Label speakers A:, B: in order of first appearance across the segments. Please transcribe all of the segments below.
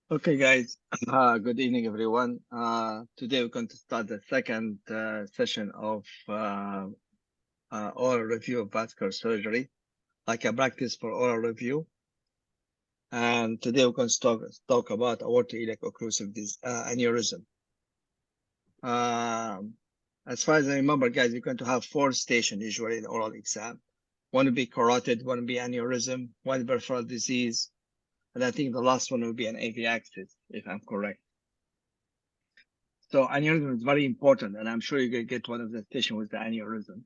A: Okay, guys. Good evening, everyone. Today we're going to start the second session of oral review of vascular surgery, like a practice for oral review. And today we're going to talk about aortic occlusive aneurysm. As far as I remember, guys, you're going to have 4 stations usually in the oral exam. One will be carotid, one will be aneurysm, one peripheral disease, and I think the last one will be an AV axis, if I'm correct. So aneurysm is very important, and I'm sure you're going to get one of the stations with the aneurysm.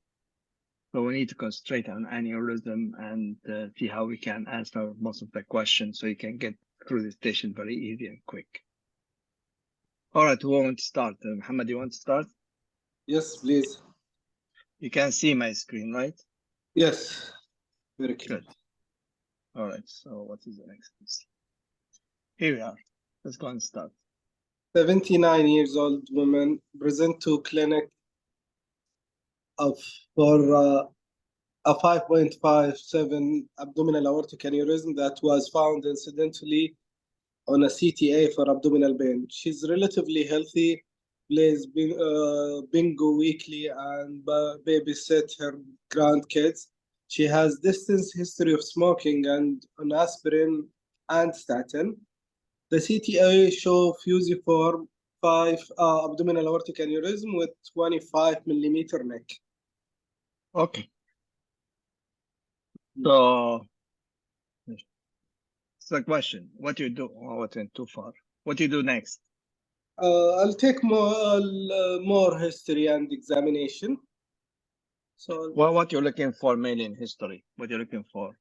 A: So we need to concentrate on aneurysm and see how we can answer most of the questions so you can get through the station very easy and quick. All right, who wants to start? Muhammad, you want to start?
B: Yes, please.
A: You can see my screen, right?
B: Yes, very clear.
A: Good. All right, so what is the next? Here we are. Let's go and start.
B: 79 years old woman present to clinic for a 5.57 abdominal aortic aneurysm that was found incidentally on a CTA for abdominal pain. She's relatively healthy, plays bingo weekly and babysit her grandkids. She has distant history of smoking and on aspirin and statin. The CTA show fusiform 5 abdominal aortic aneurysm with 25 millimeter neck.
A: Okay. So, the question: what do you do? Oh, what went too far? What do you do next?
B: I'll take more history and examination. So,
A: what you're looking for mainly in history? What you're looking for?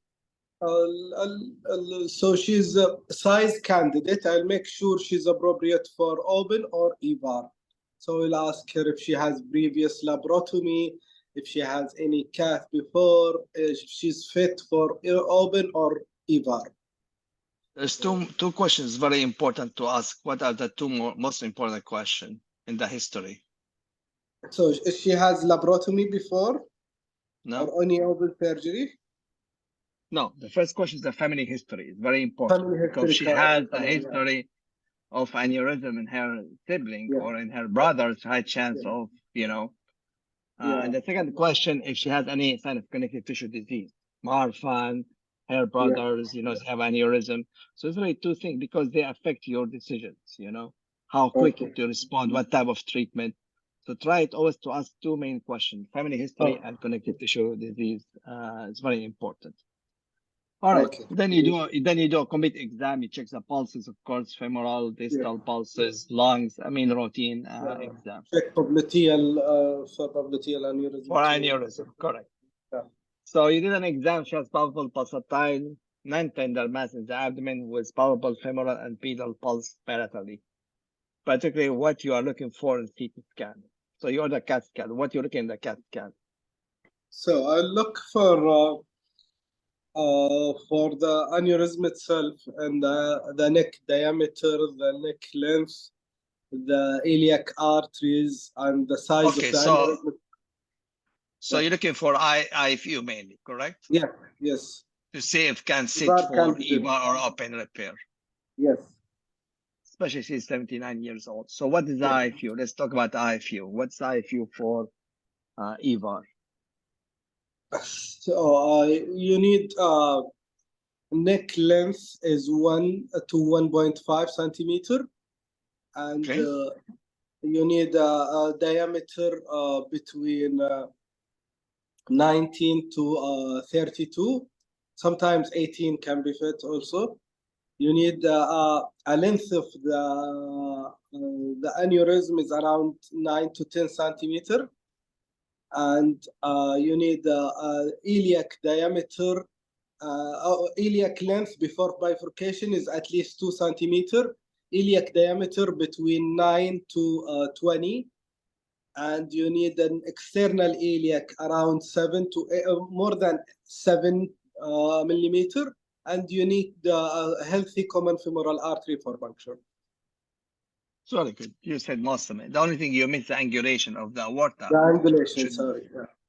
B: So she's a size candidate. I'll make sure she's appropriate for open or EVAR. So we'll ask her if she has previous laparotomy, if she has any cath before, if she's fit for open or EVAR.
A: There's two questions very important to ask. What are the two most important questions in the history?
B: So if she has laparotomy before?
A: No.
B: Or any open surgery?
A: No, the first question is the family history. It's very important because she has a history of aneurysm in her sibling or in her brother's high chance of, and the second question, if she has any sign of connective tissue disease, Marfan, her brothers, have aneurysm. So it's really two things because they affect your decisions, how quick to respond, what type of treatment. So try it always to ask two main questions, family history and connective tissue disease. It's very important. All right. Then you do a complete exam. You check the pulses, of course, femoral, distal pulses, lungs. I mean, routine exam.
B: Check popliteal for popliteal aneurysm.
A: For aneurysm, correct. So you did an exam. She has palpable pulsatile, non-tender mass in the abdomen with palpable femoral and pedal pulse palatally. Particularly what you are looking for in CT scan. So you're the CAT scan. What you're looking in the CAT scan?
B: So I look for the aneurysm itself and the neck diameter, the neck length, the iliac arteries, and the size of the aneurysm.
A: So you're looking for IFU mainly, correct?
B: Yeah, yes.
A: To see if can sit for EVAR or open repair.
B: Yes.
A: Especially she's 79 years old. So what is the IFU? Let's talk about IFU. What's the IFU for EVAR?
B: So you need neck length is 1 to 1.5 centimeter, and you need a diameter between 19 to 32. Sometimes 18 can be fit also. You need a length of the aneurysm is around 9 to 10 centimeter. And you need iliac diameter, iliac length before bifurcation is at least 2 centimeter, iliac diameter between 9 to 20, and you need an external iliac around 7 to more than 7 millimeter, and you need the healthy common femoral artery for puncture.
A: Very good. You said most of it. The only thing you missed the angulation of the aorta.
B: The angulation,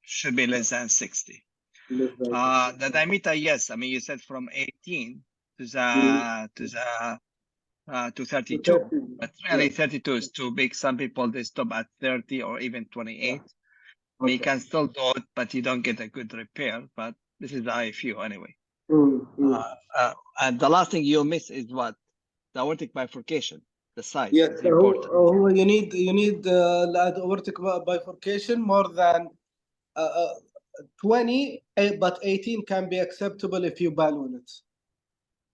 A: should be less than 60. The diameter, yes. I mean, you said from 18 to the to 32. But really 32 is too big. Some people, they stop at 30 or even 28. You can still do it, but you don't get a good repair. But this is the IFU anyway. And the last thing you miss is what? The aortic bifurcation, the size.
B: Yes,
A: is important.
B: you need the aortic bifurcation more than 20, but 18 can be acceptable if you balloon it.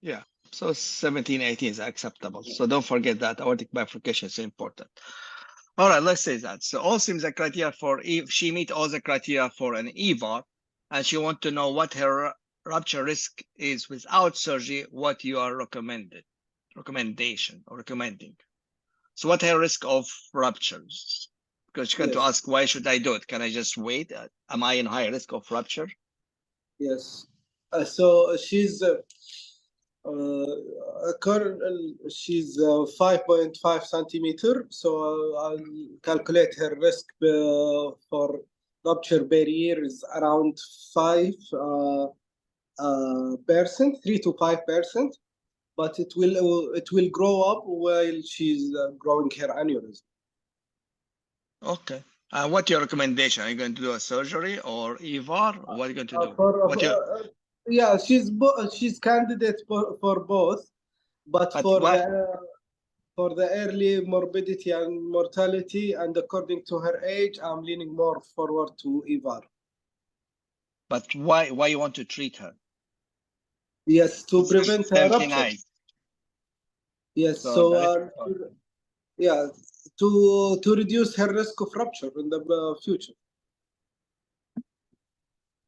A: Yeah, so 17, 18 is acceptable. So don't forget that aortic bifurcation is important. All right, let's say that. So all seems the criteria for, if she meet all the criteria for an EVAR, and she want to know what her rupture risk is without surgery, what you are recommending. So what her risk of ruptures? Because she's going to ask, why should I do it? Can I just wait? Am I in high risk of rupture?
B: Yes. So she's she's 5.5 centimeter. So I'll calculate her risk for rupture barrier is around 5%, 3 to 5%. But it will grow up while she's growing her aneurysm.
A: Okay. What's your recommendation? Are you going to do a surgery or EVAR? What are you going to do?
B: Yeah, she's candidate for both, but for the early morbidity and mortality, and according to her age, I'm leaning more forward to EVAR.
A: But why you want to treat her?
B: Yes, to prevent her rupture. Yes, so yeah, to reduce her risk of rupture in the future.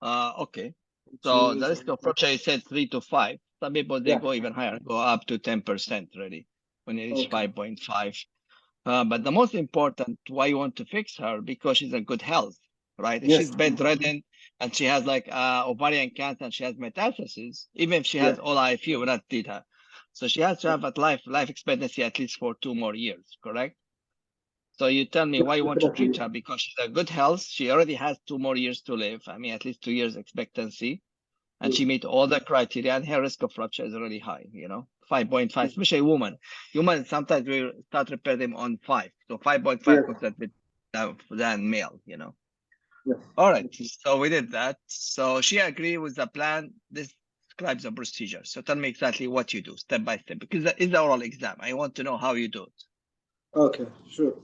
A: Okay. So the risk of rupture, you said 3 to 5. Some people, they go even higher, go up to 10% already when you reach 5.5. But the most important, why you want to fix her, because she's in good health, right? If she's bedridden and she has like ovarian cancer and she has metastasis, even if she has all IFU, will not treat her. So she has to have a life expectancy at least for 2 more years, correct? So you tell me why you want to treat her, because she's in good health. She already has 2 more years to live. I mean, at least 2 years expectancy. And she meet all the criteria, and her risk of rupture is really high, 5.5, especially women. Women, sometimes we start repair them on 5. So 5.5 considered than male, All right, so we did that. So she agreed with the plan. This describes the procedure. So tell me exactly what you do, step by step, because it's the oral exam. I want to know how you do it.
B: Okay, sure.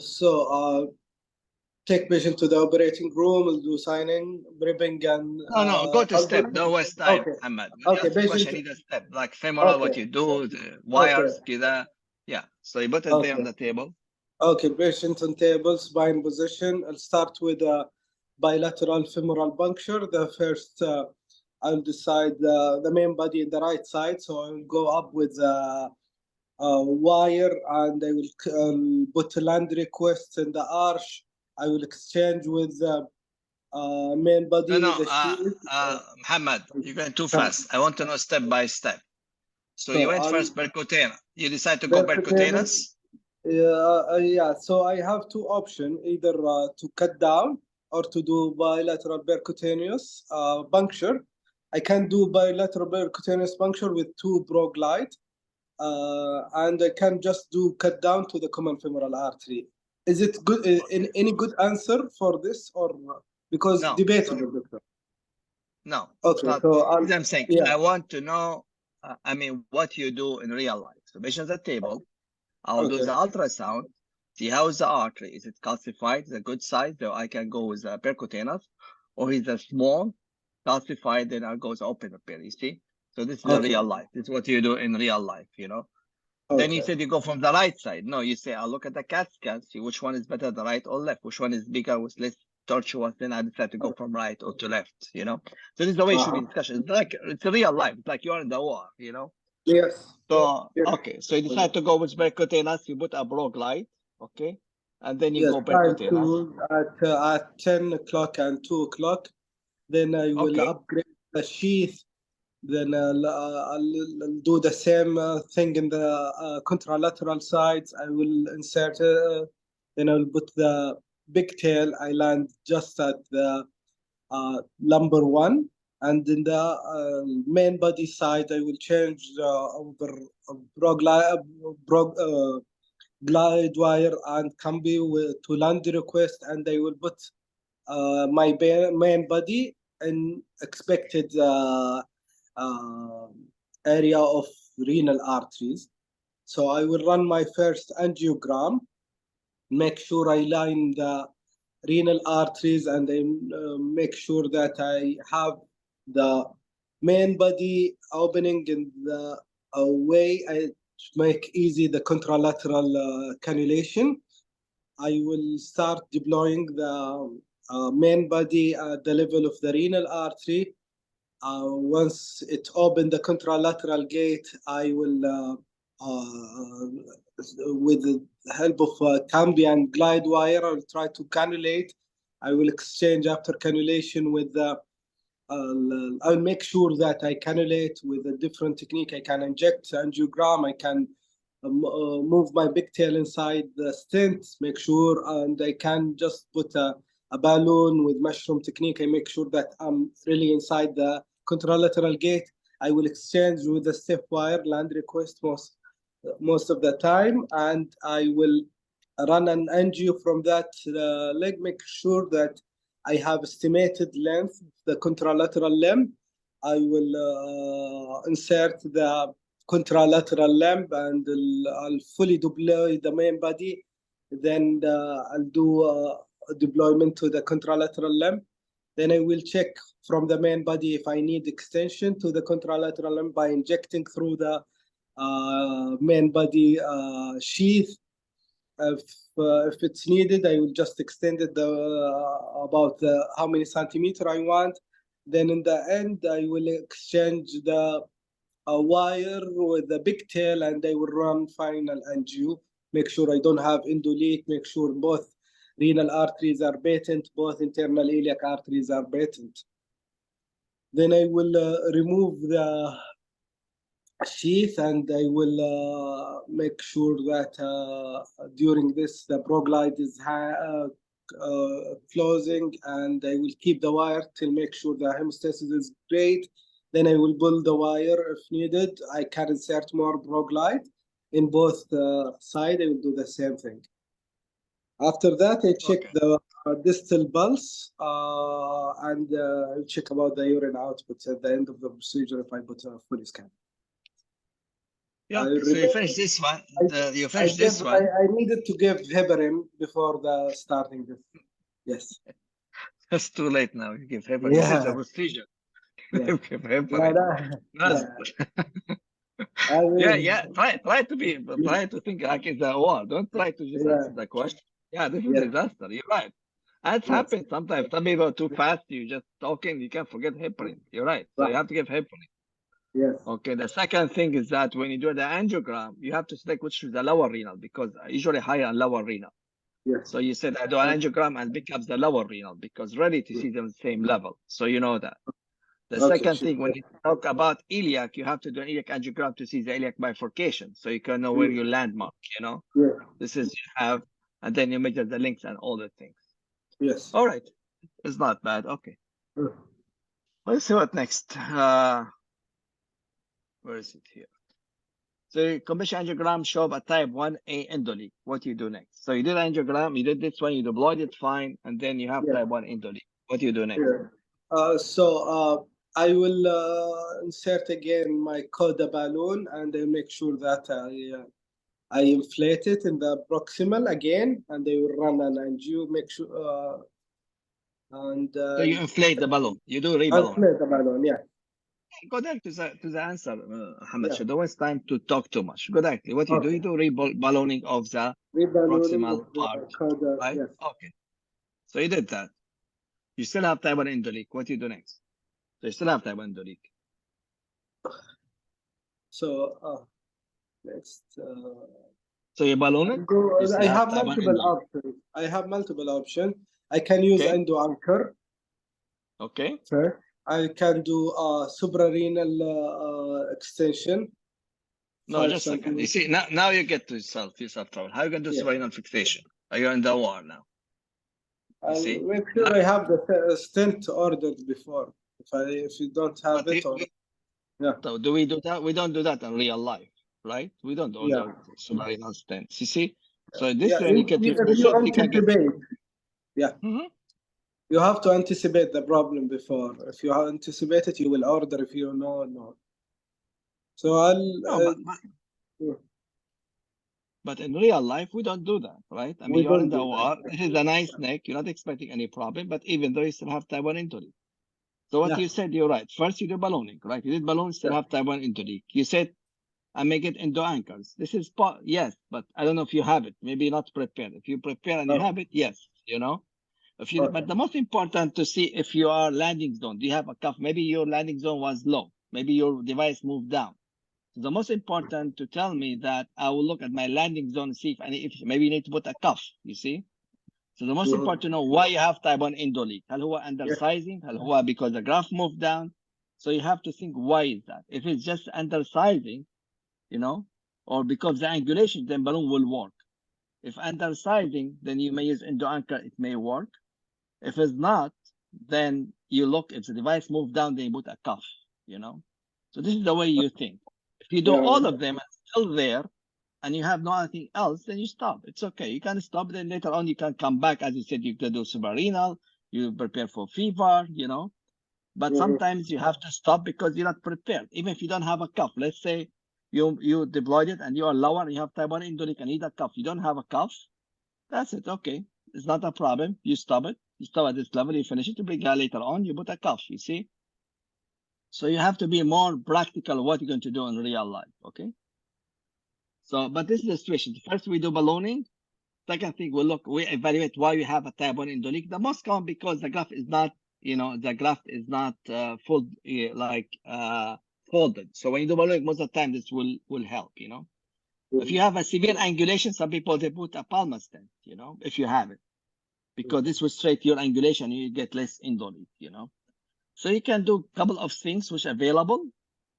B: So take patient to the operating room, we'll do signing, prepping, and
A: no, go to step. No waste time, Ahmed.
B: Okay,
A: patient. I need a step, like femoral, what you do, the wires, yeah. So you put it there on the table.
B: Okay, patient on table, spine position. I'll start with a bilateral femoral puncture. The first, I'll decide the main body in the right side. So I'll go up with a wire, and I will put a land request in the arch. I will exchange with the main body.
A: Muhammad, you're going too fast. I want to know step by step. So you went first percutaneous. You decide to go percutaneous?
B: Yeah, so I have two options, either to cut down or to do bilateral percutaneous puncture. I can do bilateral percutaneous puncture with 2 Pro Glide, and I can just do cut down to the common femoral artery. Is it good? Any good answer for this, or because debatable, doctor?
A: No.
B: Okay, so
A: I'm saying I want to know. What you do in real life. So patient at the table. I'll do the ultrasound. See how is the artery. Is it calcified? Is a good size? So I can go with a percutaneous, or is a small calcified? Then I'll go with open repair. You see. So this is a real life. This is what you do in real life. Then you said you go from the right side. No, you say I'll look at the CAT scan, see which one is better, the right or left, which one is bigger with less tortuous. Then I decide to go from right or to left. So this is the way it should be discussed. It's like it's real life. It's like you're in the war.
B: Yes.
A: So so you decide to go with percutaneous. You put a Pro Glide, and then you go percutaneous
B: at 10 o'clock and 2 o'clock. Then I will upgrade the sheath. Then I'll do the same thing in the contralateral sides. I will insert then I will put the big tail. I land just at the lumbar 1, And in the main body side, I will change over glide wire and combi to land request, and I will put my main body in expected area of renal arteries. So I will run my first angiogram, make sure I line the renal arteries, and I make sure that I have the main body opening in the way I make easy the contralateral cannulation. I will start deploying the main body at the level of the renal artery. Once it opens the contralateral gate, I will, with the help of Cambi and glide wire, I'll try to cannulate. I will exchange after cannulation with the I'll make sure that I cannulate with a different technique. I can inject angiogram. I can move my pigtail inside the stent, make sure, and I can just put a balloon with mushroom technique. I make sure that I'm really inside the contralateral gate. I will exchange with the step wire, land request most of the time, and I will run an angio from that leg, make sure that I have estimated length of the contralateral limb. I will insert the contralateral limb, and I'll fully deploy the main body. Then I'll do a deployment to the contralateral limb. Then I will check from the main body if I need extension to the contralateral limb by injecting through the main body sheath. If it's needed, I will just extend it about how many centimeter I want. Then in the end, I will exchange the wire with the pigtail, and I will run final angio. Make sure I don't have endoleak. Make sure both renal arteries are patent, both internal iliac arteries are patent. Then I will remove the sheath, and I will make sure that during this the proglide is closing, and I will keep the wire till make sure the hemostasis is great. Then I will pull the wire if needed. I can insert more proglide in both sides. I will do the same thing. After that, I check the distal pulse, and I'll check about the urine output at the end of the procedure if I put a full scan.
A: Yeah, so you finish this one. You finish this one.
B: I needed to give heparin before the starting this. Yes.
A: It's too late now. You give heparin. Yeah. This is a procedure.
B: Yeah.
A: You give heparin. Yeah. Try to think like it's a war. Don't try to just answer the question. Yeah, this is a disaster. You're right. That's happened sometimes. Some people are too fast. You just talking. You can't forget heparin. You're right. So you have to give heparin.
B: Yes.
A: Okay. The second thing is that when you do the angiogram, you have to select which is the lower renal, because usually higher and lower renal.
B: Yes.
A: So you said I do an angiogram and pick up the lower renal because ready to see them the same level. So you know that. The second thing, when you talk about iliac, you have to do an iliac angiogram to see the iliac bifurcation, so you can know where you landmark. You know.
B: Yeah.
A: This is you have, and then you measure the links and all the things.
B: Yes.
A: All right. It's not bad. Okay. Let's see what next. Where is it here? So combination angiogram show up a type 1A endoleak. What do you do next? So you did angiogram, you did this one, you deployed it fine, and then you have type 1 endoleak. What do you do next?
B: I will insert again my coda balloon, and I make sure that I inflate it in the proximal again, and I will run an angio. Make sure.
A: So you inflate the balloon. You do reballoon.
B: Inflate the balloon, yeah.
A: Go directly to the answer, Hamad. So don't waste time to talk too much. Go directly. What you do reballooning of the proximal part, right?
B: Yes.
A: Okay. So you did that. You still have type 1 endoleak. What do you do next? So you still have type 1 endoleak.
B: So next.
A: So you balloon it?
B: I have multiple options. I can use endo anchor.
A: Okay.
B: Sure. I can do suprarenal extension.
A: No, just a second. You see, now you get to yourself trouble. How are you going to do suprarenal fixation? Are you in the war now?
B: I'll make sure I have the stent ordered before. if you don't have it, or yeah.
A: So do we do that? We don't do that in real life, right? We don't order submarinal stents. You see? So this way you can
B: you
A: you can get.
B: anticipate. Yeah.
A: Mhm.
B: You have to anticipate the problem before. If you anticipate it, you will order. If you know, no. So I'll.
A: No, but in real life, we don't do that, right? I mean,
B: We
A: you are in
B: don't
A: the
B: do
A: OR.
B: that.
A: This is a nice neck. You're not expecting any problem, but even though you still have type 1 indolink. So what you said, you're right. First, you do ballooning, right? You did balloon, still have type 1 indolink. You said, I make it endo anchors. This is yes, but I don't know if you have it. Maybe you're not prepared. If you prepare and you have it, yes, you know. If you, but the most important to see if you are landing zone. Do you have a cuff? Maybe your landing zone was low. Maybe your device moved down. So the most important to tell me that I will look at my landing zone and see if maybe you need to put a cuff. You see. So the most important to know why you have type 1 indolink. هل هو undersizing? هل هو because the graph moved down? So you have to think why is that. If it's just undersizing, you know, or because the angulation, then balloon will work. If undersizing, then you may use endo anchor, it may work. If it's not, then you look, if the device moved down, then you put a cuff, you know. So this is the way you think. If you do all of them and still there, and you have no anything else, then you stop. It's okay. You can stop. Then later on, you can come back. As you said, you can do suprarenal. You prepare for fever, you know. But sometimes you have to stop because you're not prepared. Even if you don't have a cuff, let's say you deployed it and you are lower and you have type 1 indolink and need a cuff. You don't have a cuff. That's it. Okay. It's not a problem. You stop it. You stop at this level. You finish it. You bring it later on. You put a cuff. You see. So you have to be more practical what you're going to do in real life. Okay. So, but this is the situation. First, we do ballooning. Second thing, we evaluate why we have a type 1 indolink. The most common because the graph is not, you know, the graph is not folded. So when you do ballooning, most of the time this will help, you know. If you have a severe angulation, some people they put a palmar stent, you know, if you have it, because this will straight your angulation, you get less indolink, you know. So you can do a couple of things which are available.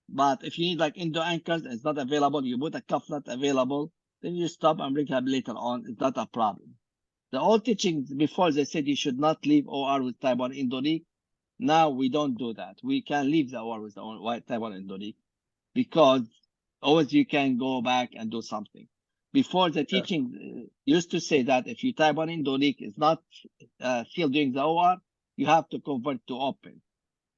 A: But if you need like endo anchors and it's not available, you put a cuff not available, then you stop and bring it later on. It's not a problem. The old teachings before, they said you should not leave OR with type 1 indolink. Now we don't do that. We can leave the OR with the type 1 indolink because always you can go back and do something. Before the teaching used to say that if you type 1 indolink is not still doing the OR, you have to convert to open.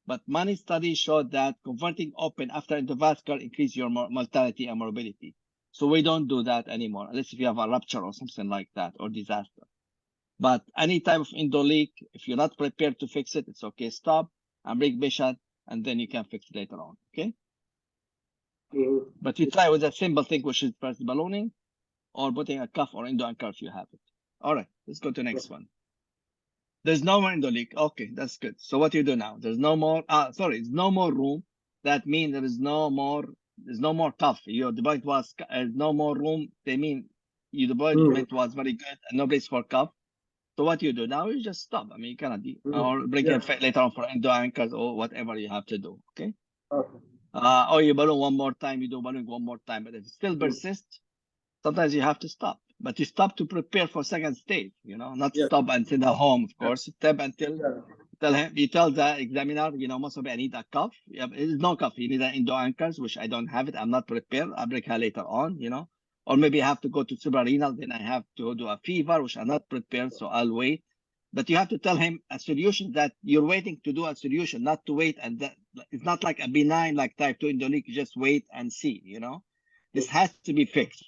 A: But many studies showed that converting open after endovascular increase your mortality and morbidity. So we don't do that anymore, unless if you have a rupture or something like that, or disaster. But any type of indolink, if you're not prepared to fix it, it's okay. Stop and bring patient, and then you can fix it later on, okay? But you try with a simple thing, which is first ballooning, or putting a cuff or endo anchor if you have it. All right, let's go to the next one. There's no more indolink. Okay, that's good. So what do you do now? There's no more, there's no more room. That means there's no more cuff. Your deployment was, no more room. They mean your deployment was very good and no place for cuff. So what you do now, you just stop. I mean, you cannot do, or bring it later on for endo anchors or whatever you have to do, okay? Or you balloon one more time, you do balloon one more time, but if it still persists, sometimes you have to stop. But you stop to prepare for second stage, you know, not stop until the home, of course. Stop until you tell the examiner, you know, most of it, I need a cuff. It's no cuff. You need an endo anchors, which I don't have it. I'm not prepared. I'll bring her later on, you know. Or maybe I have to go to suprarenal, then I have to do a fever, which I'm not prepared, so I'll wait. But you have to tell him a solution that you're waiting to do a solution, not to wait. And that, it's not like a benign, like type 2 indolink, you just wait and see, you know. This has to be fixed.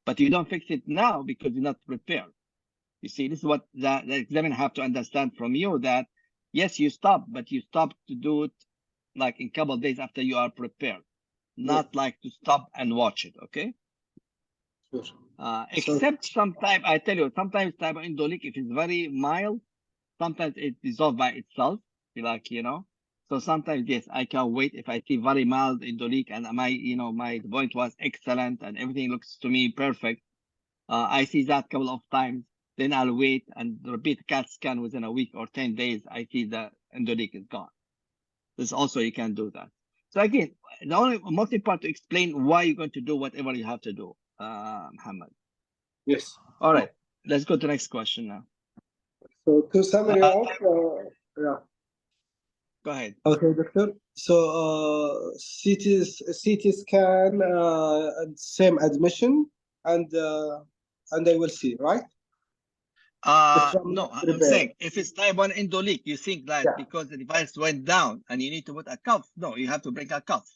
A: But you don't fix it now because you're not prepared. You see, this is what the examiner have to understand from you, that yes, you stop, but you stop to do it like in a couple of days after you are prepared, not like to stop and watch it, okay? Except sometimes, I tell you, sometimes type of indolink, if it's very mild, sometimes it dissolves by itself, like, you know. So sometimes, yes, I can wait if I see very mild indolink and my point was excellent and everything looks to me perfect. I see that a couple of times, then I'll wait and repeat CAT scan within a week or 10 days. I see the indolink is gone. This also, you can do that. So again, the only most important to explain why you're going to do whatever you have to do, Muhammad.
B: Yes.
A: All right, let's go to the next question now.
B: So to summary off,
A: Go ahead.
B: Okay, doctor. So CT scan, same admission, and I will see, right?
A: No, I'm saying if it's type 1 endo leak, you think that because the device went down and you need to put a cuff. No, you have to break a cuff.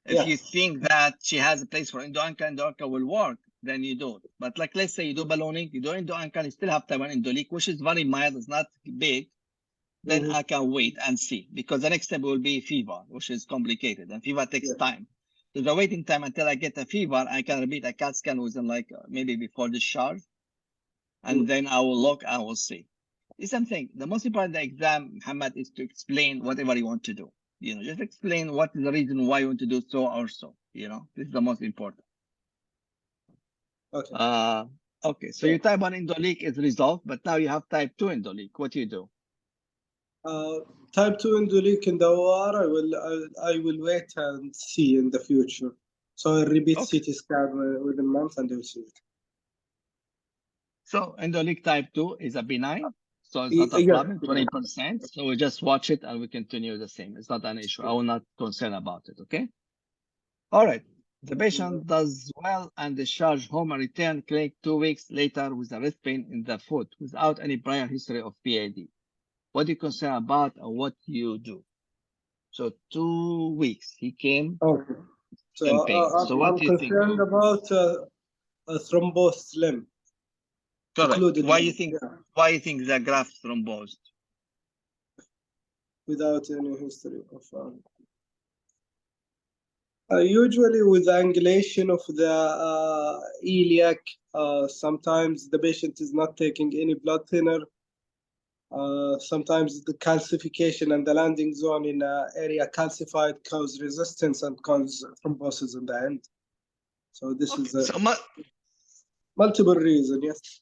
A: If you think that she has a place for endo ankle will work, then you do it. But like, let's say you do ballooning, you do endo ankle, you still have type 1 endo leak, which is very mild, it's not big. Then I can wait and see, because the next step will be fever, which is complicated, and fever takes time. So the waiting time until I get a fever, I can repeat a CAT scan within like maybe before discharge, and then I will look, I will see. It's something. The most important in the exam, Muhammad, is to explain whatever you want to do. You know, just explain what is the reason why you want to do so or so. You know, this is the most important.
B: Okay.
A: Okay. So your type 1 endo leak is resolved, but now you have type 2 endo leak. What do you do?
B: Type 2 endo leak in the OR, I will wait and see in the future. So I'll repeat CT scan within a month and I'll see it.
A: So endo leak type 2 is a benign, so it's not a problem, 20%. So we just watch it and we continue the same. It's not an issue. I will not concern about it, okay? All right. The patient does well and discharge home and return clinic 2 weeks later with a wrist pain in the foot without any prior history of PAD. What do you concern about or what you do? So 2 weeks he came.
B: Okay. So I'm concerned about a thrombosed limb.
A: Correct. Why you think the graft thrombosed?
B: Without any history of usually with angulation of the iliac, sometimes the patient is not taking any blood thinner. Sometimes the calcification and the landing zone in the area calcified cause resistance and cause thrombosis in the end. So this is multiple reasons, yes.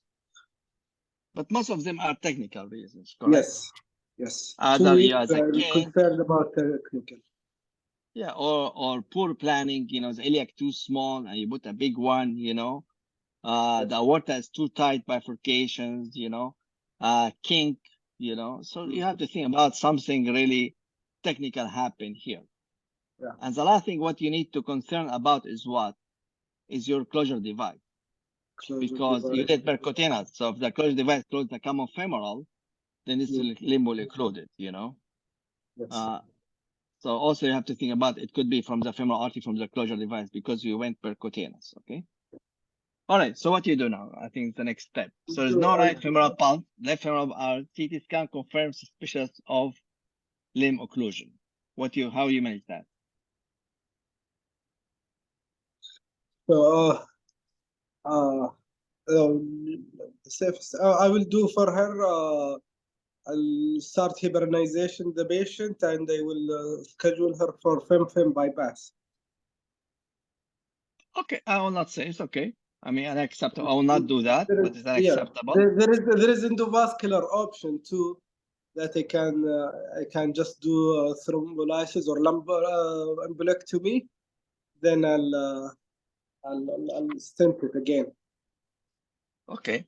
A: But most of them are technical reasons, correct?
B: Yes.
A: Either you are
B: concerned about technical.
A: Yeah, or poor planning, you know, the iliac too small and you put a big one, you know. The aorta is too tight, bifurcations, you know, kink, you know. So you have to think about something really technical happen here. And the last thing, what you need to concern about is what? Is your closure device. Because you did percutaneous. So if the closure device closes the common femoral, then this limb will occluded, you know. So also you have to think about it could be from the femoral artery from the closure device because you went percutaneous, okay? All right, so what do you do now? I think it's the next step. So there's no right femoral pulse, left femoral artery, CT scan confirms suspicious of limb occlusion. How you manage that?
B: So I will do for her. I'll start hibernization the patient and I will schedule her for fem bypass.
A: Okay, I will not say it's okay. I mean, unacceptable. I will not do that, but it's unacceptable.
B: There is endovascular option too that I can just do thrombolysis or embolectomy. Then I'll stent it again.
A: Okay.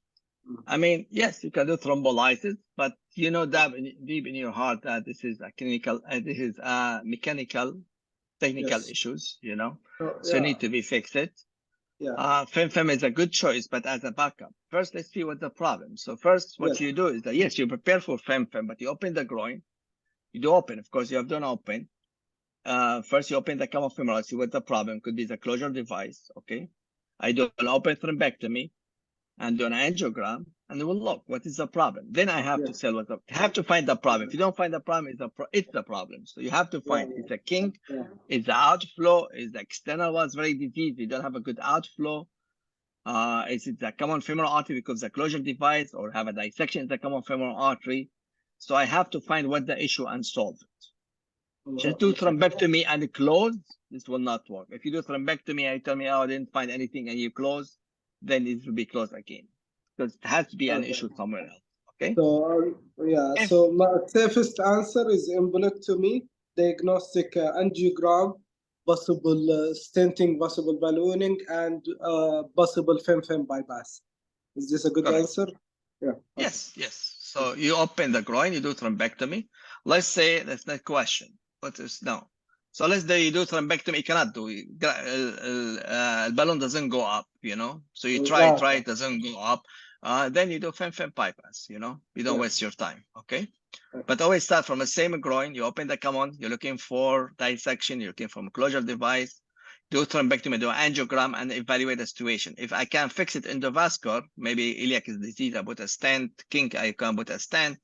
A: I mean, yes, you can do thrombolysis, but you know that deep in your heart that this is a clinical, this is mechanical, technical issues, you know, so need to be fixed. Fem is a good choice, but as a backup. First, let's see what's the problem. So first, what you do is that, yes, you prepare for fem, but you open the groin. You do open, of course, you have done open. First, you open the common femoral, see what the problem could be, the closure device, okay? I do an open thrombectomy and do an angiogram, and we'll look what is the problem. Then I have to say have to find the problem. If you don't find the problem, it's the problem. So you have to find it's a kink, it's the outflow, is the external was very diseased, you don't have a good outflow. Is it the common femoral artery because the closure device, or have a dissection in the common femoral artery? So I have to find what the issue and solve it. Just do thrombectomy and close, this will not work. If you do thrombectomy and you tell me, oh, I didn't find anything, and you close, then it will be closed again because it has to be an issue somewhere else. Okay.
B: So so my safest answer is embolectomy, diagnostic angiogram, possible stenting, possible ballooning, and possible fem bypass. Is this a good answer?
A: Yes. So you open the groin, you do thrombectomy. let's say that's not question. What is no? So let's say you do thrombectomy, you cannot do it. Balloon doesn't go up, you know. So you try, it doesn't go up. Then you do fem bypass, you know. You don't waste your time, okay? But always start from the same groin. You open the common. You're looking for dissection. You're looking for a closure device. Do thrombectomy, do angiogram, and evaluate the situation. If I can fix it endovascular, maybe iliac disease, I put a stent. Kink, I can put a stent.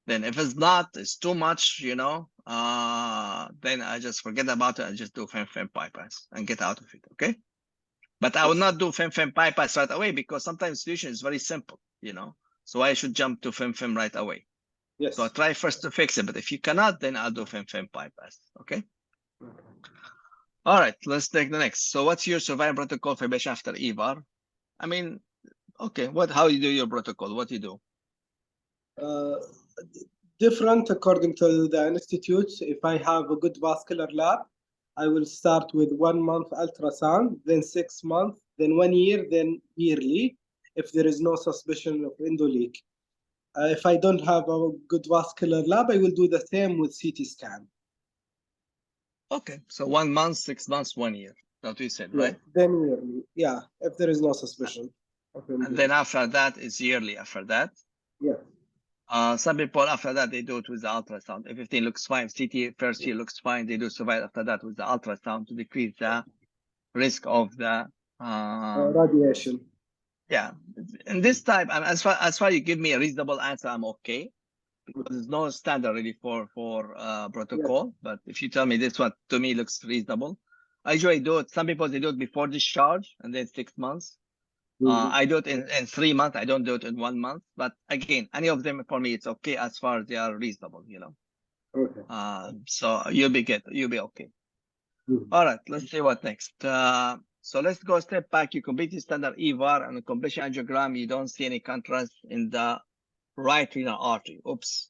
A: Then if it's not, it's too much, you know, then I just forget about it and just do fem bypass and get out of it, okay? But I will not do fem bypass right away because sometimes solution is very simple, you know. So I should jump to fem right away.
B: Yes.
A: So I try first to fix it, but if you cannot, then I'll do fem bypass, okay? All right, let's take the next. So what's your survival protocol for patient after EVAR? I mean, okay, how you do your protocol? What you do?
B: Different according to the institute. If I have a good vascular lab, I will start with 1 month ultrasound, then 6 months, then 1 year, then yearly, if there is no suspicion of endoleak. If I don't have a good vascular lab, I will do the same with CT scan.
A: Okay, so 1 month, 6 months, 1 year. That's what you said, right?
B: Then yearly, yeah, if there is no suspicion.
A: And then after that is yearly after that?
B: Yeah.
A: Some people after that, they do it with the ultrasound. If everything looks fine, CT first year looks fine, they do survive after that with the ultrasound to decrease the risk of the
B: radiation.
A: Yeah, and this time, as far you give me a reasonable answer, I'm okay. Because there's no standard really for protocol. But if you tell me this one to me looks reasonable, I usually do it. Some people they do it before discharge and then 6 months. I do it in 3 months. I don't do it in 1 month. But again, any of them for me it's okay as far as they are reasonable, you know.
B: Okay.
A: So you'll be good. You'll be okay. All right. Let's see what next. So let's go a step back. You completed standard EVAR and the completion angiogram. You don't see any contrast in the right renal artery. Oops.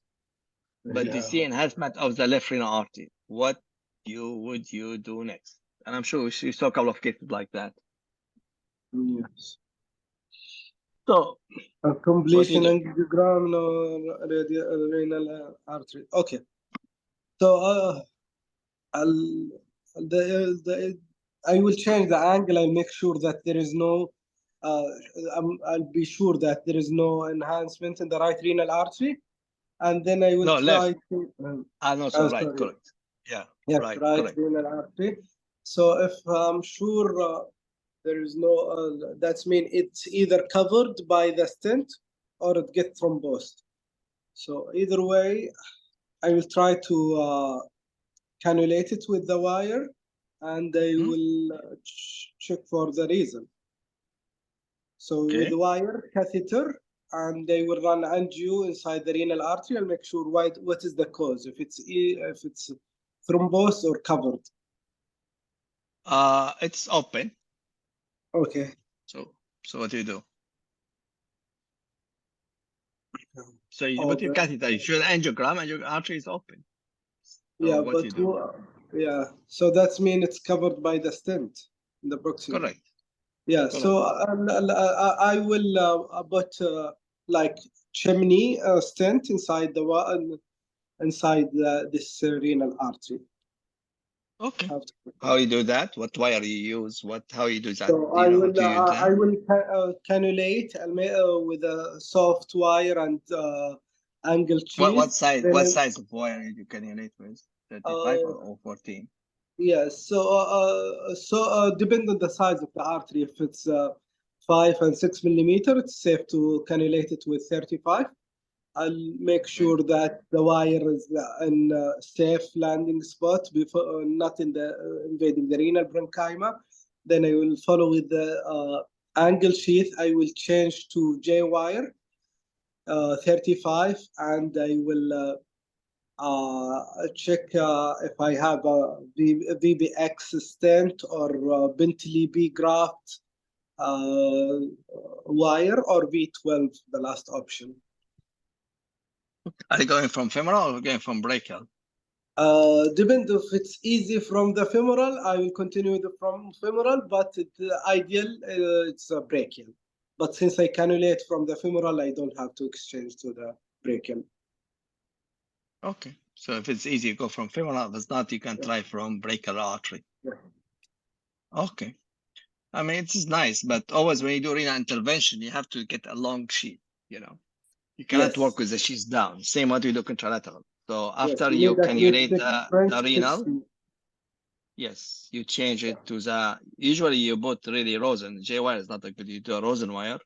A: But you see enhancement of the left renal artery. What would you do next? And I'm sure you saw a couple of cases like that.
B: Yes.
A: So
B: a completion angiogram, no renal artery. Okay. So I will change the angle. I'll make sure that there is no. I'll be sure that there is no enhancement in the right renal artery, and then I will try
A: left.
B: to.
A: No, so right, correct. Yeah,
B: yes,
A: right correct.
B: renal artery. So if I'm sure there is no, that means it's either covered by the stent or it gets thrombosed. So either way, I will try to cannulate it with the wire, and I will check for the reason. So with the wire, catheter, and they will run angio inside the renal artery and make sure what is the cause, if it's thrombosed or covered.
A: It's open.
B: Okay.
A: So what do you do? So you put your catheter, you should angiogram, and your artery is open. So
B: yeah,
A: what
B: but
A: you do?
B: Yeah, so that means it's covered by the stent in the proximal.
A: Correct.
B: Yeah, correct. So I will put like chimney stent inside this renal artery.
A: Okay. How you do that? What wire you use? How you do that?
B: So I will cannulate with a soft wire and angle cheese.
A: What size of wire you cannulate with? 35 or 14?
B: Yes. So depend on the size of the artery. If it's 5 and 6 millimeter, it's safe to cannulate it with 35. I'll make sure that the wire is in a safe landing spot before not in the invading the renal parenchyma. Then I will follow with the angle sheath. I will change to J wire 35, and I will check if I have a VBX stent or Bentley B graft wire, or V12, the last option.
A: Are you going from femoral or going from brachial?
B: Depends if it's easy from the femoral, I will continue from femoral, but the ideal it's a brachial. But since I cannulate from the femoral, I don't have to exchange to the brachial.
A: Okay. So if it's easy, you go from femoral. If it's not, you can try from brachial artery. Okay. I mean, it's nice, but always when you do renal intervention, you have to get a long sheath, you know. You cannot work with the sheath down. Same what we do contralateral. So after you cannulate the renal, yes, you change it to the, usually you put really rosin. J wire is not a good, you do a rosin wire.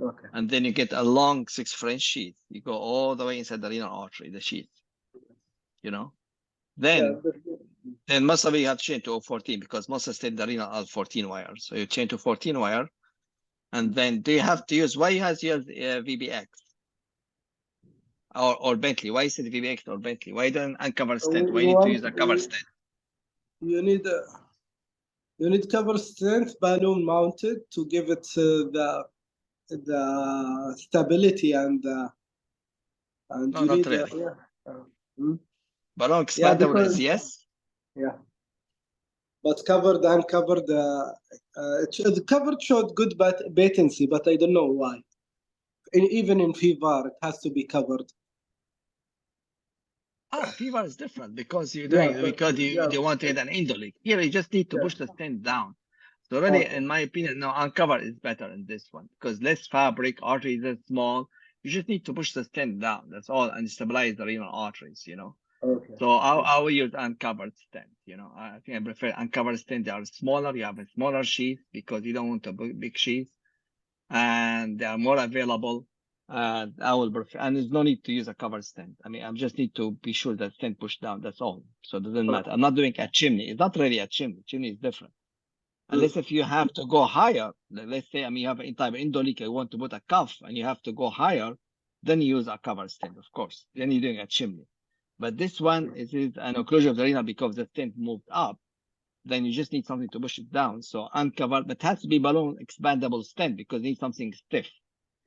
B: Okay.
A: And then you get a long 6 French sheath. You go all the way inside the renal artery, the sheath, you know. Then most of it you have to change to 14 because most of the renal are 14 wire. So you change to 14 wire. And then do you have to use, why you have to use VBX or Bentley? Why is it VBX or Bentley? Why don't uncover stent? Why you need to use a cover stent?
B: You need cover stent balloon mounted to give it the stability and
A: No,
B: you
A: not
B: need
A: really. Balloon expandable is yes.
B: Yeah. But covered, uncovered, the covered showed good patency, but I don't know why. Even in fever, it has to be covered.
A: Fever is different because you're doing you want to get an endoleak. Here you just need to push the stent down. So really, in my opinion, no, uncover is better in this one because less fabric, arteries are small. You just need to push the stent down. That's all, and stabilize the renal arteries, you know.
B: Okay.
A: So I will use uncovered stent, you know. I think I prefer uncovered stent. They are smaller. You have a smaller sheath because you don't want a big sheath, and they are more available. I will prefer, and there's no need to use a covered stent. I mean, I just need to be sure that stent pushed down. That's all. So it doesn't matter. I'm not doing a chimney. It's not really a chimney. Chimney is different. Unless if you have to go higher, let's say, I mean, you have an type of endoleak, you want to put a cuff and you have to go higher, then you use a cover stent, of course. Then you're doing a chimney. But this one is an occlusion of the renal because the stent moved up. Then you just need something to push it down. So uncovered, but it has to be balloon expandable stent because it needs something stiff.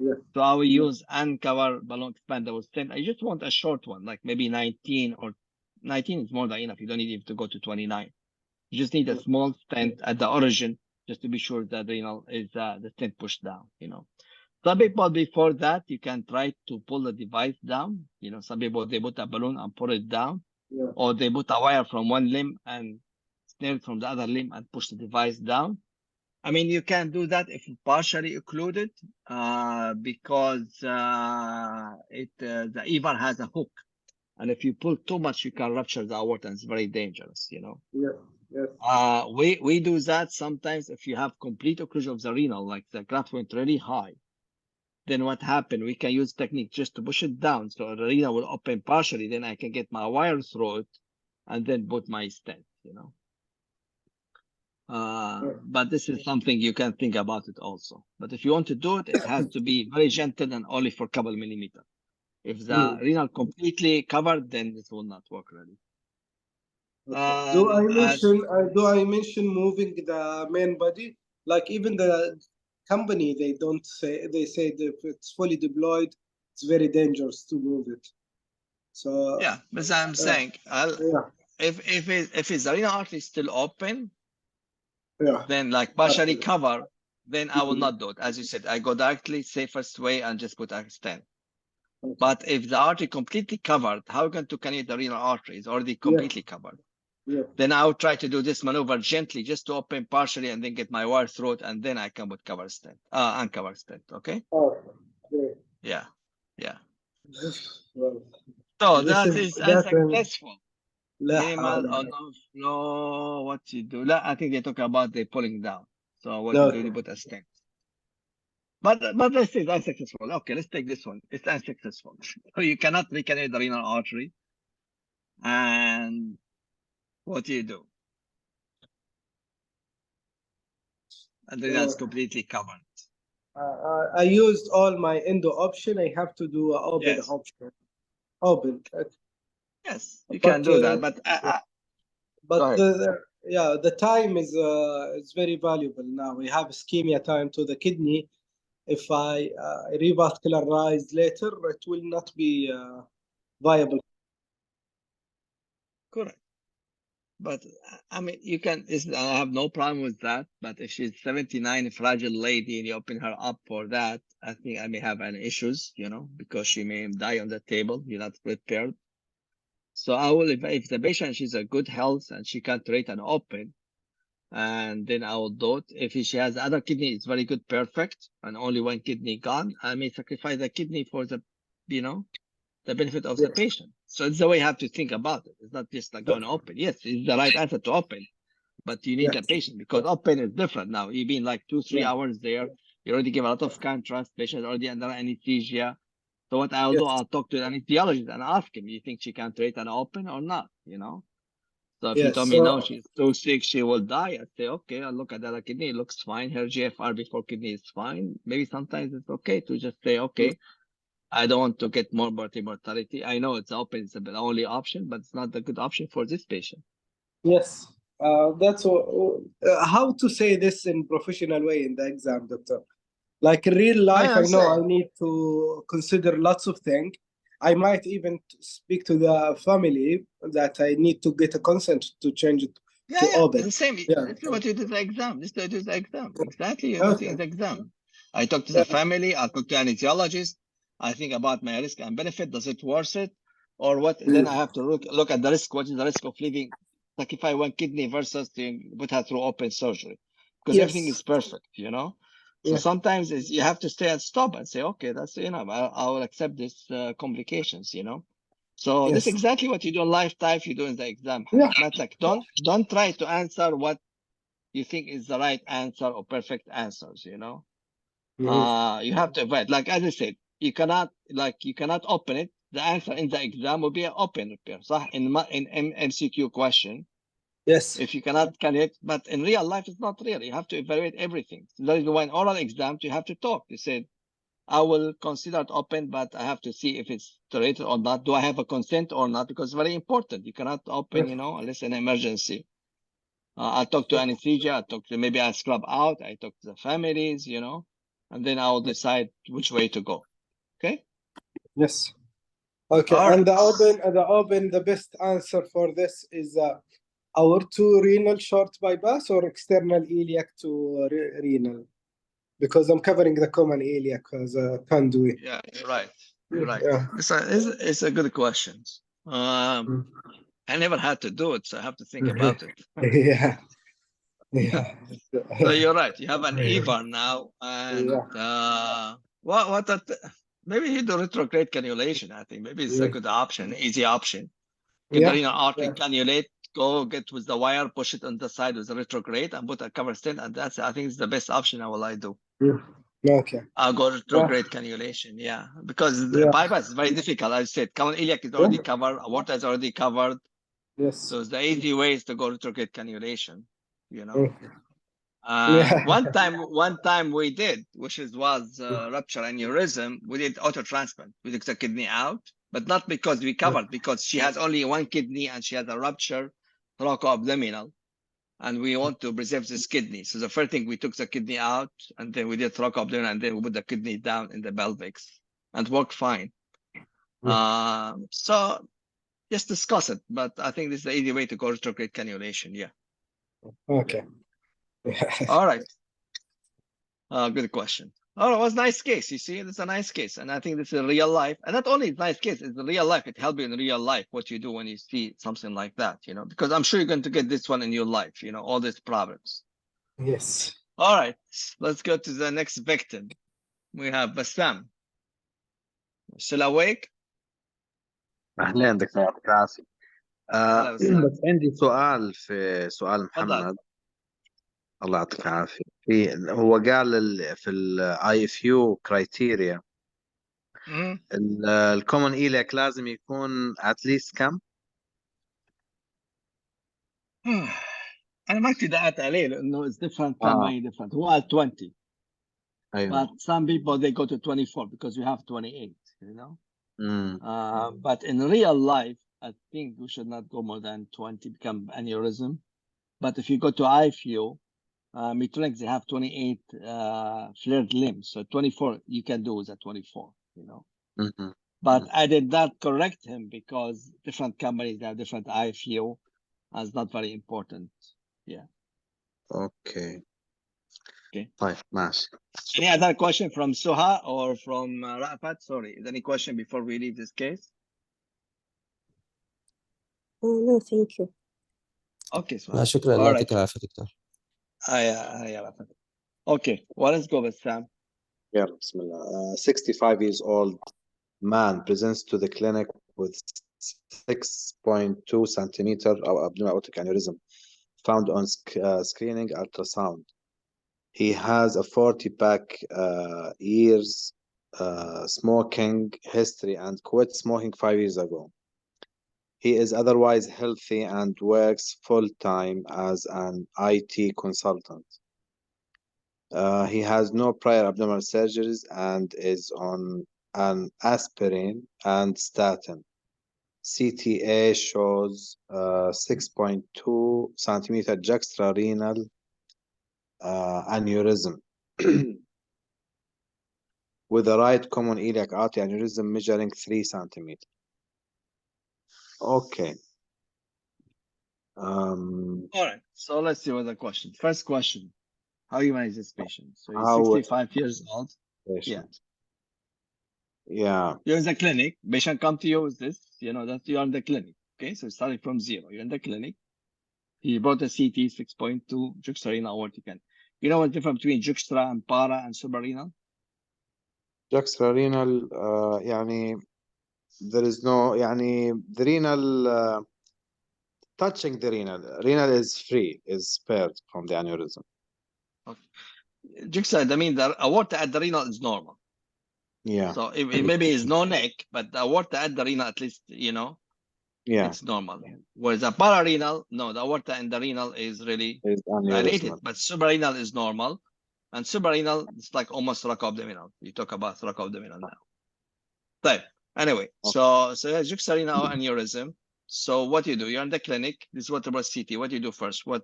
A: So I will use uncovered balloon expandable stent. I just want a short one, like maybe 19 or 19 is more than enough. You don't need it to go to 29. You just need a small stent at the origin just to be sure that the renal is the stent pushed down, you know. Some people before that, you can try to pull the device down. You know, some people, they put a balloon and pull it down, or they put a wire from one limb and snare it from the other limb and push the device down. I mean, you can do that if partially occluded because the EVAR has a hook. And if you pull too much, you can rupture the aorta and it's very dangerous, you know. We do that sometimes if you have complete occlusion of the renal, like the graft went really high. Then what happened? We can use technique just to push it down so the renal will open partially. Then I can get my wire through it and then put my stent, you know. But this is something you can think about it also. But if you want to do it, it has to be very gentle and only for a couple millimeters. If the renal completely covered, then this will not work really.
B: Do I mention moving the main body? Like even the company, they don't say, they say that if it's fully deployed, it's very dangerous to move it. So
A: yeah, but I'm saying, if his renal artery is still open, then like partially cover, then I will not do it. As you said, I go directly safest way and just put a stent. But if the artery completely covered, how can to connect the renal artery is already completely covered? Then I would try to do this maneuver gently just to open partially and then get my wire through it, and then I can put cover stent, uncover stent. Okay. Yeah. So that is unsuccessful. Minimal on the flow. What you do? I think they talk about the pulling down. So what you do, you put a stent. But this is unsuccessful. Okay, let's take this one. It's unsuccessful. So you cannot reconnect the renal artery. And what do you do? And then that's completely covered.
B: I used all my endo option. I have to do an open option. Open.
A: Yes, you can do that, but
B: the time is very valuable now. We have ischemia time to the kidney. If I revascularize later, it will not be viable.
A: Correct. But I mean, you can, I have no problem with that. But if she's 79, a fragile lady, and you open her up for that, I think I may have any issues, you know, because she may die on the table. You're not prepared. So I will, if the patient, she's a good health and she can treat and open, and then I will do it. If she has other kidney, it's very good, perfect, and only one kidney gone, I may sacrifice the kidney for the, you know, the benefit of the patient. So it's the way you have to think about it. It's not just like going open. Yes, it's the right answer to open, but you need the patient, because open is different now. You've been like 2-3 hours there. You already give a lot of contrast. Patient already under anesthesia. So what I'll do, I'll talk to the anesthesiologist and ask him, you think she can treat an open or not, you know? So if you tell me, no, she's too sick, she will die, I say, okay, I'll look at the other kidney, it looks fine. Her GFR before kidney is fine. Maybe sometimes it's okay to just say, okay, I don't want to get more mortality. I know it's open, it's the only option, but it's not the good option for this patient.
B: Yes, that's how to say this in professional way in the exam, doctor. Like in real life, I know I need to consider lots of things. I might even speak to the family that I need to get a consent to change it to open.
A: The same. This is what you did the exam. This is the exam. Exactly. You're doing the exam. I talk to the family. I talk to an anesthesiologist. I think about my risk and benefit. Does it worth it, or what? Then I have to look at the risk. What is the risk of leaving, sacrifice one kidney versus to put her through open surgery? Because everything is perfect, you know. So sometimes you have to stay and stop and say, okay, that's, you know, I will accept this complications, you know. So this is exactly what you do in lifetime, you do in the exam. Not like, don't try to answer what you think is the right answer or perfect answers, you know. You have to avoid, like as I said, you cannot open it. The answer in the exam will be an open repair. So in MCQ question, if you cannot connect, but in real life, it's not real. You have to evaluate everything. So that is why in oral exams, you have to talk. You said, I will consider it open, but I have to see if it's tolerated or not. Do I have a consent or not? Because it's very important. You cannot open, you know, unless an emergency. I'll talk to anesthesia. I'll talk to, maybe I'll scrub out. I talk to the families, you know, and then I'll decide which way to go. Okay?
B: Yes. Okay. All and right. The best answer for this is aorto renal short bypass or external iliac to renal, because I'm covering the common iliac as a conduit.
A: Yeah, you're right. You're right. Yeah. It's a good question. I never had to do it, so I have to think about it.
B: Yeah.
A: So you're right. You have an EVAR now, and maybe you do retrograde cannulation. I think maybe it's a good option, easy option. Get the renal artery cannulate, go get with the wire, push it on the side with the retrograde, and put a cover stent, and I think it's the best option. I do.
B: Okay.
A: I'll go retrograde cannulation, because the bypass is very difficult. As I said, common iliac is already covered, aorta is already covered.
B: Yes.
A: So the easy way is to go retrograde cannulation, you know. One time we did, which was rupture aneurysm, we did auto transplant. We took the kidney out, but not because we covered, because she has only one kidney and she has a rupture thoracoabdominal, and we want to preserve this kidney. So the first thing, we took the kidney out, and then we did thoracoabdominal, and then we put the kidney down in the pelvics, and worked fine. So just discuss it, but I think this is the easy way to go retrograde cannulation.
B: Okay.
A: All right. Good question. Oh, it was a nice case. You see, it's a nice case. And I think this is a real life. And not only nice case, it's a real life. It helps you in real life, what you do when you see something like that, you know, because I'm sure you're going to get this one in your life, you know, all these problems.
B: Yes.
A: All right. Let's go to the next victim. We have Bassam. Still awake?
C: أهلين دكتور يعطيك العافية. بس عندي سؤال محمد. الله يعطيك العافية. هو قال في الاي اف يو كرايتيريا الكومن ايليك لازم يكون اتليست كم؟
A: انا ما اكتب عليه لانه it's different company different. هو 20.
C: أيوة.
A: But some people they go to 24 because we have 28, you know. But in real life, I think we should not go more than 20, become aneurysm. But if you go to IFU, Medtronic, they have 28 flared limbs. So 24, you can do with a 24, you know. But I did not correct him because different companies have different IFU. It's not very important. Yeah.
C: Okay.
A: Okay.
C: طيب ماشي.
A: Any other question from Suha or from Rafat? Sorry, is there any question before we leave this case?
D: No, thank you.
A: Okay,
E: لا
A: Suhail.
E: شكرا،
A: All
E: الله
A: right.
E: يعطيك العافية دكتور.
A: Okay, well, let's go with Sam.
C: Yeah, Bismillah. 65 years old man presents to the clinic with 6.2 centimeter of abdominal aortic aneurysm found on screening ultrasound. He has a 40-pack years smoking history and quit smoking 5 years ago. He is otherwise healthy and works full-time as an IT consultant. He has no prior abdominal surgeries and is on an aspirin and statin. CTA shows 6.2 centimeter juxtarenal aneurysm with a right common iliac artery aneurysm measuring 3 centimeters. Okay.
A: All right, so let's see what the question. First question, how you manage this patient? So he's
C: How
A: 65 years old.
C: patient? Yeah.
A: You're in the clinic. Patient come to you with this, you know, that you are in the clinic. Okay, so starting from 0, you're in the clinic. He brought a CT 6.2 juxtarenal aortic. You know what's different between juxta and para and suprarenal?
C: Juxtarenal يعني there is no يعني the renal touching the renal is free, is spared from the aneurysm.
A: Okay. Juxta, I mean the aorta at the renal is normal.
C: Yeah.
A: So it maybe is no neck, but the aorta at the renal, at least, you know,
C: Yeah.
A: it's normal. Whereas the pararenal, no, the aorta and the renal is really dilated, but suprarenal is normal. And suprarenal is like almost thoracoabdominal. You talk about thoracoabdominal now. Right. Anyway, so juxtarenal aneurysm. So what do? You're in the clinic. This is what about CT. What do you do first? What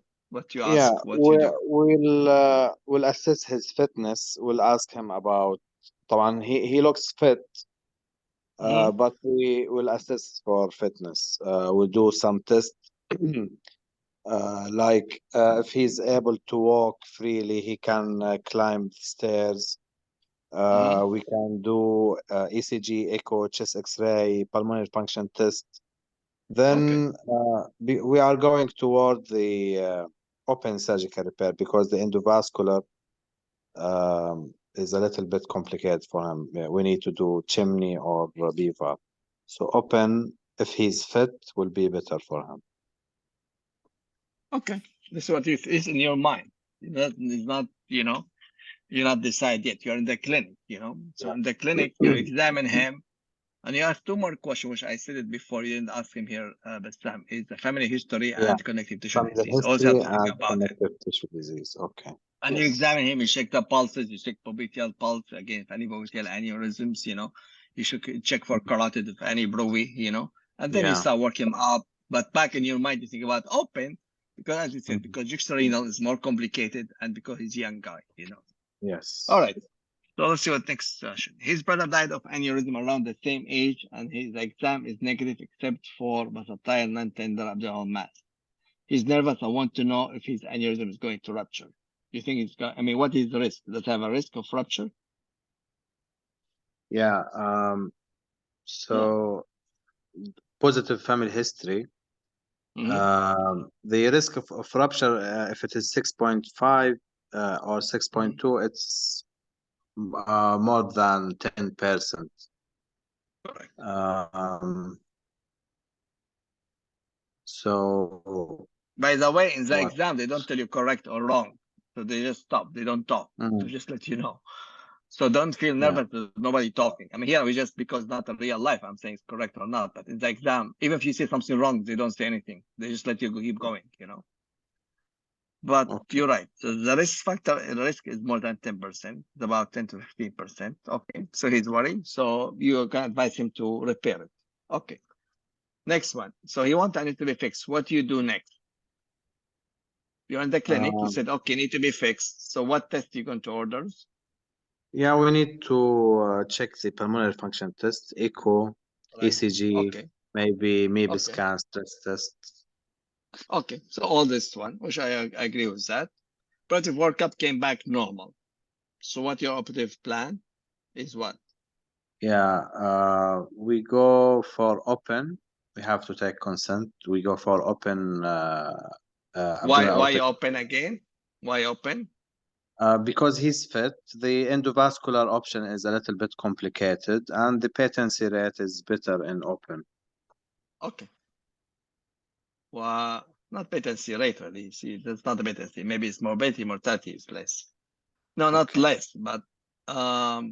A: you ask?
C: Yeah,
A: What you do?
C: we'll assess his fitness. We'll ask him about. طبعا he looks fit, but we will assess for fitness. We'll do some tests, like if he's able to walk freely, he can climb the stairs. We can do ECG, echo, chest X-ray, pulmonary function test. Then we are going toward the open surgical repair because the endovascular is a little bit complicated for him. We need to do chimney or BVAP. So open, if he's fit, will be better for him.
A: Okay, this is what is in your mind. It's not, you know, you're not decided yet. You're in the clinic, you know. So in the clinic, you examine him, and you ask 2 more questions, which I said it before. You didn't ask him here, but Sam, is the family history and connective tissue disease. Also, have to think about it.
C: Connective tissue disease. Okay.
A: And you examine him, you check the pulses, you check popliteal pulse, again, if any popliteal aneurysms, you know, you should check for carotid, if any browi, you know, and then you start working him up. But back in your mind, you think about open, because as you said, because juxtarenal is more complicated and because he's a young guy, you know.
C: Yes.
A: All right. So let's see what next session. His brother died of aneurysm around the same age, and his exam is negative except for versatile non-tender abdominal mass. He's nervous. I want to know if his aneurysm is going to rupture. You think it's going? I mean, what is the risk? Does it have a risk of rupture?
C: Yeah. So positive family history. The risk of rupture, if it is 6.5 or 6.2, it's more than 10%.
A: Correct.
C: So,
A: by the way, in the exam, they don't tell you correct or wrong. So they just stop. They don't talk to just let you know. So don't feel nervous. There's nobody talking. I mean, here we just, because not a real life, I'm saying it's correct or not. But in the exam, even if you say something wrong, they don't say anything. They just let you keep going, you know. But you're right. So the risk factor, the risk is more than 10%. It's about 10 to 15%. Okay. So he's worried. So you can advise him to repair it. Okay. Next one. So he wants it to be fixed. What do you do next? You're in the clinic. You said, okay, need to be fixed. So what test are you going to order?
C: Yeah, we need to check the pulmonary function test, echo, ECG, maybe scan, stress test.
A: Okay, so all this one, which I agree with that. Operative workup came back normal. So what your operative plan is what?
C: Yeah, we go for open We have to take consent. We go for open.
A: Why
C: abdominal
A: open again? Why open?
C: because he's fit. The endovascular option is a little bit complicated, and the patency rate is better in open.
A: Okay. Well, not patency rate really. See, that's not the patency. Maybe it's morbidity, mortality is less. No, not less, but I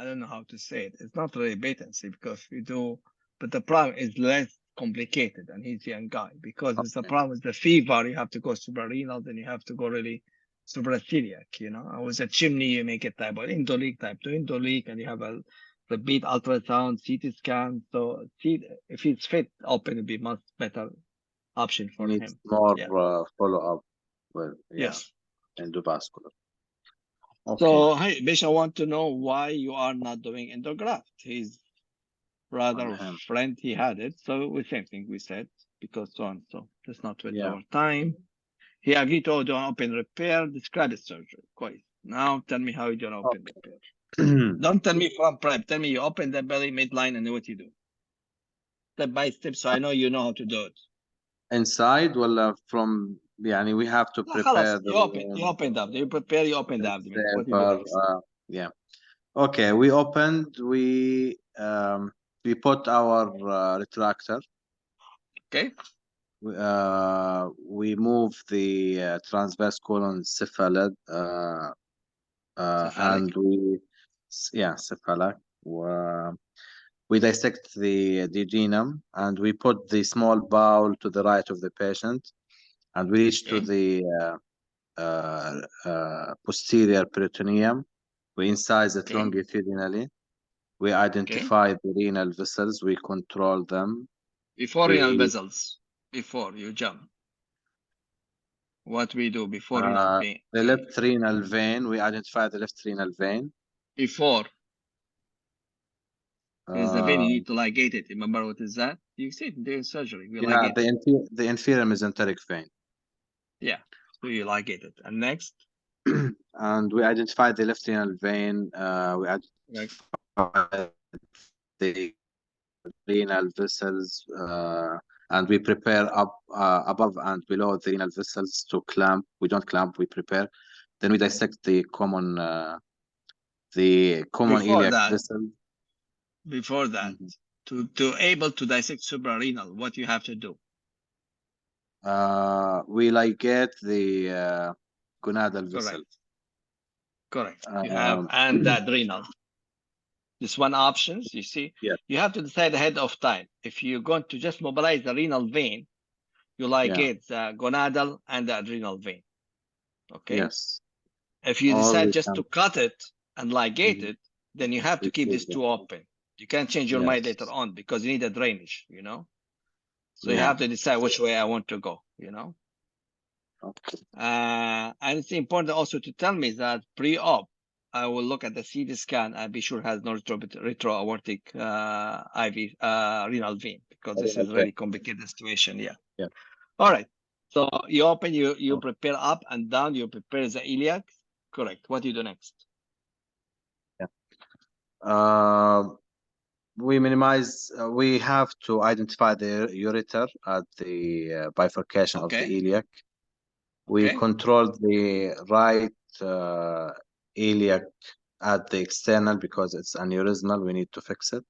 A: don't know how to say it. It's not really patency because we do, but the problem is less complicated, and he's a young guy because it's the problem with the fever. You have to go suprarenal, then you have to go really supraceliac. You know, with a chimney, you make it type 1 endoleak, type 2 endoleak, and you have a repeat ultrasound, CT scan. So if he's fit, open would be much better option for him.
C: More follow up with
A: yes,
C: endovascular.
A: Okay. So hey, Bisha, want to know why you are not doing endograft. His brother or friend, he had it. So the same thing we said, because so on. So let's not waste our time. He agreed to do an open repair. Describe the surgery. Quite. Now tell me how you do an open repair. Don't tell me from prep. Tell me you open the belly midline and what you do. Step by step, so I know you know how to do it.
C: Inside, well, from يعني we have to prepare.
A: You opened up. You prepare. You open the abdomen. What you do next?
C: Yeah. Okay. We opened. We put our retractor.
A: Okay.
C: We move the transverse colon cephalad, and cephalic. We dissect the duodenum, and we put the small bowel to the right of the patient, and we reach to the posterior peritoneum. We incise it longitudinally. We identify the renal vessels. We control them.
A: Before renal vessels, before you jump, what we do before renal vein?
C: The left renal vein. We identify the left renal vein.
A: Before. Is the vein you need to ligate it. Remember what is that? You see it during surgery. We ligate
C: the inferior mesenteric vein.
A: Yeah, so you ligate it. And next?
C: And we identify the left renal vein. We identify the renal vessels, and we prepare up above and below the renal vessels to clamp. We don't clamp, we prepare. Then we dissect the common iliac vessel.
A: Before that, to able to dissect suprarenal, what you have to do?
C: We ligate the gonadal vessel.
A: Correct. You have and the adrenal. This one options, you see.
C: Yeah.
A: You have to decide ahead of time. If you're going to just mobilize the renal vein, you ligate the gonadal and the adrenal vein. Okay.
C: Yes.
A: If you decide just to cut it and ligate it, then you have to keep these two open. You can't change your mind later on because you need a drainage, you know. So you have to decide which way I want to go, you know.
C: Okay.
A: And it's important also to tell me that pre-op, I will look at the CT scan and be sure it has no retro-aortic IV renal vein, because this is really complicated situation. Yeah. All right. So you open, you prepare up and down, you prepare the iliac. Correct. What do you do next?
C: Yeah. We minimize. We have to identify the ureter at the bifurcation of the iliac. We control the right iliac at the external because it's aneurysmal. We need to fix it.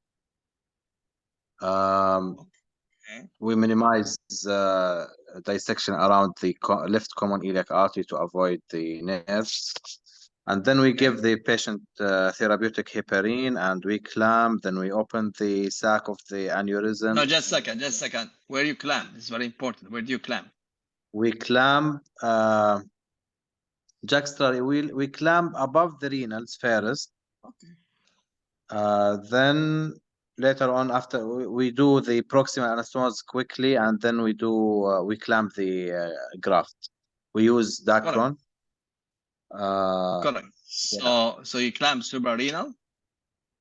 C: We minimize dissection around the left common iliac artery to avoid the nerves. And then we give the patient therapeutic heparin, and we clamp. Then we open the sac of the aneurysm.
A: No, just a second. Where you clamp? It's very important. Where do you clamp?
C: We clamp juxtary. We clamp above the renals first. Then later on, after we do the proximal anastomosis quickly, and then we do we clamp the graft. We use Dacron.
A: Correct. So you clamp suprarenal,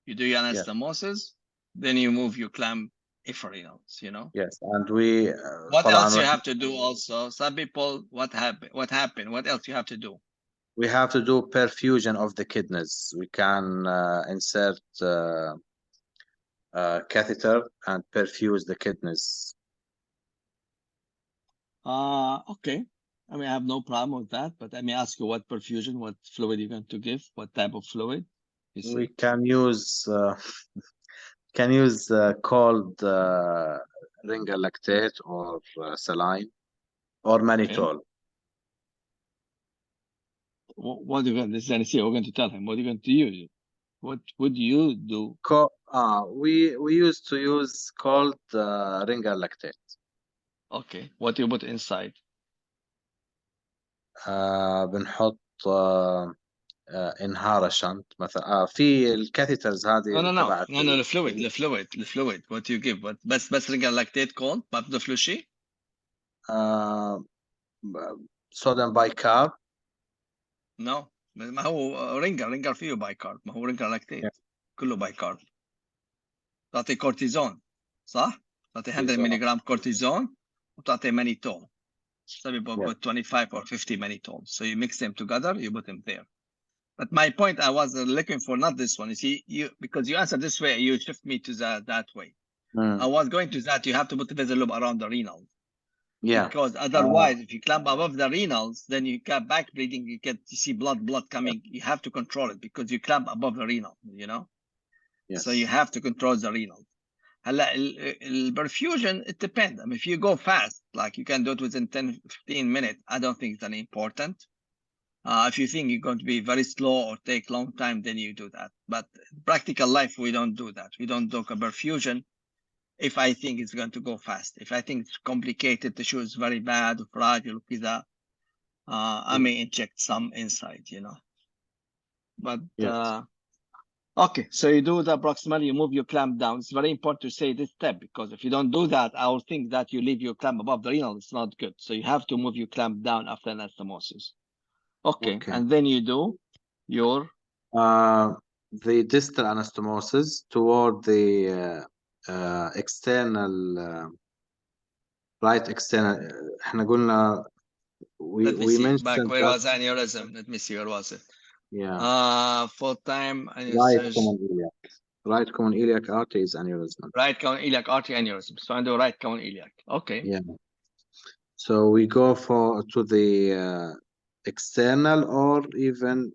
A: you do your anastomosis, then you move your clamp infrarenals, you know.
C: Yes, and we.
A: What else you have to do also? Some people, what happened? What else you have to do?
C: We have to do perfusion of the kidneys. We can insert catheter and perfuse the kidneys.
A: Okay. I mean, I have no problem with that, but let me ask you what perfusion, what fluid you're going to give, what type of fluid.
C: We can use cold ringer lactate or saline or mannitol.
A: Okay. What are you going to say? We're going to tell him what are you going to use. What would you do?
C: We used to use cold ringer lactate.
A: Okay. What do you put inside?
C: بنحط انهار شنط مثلا في الكاثيترز هذه تبعت
A: no the fluid what do you give what بس ringer lactate cold ما بدو له شيء
C: صوديوم بايكارب
A: no ما هو رينجر فيه بايكارب ما هو رينجر لاكتيت كله بايكارب تعطي كورتيزون صح تعطي 100 ملغ كورتيزون وتعطي مانيتول so you put 25 or 50 mannitol so you mix them together you put them there. But my point, I was looking for not this one. You see, because you answered this way, you shift me to that way. I was going to that. You have to put the vessel loop around the renals. Yeah. Because otherwise, if you clamp above the renals, then you get back bleeding. You see blood coming. You have to control it because you clamp above the renal. You know. Yes. So you have to control the renal. Perfusion, it depends. I mean, if you go fast, like you can do it within 10-15 minutes, I don't think it's any important. If you think you're going to be very slow or take long time, then you do that. But practical life, we don't do that. We don't do a perfusion if I think it's going to go fast. If I think it's complicated, the tissue is very bad, fragile, I may inject some inside, you know. But okay, so you do the proximal, you move your clamp down. It's very important to say this step because if you don't do that, I will think that you leave your clamp above the renal. It's not good. So you have to move your clamp down after anastomosis. Okay. And then you do your
C: the distal anastomosis toward the external right external احنا قلنا we mentioned
A: back where was aneurysm. Let me see where was it. Full time
C: right common iliac artery is aneurysm.
A: Right common iliac artery aneurysm. So I do right common iliac. Okay.
C: Yeah. So we go to the external or even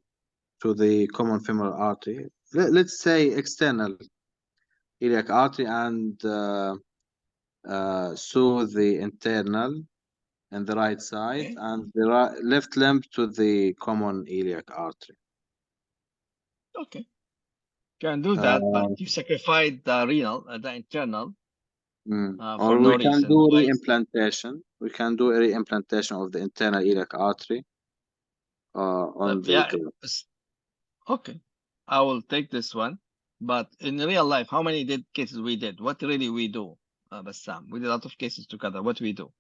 C: to the common femoral artery. Let's say external iliac artery and soothe the internal and the right side and the left limb to the common iliac artery.
A: Okay. Can do that, but you sacrifice the renal, the internal.
C: Or we can do reimplantation. We can do a reimplantation of the internal iliac artery on the
A: Okay, I will take this one. But in real life, how many cases we did? What really we do, Bassam? We did a lot of cases together. What we do?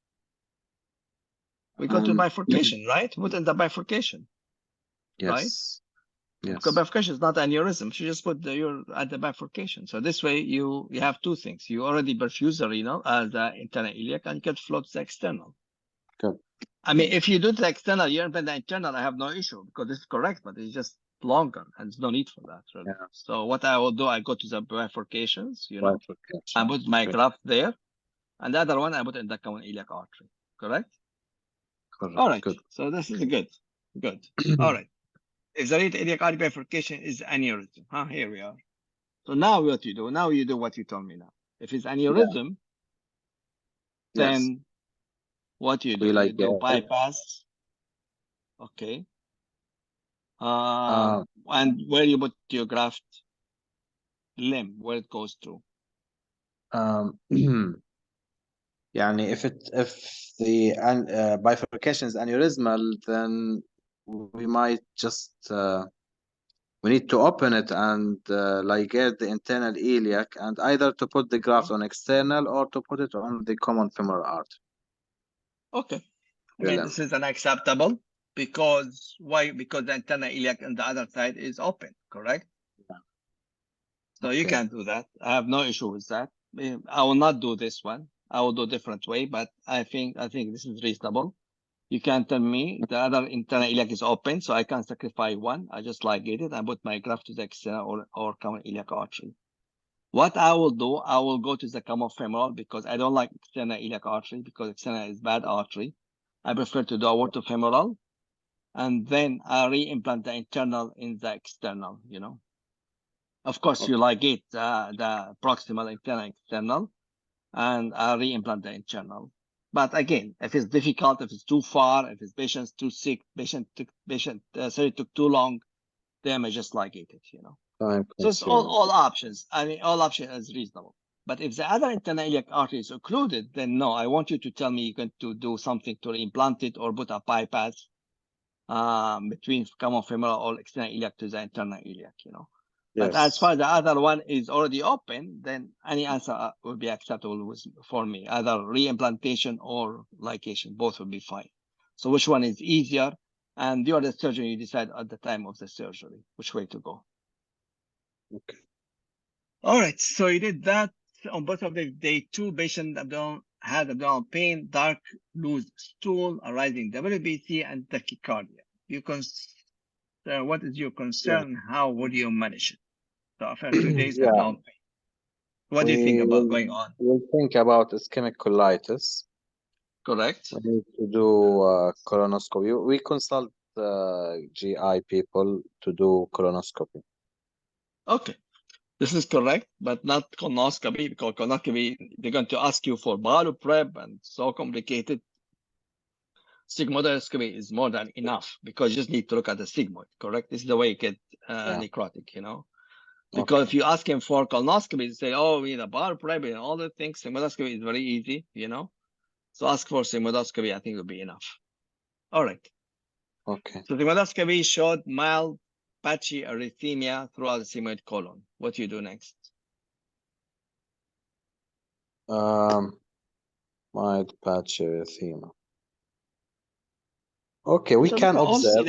A: We go to bifurcation, right? Put in the bifurcation.
C: Yes.
A: Right? Yes. Because bifurcation is not aneurysm. You just put you're at the bifurcation. So this way you have two things. You already perfuse the renal as the internal iliac and you can float the external.
C: Good.
A: I mean, if you do the external, you implant the internal, I have no issue because it's correct, but it's just longer and there's no need for that. Really. Yeah. So what I will do, I go to the bifurcations, you know, I put my graft there, and the other one I put in the common iliac artery. Correct? Correct. All right. Good. So this is good. Good. All right. If the iliac artery bifurcation is aneurysm, here we are. So now what you do? Now you do what you told me now. If it's aneurysm, then what you do? You do bypass. Okay. And where you put your graft limb, where it goes to?
C: يعني if the bifurcation is aneurysmal, then we might just we need to open it and ligate the internal iliac and either to put the graft on external or to put it on the common femoral artery.
A: Okay. I mean, this is unacceptable because why? Because the internal iliac on the other side is open, correct? Yeah. So you can do that. I have no issue with that. I will not do this one. I will do a different way, but I think this is reasonable. You can tell me the other internal iliac is open, so I can sacrifice one. I just ligate it and put my graft to the external or common iliac artery. What I will do, I will go to the common femoral because I don't like external iliac artery because external is bad artery. I prefer to do aortofemoral, and then I re-implant the internal in the external, you know. Of course, you ligate the proximal, internal, external, and I re-implant the internal. But again, if it's difficult, if it's too far, if it's patient's too sick, surgery took too long, then I just ligate it, you know. So it's all options. I mean, all options is reasonable. But if the other internal iliac artery is occluded, then no, I want you to tell me you're going to do something to reimplant it or put a bypass between common femoral or external iliac to the internal iliac, you know. But as far as the other one is already open, then any answer will be acceptable for me. Either reimplantation or ligation, both will be fine. So which one is easier? And you are the surgeon, you decide at the time of the surgery, which way to go.
C: Okay.
A: All right, so you did that on both of the day 2. Patient had abdominal pain, dark loose stool, arising WBC and tachycardia. What is your concern? How would you manage it? So after 2 days abdominal pain, what do you think about going on?
C: We'll think about ischemic colitis.
A: Correct.
C: We need to do colonoscopy. We consult GI people to do colonoscopy. Okay.
A: This is correct, but not colonoscopy, because colonoscopy, they're going to ask you for bowel prep and so complicated. Sigmoidoscopy is more than enough because you just need to look at the sigmoid, correct? This is the way you get necrotic, you know? Because if you ask him for colonoscopy, they say, oh, we need a bowel prep and all the things. Sigmoidoscopy is very easy, you know? So ask for sigmoidoscopy, I think will be enough. All right.
C: Okay.
A: So sigmoidoscopy showed mild patchy erythema throughout the sigmoid colon. What do you do next?
C: Mild patchy erythema. Okay, we can observe.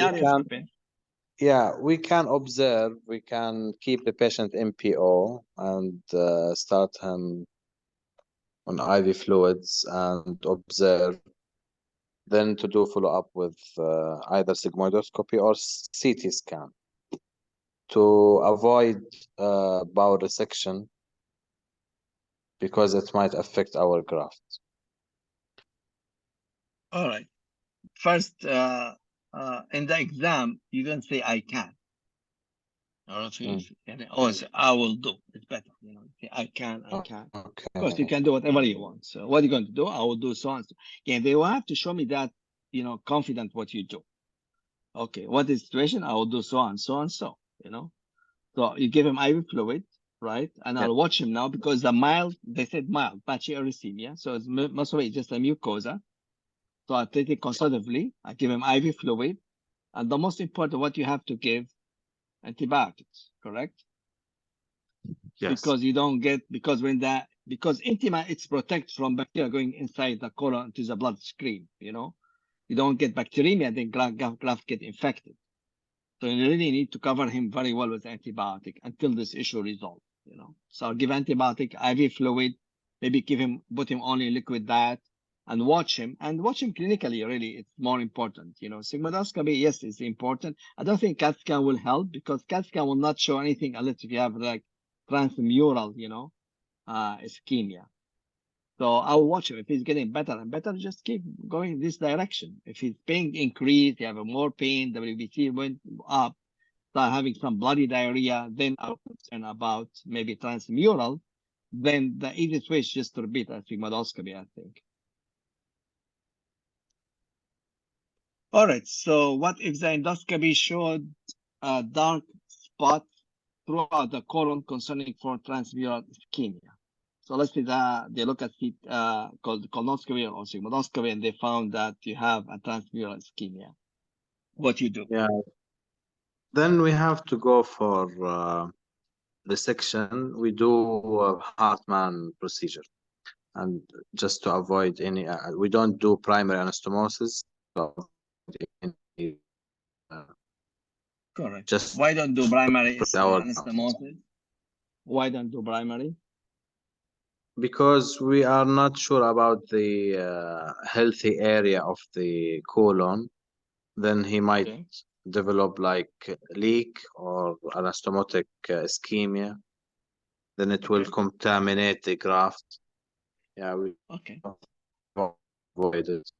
C: We can observe. We can keep the patient MPO and start him on IV fluids and observe. Then to do follow-up with either sigmoidoscopy or CT scan to avoid bowel resection because it might affect our graft. All right.
A: First, in the exam, you don't say I can. Or if you say, I will do. It's better, you know. Say, I can.
C: Okay.
A: Of course, you can do whatever you want. So what are you going to do? I will do so and so. Yeah, they will have to show me that, you know, confident what you do. Okay, what is the situation? I will do so and so and so, you know. So you give him IV fluid, right? And I'll watch him now because the mild, they said mild, patchy erythema. So it's most of it just a mucosa. So I take it conservatively. I give him IV fluid. And the most important, what you have to give, antibiotics, correct?
C: Yes.
A: Because you don't get, because intima, it's protect from bacteria going inside the colon to the bloodstream, you know? You don't get bacteremia, then graft get infected. So you really need to cover him very well with antibiotic until this issue resolves, you know? So I'll give antibiotic, IV fluid, maybe put him only liquid diet, and watch him clinically. Really, it's more important, you know. Sigmoidoscopy, yes, it's important. I don't think CAT scan will help because CAT scan will not show anything unless if you have like transmural, you know, ischemia. So I'll watch him. If he's getting better and better, just keep going this direction. If his pain increased, you have more pain, WBC went up, start having some bloody diarrhea, then I'm concerned about maybe transmural. Then the easiest way is just to repeat a sigmoidoscopy, I think. All right, so what if the endoscopy showed a dark spot throughout the colon concerning for transmural ischemia? So let's say that they look at it called colonoscopy or sigmoidoscopy and they found that you have a transmural ischemia. What you do?
C: Yeah. Then we have to go for resection. We do a Hartmann procedure. And just to avoid any, we don't do primary anastomosis.
A: Correct.
C: Just
A: why don't do primary
C: anastomosis?
A: Why don't do primary?
C: Because we are not sure about the healthy area of the colon. Then he might develop like leak or anastomotic ischemia. then it will contaminate the graft. Yeah, we
A: Okay.
C: avoid it.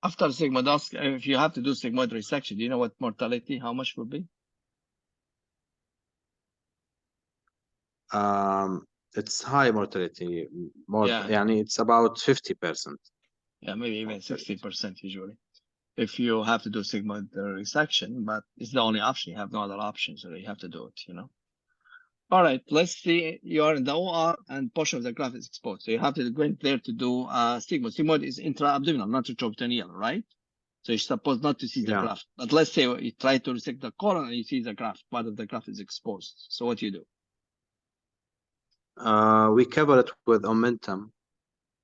A: After sigmoidoscopy, if you have to do sigmoid resection, do you know what mortality, how much would be?
C: It's high mortality. More,
A: Yeah.
C: يعني it's about 50%.
A: Yeah, maybe even 60% usually. If you have to do sigmoid resection, but it's the only option. You have no other option, so you have to do it, you know. All right, let's see. You're in the OR and portion of the graft is exposed. So you have to go in there to do sigmoid. Sigmoid is intra-abdominal, not retroperitoneal, right? So you're supposed not to see the
C: Yeah.
A: graft. But let's say you try to resect the colon and you see the graft, part of the graft is exposed. So what do you do?
C: We cover it with omentum.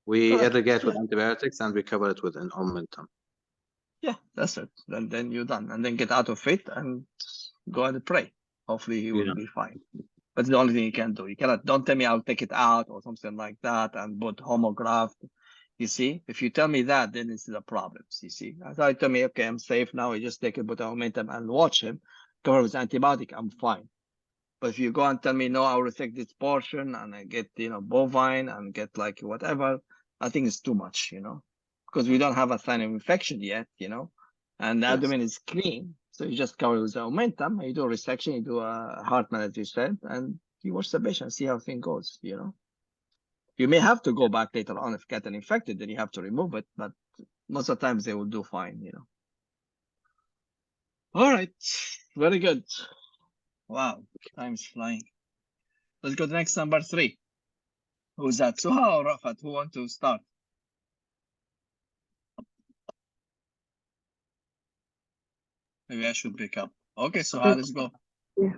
C: We
A: Correct.
C: irrigate with antibiotics and we cover it with an omentum.
A: Yeah, that's it. Then you're done. And then get out of it and go and pray. Hopefully he will be fine. That's the only thing you can do. You cannot, don't tell me I'll take it out or something like that and put homograft. You see, if you tell me that, then it's the problems. You see, I thought you tell me, okay, I'm safe now. You just take it, put a momentum and watch him cover with antibiotic. I'm fine. But if you go and tell me, no, I'll resect this portion and I get, you know, bovine and get like whatever, I think it's too much, you know, because we don't have a sign of infection yet, you know, and the abdomen is clean. So you just cover with the momentum, you do a resection, you do a Hartmann, as you said, and you watch the patient, see how things goes, you know. You may have to go back later on if get an infected, then you have to remove it, but most of the times they will do fine, you know. All right, very good. Wow, time's flying. Let's go to next, number 3. Who's that? Suha or Rafat? Who want to start? Maybe I should pick up. Okay, Suha, let's go.
D: Yeah.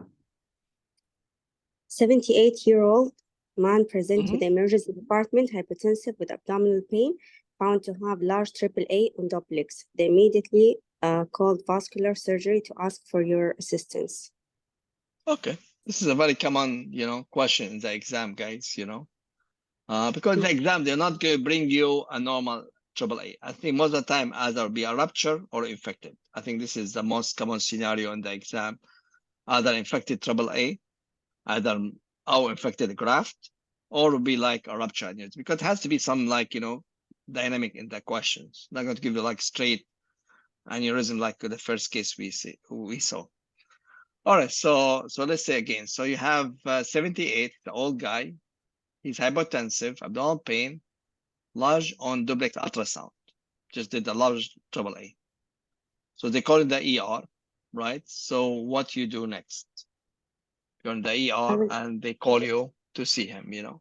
D: 78-year-old man present to the emergency department, hypotensive with abdominal pain, found to have large AAA on duplex. They immediately called vascular surgery to ask for your assistance.
A: Okay, this is a very common, you know, question in the exam, guys, you know. Because the exam, they're not going to bring you a normal AAA. I think most of the time either be a rupture or infected. I think this is the most common scenario in the exam. Either infected AAA, either infected graft, or will be like a rupture aneurysm, because it has to be some like, you know, dynamic in the questions. Not going to give you like straight aneurysm like the first case we saw. All right, so let's say again. So you have 78, the old guy. He's hypotensive, abdominal pain, large on duplex ultrasound. Just did the large AAA. So they call it the ER, right? So what you do next? You're in the ER and they call you to see him, you know.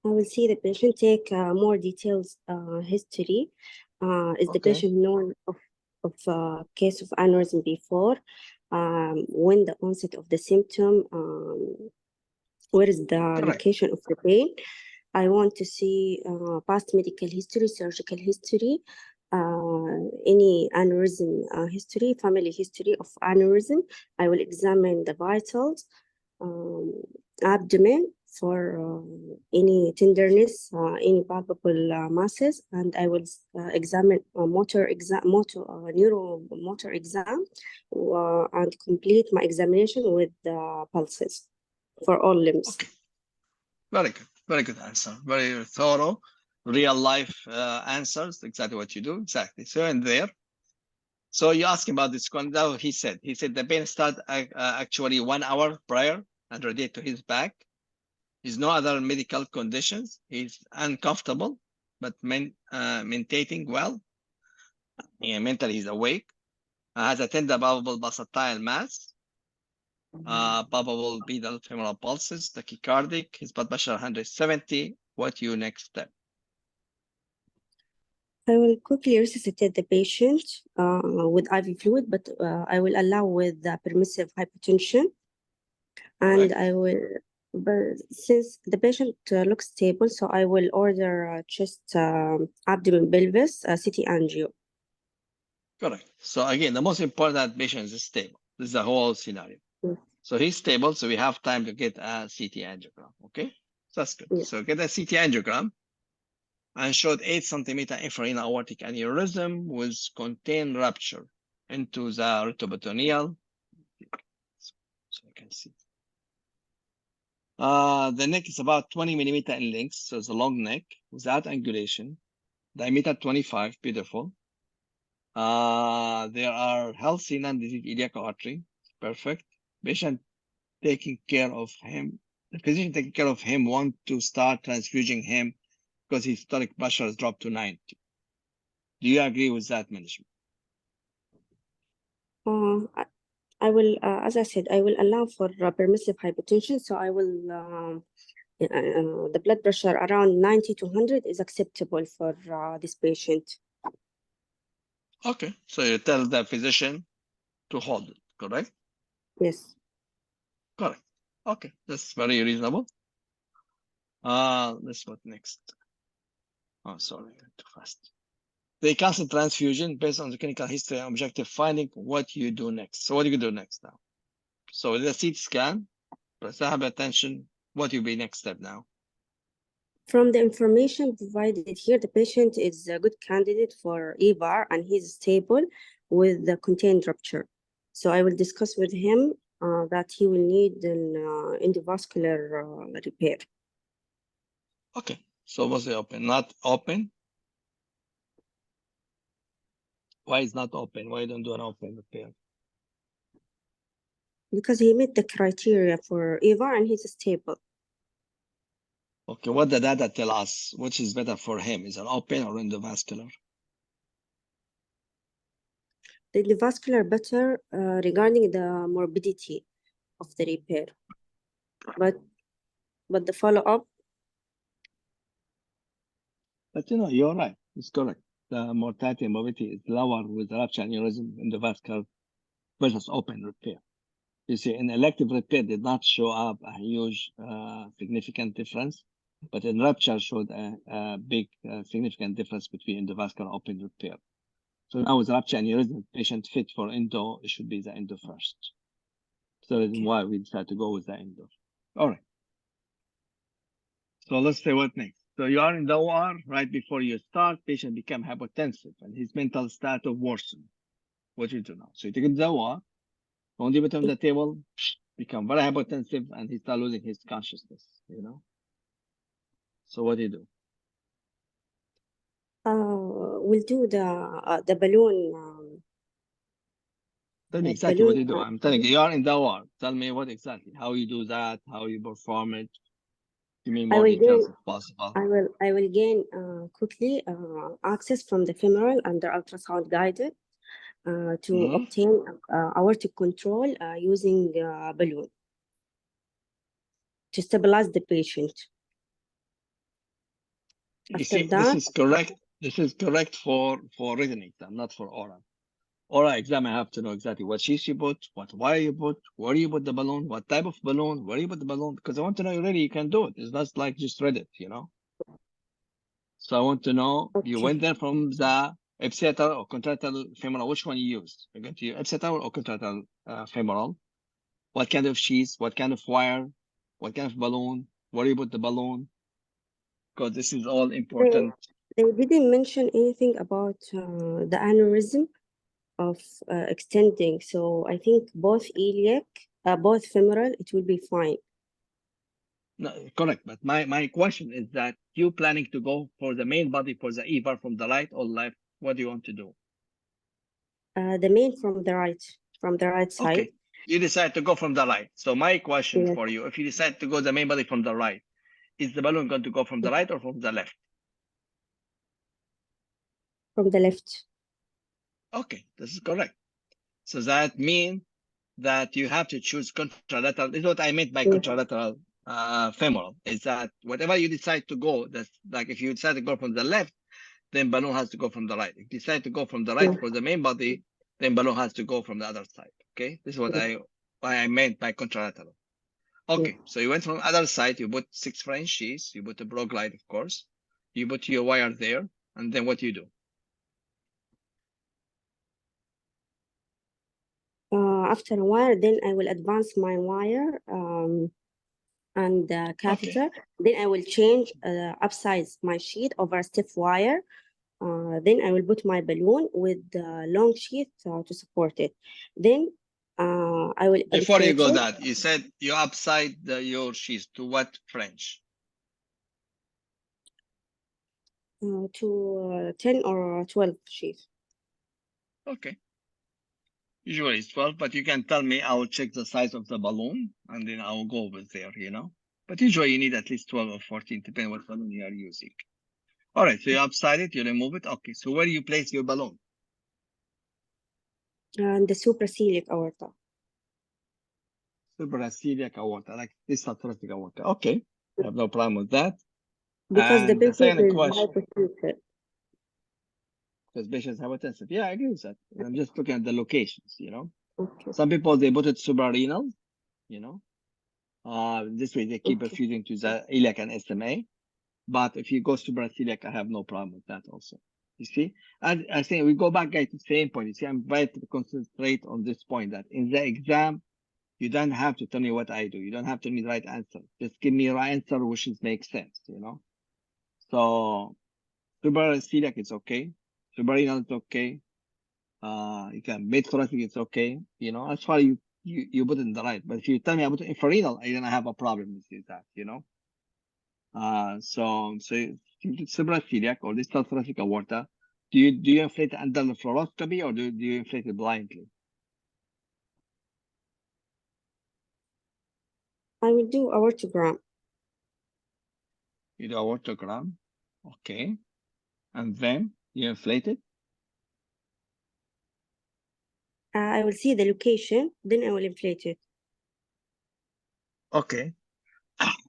D: I will see the patient, take more details history. Is the patient known of case of aneurysm before? When the onset of the symptom? Where is the location of the pain? I want to see past medical history, surgical history, any aneurysm history, family history of aneurysm. I will examine the vitals, abdomen for any tenderness, any palpable masses, and I will examine neuromotor exam, and complete my examination with the pulses for all limbs.
A: Okay. Very good answer. Very thorough, real life answers. Exactly what you do. Exactly. So in there. So you ask him about this. Now he said the pain started actually 1 hour prior and radiate to his back. There's no other medical conditions. He's uncomfortable, but maintaining well. Yeah, mentally he's awake. Has a tender palpable pulsatile mass. Palpable pedal femoral pulses, tachycardic. His blood pressure 170. What your next step?
D: I will quickly resuscitate the patient with IV fluid, but I will allow with permissive hypotension. And I will, but since the patient looks stable, so I will order chest, abdomen, pelvis, CT angio.
A: Correct. So again, the most important that patient is stable. This is the whole scenario. So he's stable, so we have time to get a CT angiogram. Okay, so that's good. So get a CT angiogram and showed 8 centimeter infrarenal aortic aneurysm with contained rupture into the retroperitoneal. So you can see. The neck is about 20 millimeter in length, so it's a long neck without angulation. Diameter 25, beautiful. There are healthy non-diseased iliac artery, perfect. Patient taking care of him. The physician taking care of him want to start transfusing him because his systolic pressure has dropped to 90. Do you agree with that management?
D: I will, as I said, I will allow for permissive hypertension. So I will, the blood pressure around 90 to 100 is acceptable for this patient.
A: Okay, so you tell the physician to hold it, correct?
D: Yes.
A: Correct. Okay, that's very reasonable. Let's what next. Oh, sorry, too fast. They cancel transfusion based on the clinical history and objective finding. What you do next? So what do you do next now? So the CT scan, hypertension. What will be next step now?
D: From the information provided here, the patient is a good candidate for EVAR and he's stable with the contained rupture. So I will discuss with him that he will need an endovascular repair.
A: Okay, so was it open? Not open? Why is not open? Why don't do an open repair?
D: Because he met the criteria for EVAR and he's stable.
A: Okay, what the data tell us? Which is better for him? Is it open or endovascular?
D: The endovascular better regarding the morbidity of the repair. But the follow-up.
A: But you know, you're right. It's correct. The mortality and morbidity is lower with rupture aneurysm endovascular versus open repair. You see, in elective repair did not show up a huge significant difference, but in rupture showed a big significant difference between endovascular and open repair. So now with rupture aneurysm, patient fit for endo, it should be the endo first. So that's why we decided to go with the endo. All right. So let's say what next. So you are in the OR right before you start, patient become hypotensive and his mental state worsen. What do you do now? So you take him to the OR, on the table, become very hypotensive, and he start losing his consciousness, you know? So what do you do?
D: We'll do the balloon.
A: Tell me exactly what you do. I'm telling you, you are in the OR. Tell me what exactly, how you do that, how you perform it. Give me more details if possible.
D: I will gain quickly access from the femoral under ultrasound guided to obtain aortic control using balloon to stabilize the patient.
A: You see, this is correct. This is correct for written exam, not for oral. Oral exam, I have to know exactly what sheath you put, what wire you put, where you put the balloon, what type of balloon, where you put the balloon, because I want to know really you can do it. It's not like just read it, you know? So I want to know, you went there from the ipsilateral or contralateral femoral, which one you used? You're going to use ipsilateral or contralateral femoral? What kind of sheath, what kind of wire, what kind of balloon, where you put the balloon? Because this is all important.
D: They didn't mention anything about the aneurysm of extending. So I think both iliac, both femoral, it will be fine.
A: No, correct. But my question is that you planning to go for the main body for the EVAR from the right or left? What do you want to do?
D: The main from the right side.
A: Okay, you decide to go from the right. So my question for you, if you decide to go the main body from the right, is the balloon going to go from the right or from the left?
D: From the left.
A: Okay, this is correct. So that means that you have to choose contralateral. This is what I meant by contralateral femoral, is that whatever you decide to go, that's like if you decide to go from the left, then balloon has to go from the right. If you decide to go from the right for the main body, then balloon has to go from the other side. Okay, this is what I meant by contralateral. Okay, so you went from other side, you put 6 French sheaths, you put a bro glide, of course, you put your wire there, and then what do you do?
D: After a wire, then I will advance my wire and the catheter. Then I will change upsize my sheet over a stiff wire. Then I will put my balloon with the long sheath to support it. Then I will
A: Before you
D: inflate
A: go
D: it,
A: that, you said you upside your sheets to what French?
D: to 10 or 12 sheets.
A: Okay. Usually it's 12, but you can tell me, I will check the size of the balloon and then I will go over there, you know. But usually you need at least 12 or 14, depending what balloon you are using. All right, so you upside it, you remove it. Okay, so where do you place your balloon?
D: And the supraceliac aorta.
A: Supraceliac aorta, like this thoracic aorta. Okay, I have no problem with that.
D: Because the
A: And the
D: patient
A: second
D: is
A: question,
D: hypertensive.
A: because patients have hypertensive. Yeah, I agree with that. I'm just looking at the locations, you know.
D: Okay.
A: Some people, they put it suprarenal, you know. This way they keep
D: Okay.
A: perfusing to the iliac and SMA. But if you go supraceliac, I have no problem with that also. You see, I think we go back, guys, to the same point. You see, I'm trying to concentrate on this point that in the exam, you don't have to tell me what I do. You don't have to tell me the right answer. Just give me the right answer, which makes sense, you know. So supraceliac is okay. Suprarenal is okay. You can mid thoracic, it's okay. You know, as far as you put it in the right. But if you tell me I put it infrarenal, I don't have a problem with that, you know. So supraceliac or distal thoracic aorta, do you inflate it under the fluoroscopy or do you inflate it blindly?
D: I will do aortogram.
A: You do aortogram, okay, and then you inflate it.
D: I will see the location, then I will inflate it.
A: Okay.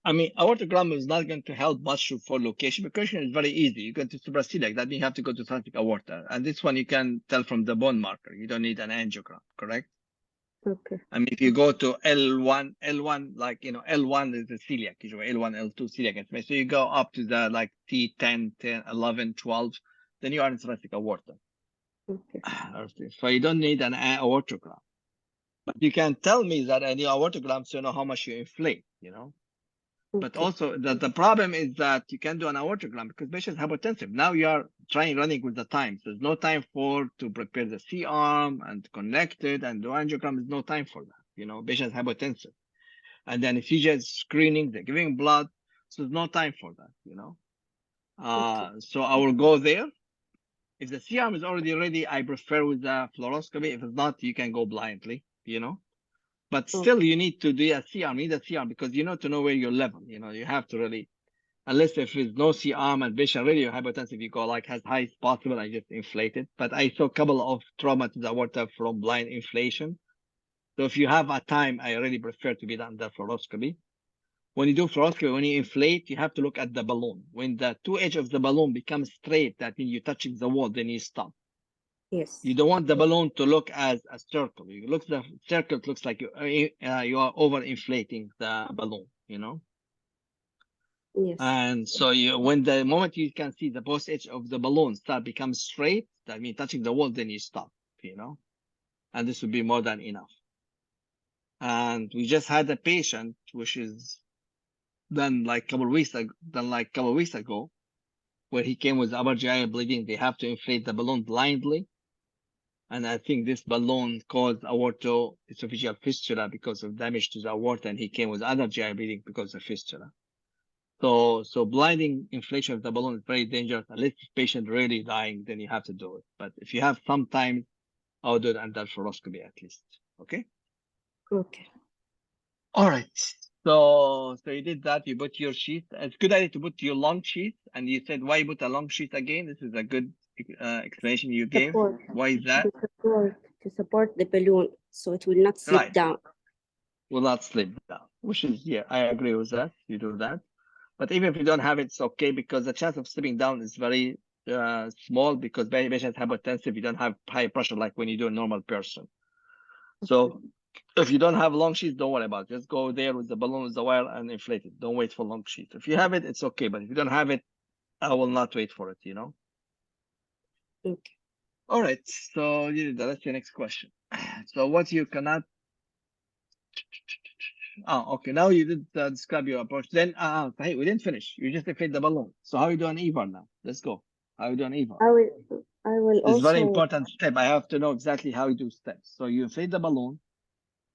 A: I mean, aortogram is not going to help much for location. Location is very easy. You go to supraceliac, that means you have to go to thoracic aorta. And this one you can tell from the bone marker. You don't need an angiogram, correct?
D: Okay.
A: I mean, if you go to L1, like, you know, L1 is the celiac, usually L1, L2 celiac. So you go up to the like T10, 10, 11, 12, then you are in thoracic aorta.
D: Okay.
A: So you don't need an aortogram. But you can tell me that any aortogram so you know how much you inflate, you know. But
D: Okay.
A: also the problem is that you can do an aortogram because patients are hypotensive. Now you are running with the time. So there's no time to prepare the C-arm and connect it and do angiogram. There's no time for that. You know, patients hypotensive. And then if you just screening, they're giving blood. So there's no time for that, you know.
D: Okay.
A: So I will go there. If the C-arm is already ready, I prefer with the fluoroscopy. If it's not, you can go blindly, you know. But still, you need to do a C-arm. You need a C-arm because you know to know where you're level. You know, you have to really, unless if there's no C-arm and patient really hypotensive, you go like as high as possible. I just inflate it. But I saw a couple of trauma to the aorta from blind inflation. So if you have a time, I really prefer to be done the fluoroscopy. When you do fluoroscopy, when you inflate, you have to look at the balloon. When the two edges of the balloon become straight, that means you're touching the wall, then you stop.
D: Yes.
A: You don't want the balloon to look as a circle. You look the circle, it looks like you are overinflating the balloon, you know.
D: Yes.
A: And so when the moment you can see the both edge of the balloon start become straight, that means touching the wall, then you stop, you know. And this would be more than enough. And we just had a patient which is done like a couple of weeks ago, where he came with upper GI bleeding. They have to inflate the balloon blindly. And I think this balloon caused aortoesophageal fistula because of damage to the aorta, and he came with other GI bleeding because of fistula. So blinding inflation of the balloon is very dangerous. Unless the patient really dying, then you have to do it. But if you have some time, I'll do it under fluoroscopy at least. Okay.
D: Okay.
A: All right. So you did that. You put your sheet. It's a good idea to put your long sheet. And you said why you put a long sheet again? This is a good explanation you gave.
D: Support.
A: Why is that?
D: To support the balloon so it will not slip down.
A: Will not slip down. Which is, yeah, I agree with that. You do that. But even if you don't have it, it's okay because the chance of slipping down is very small because patient hypotensive, you don't have high pressure like when you do a normal person. So if you don't have long sheets, don't worry about it. Just go there with the balloon, with the wire, and inflate it. Don't wait for long sheet. If you have it, it's okay. But if you don't have it, I will not wait for it, you know?
D: Okay.
A: All right. So that's your next question. So what you cannot... Oh, okay. Now you did describe your approach. Then, hey, we didn't finish. You just inflate the balloon. So how you do an EVAR now? Let's go. How you do an EVAR?
D: I will
A: It's
D: also...
A: very important step. I have to know exactly how you do steps. So you inflate the balloon.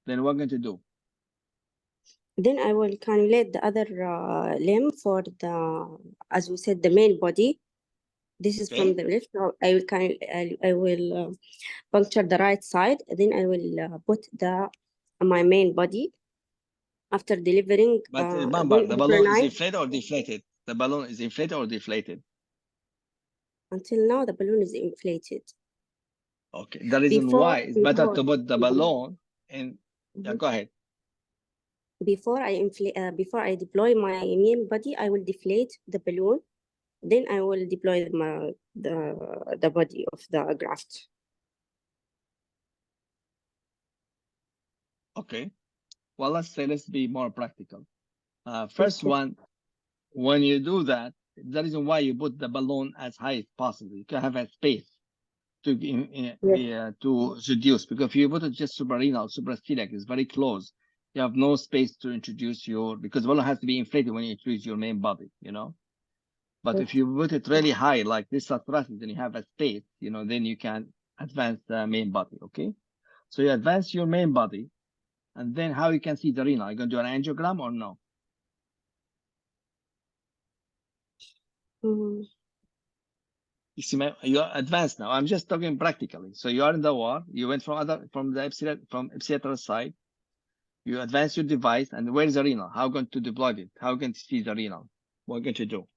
A: then what going to do?
D: Then I will cannulate the other limb for the, as we said, the main body. This is from the left. So I will puncture the right side. Then I will put my main body after delivering.
A: But remember, the balloon is inflated or deflated? The balloon is inflated or deflated?
D: Until now, the balloon is inflated.
A: Okay, the reason why it's better to put the balloon in. Yeah, go ahead.
D: Before I deploy my main body, I will deflate the balloon. Then I will deploy the body of the graft.
A: Okay. Well, let's be more practical. First one, when you do that, the reason why you put the balloon as high as possible, you can have a space to reduce, because if you put it just suprarenal, supraceliac is very close. You have no space to introduce because the balloon has to be inflated when you introduce your main body, you know. But if you put it really high, like this thoracic, then you have a space, you know, then you can advance the main body, okay? So you advance your main body, and then how you can see the renal? Are you going to do an angiogram or no? You see, you're advanced now. I'm just talking practically. So you are in the war. You went from the ipsilateral side. You advance your device, and where is the renal? How going to deploy it? How going to see the renal? What are you going to do?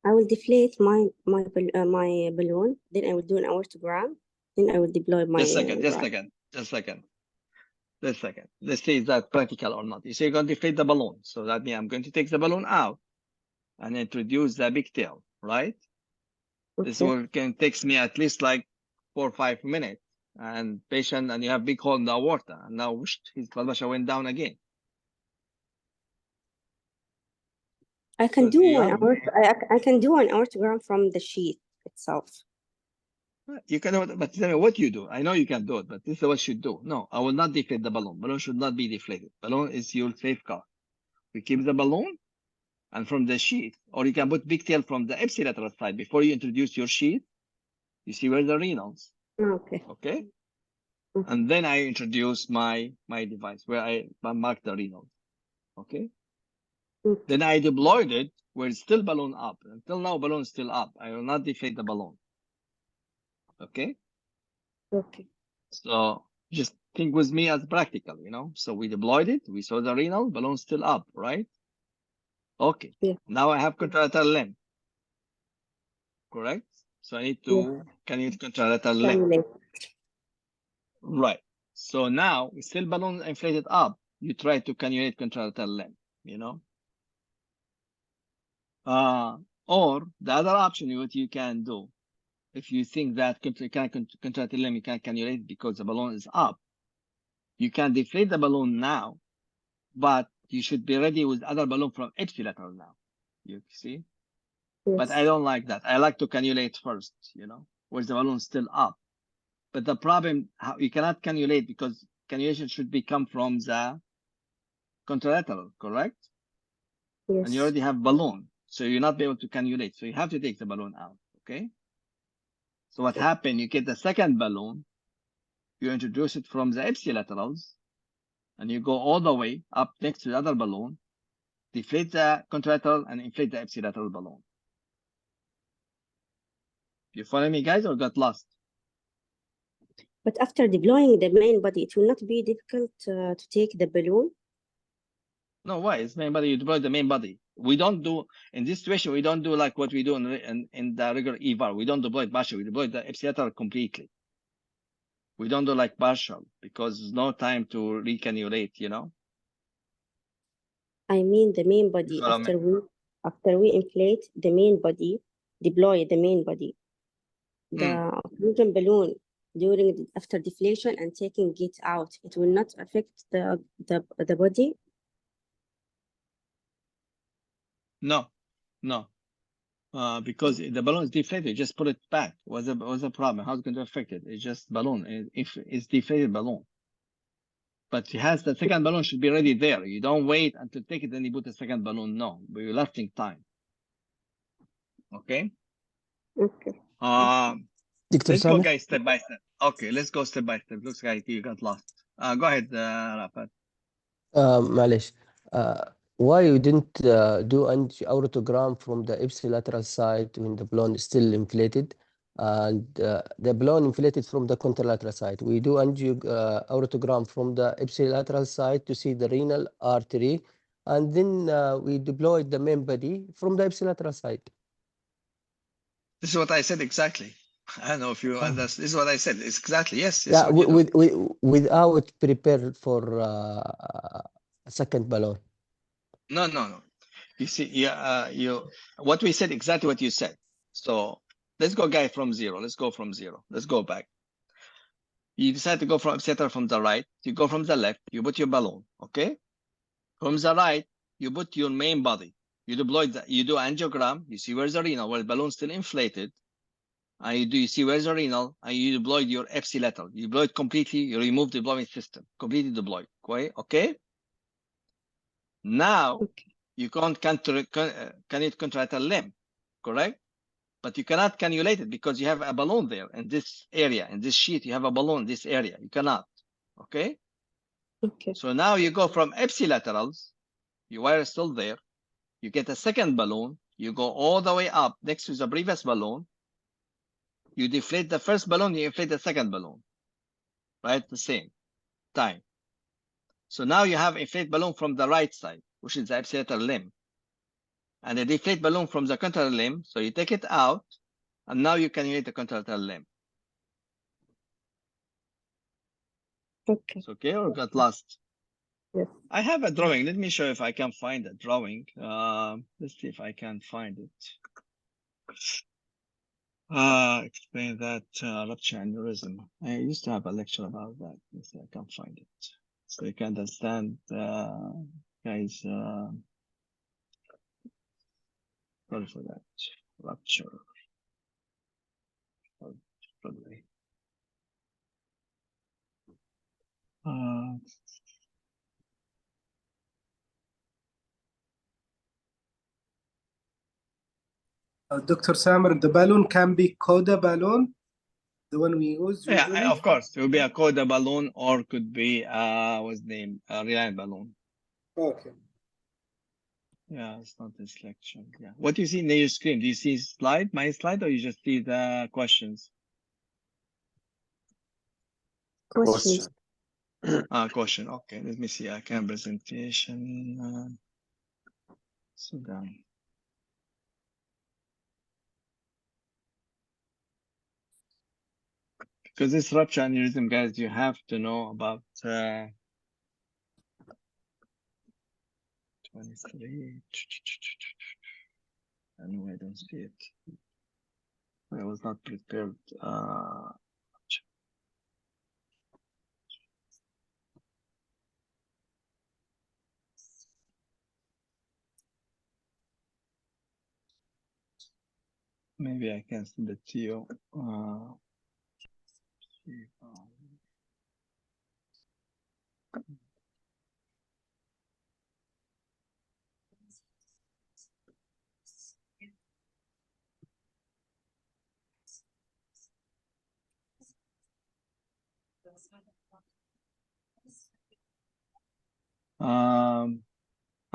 D: I will deflate my balloon. Then I will do an aortogram. Then I will deploy my.
A: Just a second. Let's see is that practical or not. You say you're going to deflate the balloon. So that means I'm going to take the balloon out and introduce the big tail, right? Okay. This will takes me at least like 4 or 5 minutes. And you have big hole in the aorta. And now his blood pressure went down again.
D: I can do I can do an aortogram from the sheath itself.
A: You can do it, but tell me what you do. I know you can do it, but this is what you should do. No, I will not deflate the balloon. Balloon should not be deflated. Balloon is your safeguard. We keep the balloon and from the sheath, or you can put big tail from the ipsilateral side before you introduce your sheath. You see where the renals.
D: Okay.
A: Okay. And then I introduce my device where I mark the renals. Okay. Then I deployed it where it's still balloon up. Until now, balloon is still up. I will not deflate the balloon. Okay.
D: Okay.
A: So just think with me as practical, you know. So we deployed it. We saw the renal, balloon still up, right? Okay. Yeah. Now I have contralateral limb. Correct. So I need to cannulate contralateral limb. Right. So now we still balloon inflated up. You try to cannulate contralateral limb, you know. Or the other option, what you can do, if you think that contralateral limb you can cannulate because the balloon is up, you can deflate the balloon now, but you should be ready with other balloon from ipsilateral now. You see? Yes. But I don't like that. I like to cannulate first, you know, where the balloon is still up. But the problem, you cannot cannulate because cannulation should come from the contralateral, correct? Yes. And you already have balloon, so you're not able to cannulate. So you have to take the balloon out, okay? So what happened, you get the second balloon, you introduce it from the ipsilaterals, and you go all the way up next to the other balloon, deflate the contralateral and inflate the ipsilateral balloon. You follow me, guys, or got lost?
D: But after deploying the main body, it will not be difficult to take the balloon?
A: No, why? It's main body, you deploy the main body. We don't do, in this situation, we don't do like what we do in the regular EVAR. We don't deploy it partial, we deploy the ipsilateral completely. We don't do like partial because there's no time to recannulate, you know?
D: I mean the main body, after we inflate the main body, deploy the main body, the oxygen balloon after deflation and taking it out, it will not affect the body?
A: No, because the balloon is deflated, just put it back. What's the problem? How's it going to affect it? It's just balloon. If it's deflated balloon. But the second balloon should be ready there. You don't wait until take it, then you put the second balloon. No, but you're lasting time. Okay?
D: Okay.
A: Let's go, guys, step by step. Okay, let's go step by step. Looks like you got lost. Go ahead, Rafat.
E: معلش. Why you didn't do aortogram from the ipsilateral side when the balloon is still inflated, and the balloon inflated from the contralateral side? We do aortogram from the ipsilateral side to see the renal artery, and then we deployed the main body from the ipsilateral side.
A: This is what I said exactly. I don't know if you understand. This is what I said. It's exactly, yes.
E: Yeah, without prepared for a second balloon.
A: No. You see, what we said, exactly what you said. So let's go, guy, from zero. Let's go from zero. Let's go back. You decide to go from center from the right. You go from the left. You put your balloon. Okay. From the right, you put your main body. You deploy you do angiogram. You see where's the renal, where the balloon's still inflated. And you see where's the renal, and you deployed your ipsilateral. You deploy it completely. You remove the deployment system. Completely deployed. Okay. Now you can't cannulate contralateral limb, correct? But you cannot cannulate it because you have a balloon there in this area. In this sheet, you have a balloon in this area. You cannot. Okay.
D: Okay.
A: So now you go from ipsilaterals. Your wire is still there. You get a second balloon. You go all the way up next to the previous balloon. You deflate the first balloon. You inflate the second balloon. Right, the same time. So now you have inflate balloon from the right side, which is the ipsilateral limb, and a deflate balloon from the contralateral limb. So you take it out, and now you cannulate the contralateral limb.
D: Okay.
A: It's okay, or got lost?
D: Yes.
A: I have a drawing. Let me show if I can find a drawing. Let's see if I can find it. Explain that rupture aneurysm. I used to have a lecture about that. Let's see, I can find it. So you can understand, guys. Sorry for that. Rupture. Probably.
B: Dr. Samer, the balloon can be coda balloon, the one we use usually?
A: Yeah, of course. It will be a coda balloon, or could be what's the name? A Reliant balloon.
B: Okay.
A: Yeah, it's not this lecture. Yeah. What do you see in your screen? Do you see my slide, or you just see the questions?
D: Questions.
A: Question. Okay, let me see. I can presentation. So down. Because this rupture aneurysm, guys, you have to know about 23. I know I don't see it. I was not prepared. Maybe I can send it to you.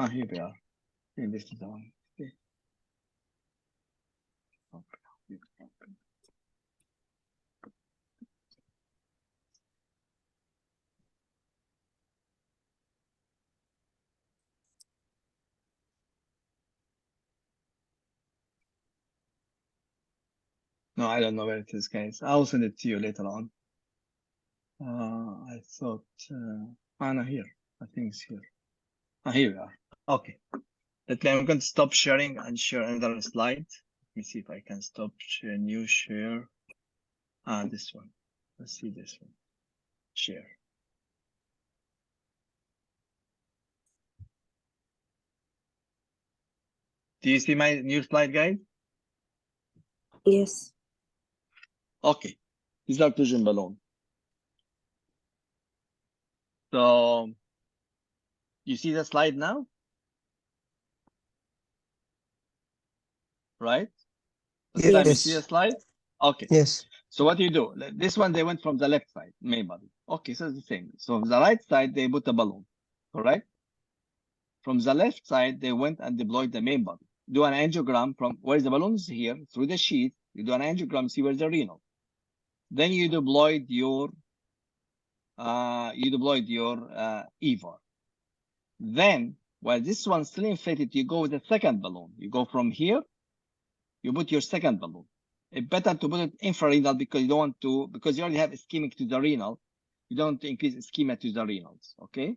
A: Here we are. This is the one. Okay. No, I don't know where it is, guys. I'll send it to you later on. I thought, no, here. I think it's here. Here we are. Okay. I'm going to stop sharing and share another slide. Let me see if I can stop share, new share. This one. Let's see this one. Share. Do you see my new slide, guys?
D: Yes.
A: Okay. This is our occlusion balloon. So you see the slide now? Right?
E: Yes.
A: You see the slide? Okay.
E: Yes.
A: So what do you do? This one, they went from the left side, main body. Okay, so it's the same. So from the right side, they put a balloon, correct? From the left side, they went and deployed the main body. Do an angiogram from where the balloon is here, through the sheath. You do an angiogram, see where's the renal. Then you deployed your EVAR. Then, while this one's still inflated, you go with the second balloon. You go from here, you put your second balloon. It's better to put it infrarenal because you don't want to, because you already have ischemic to the renal. You don't want to increase ischemia to the renals, okay?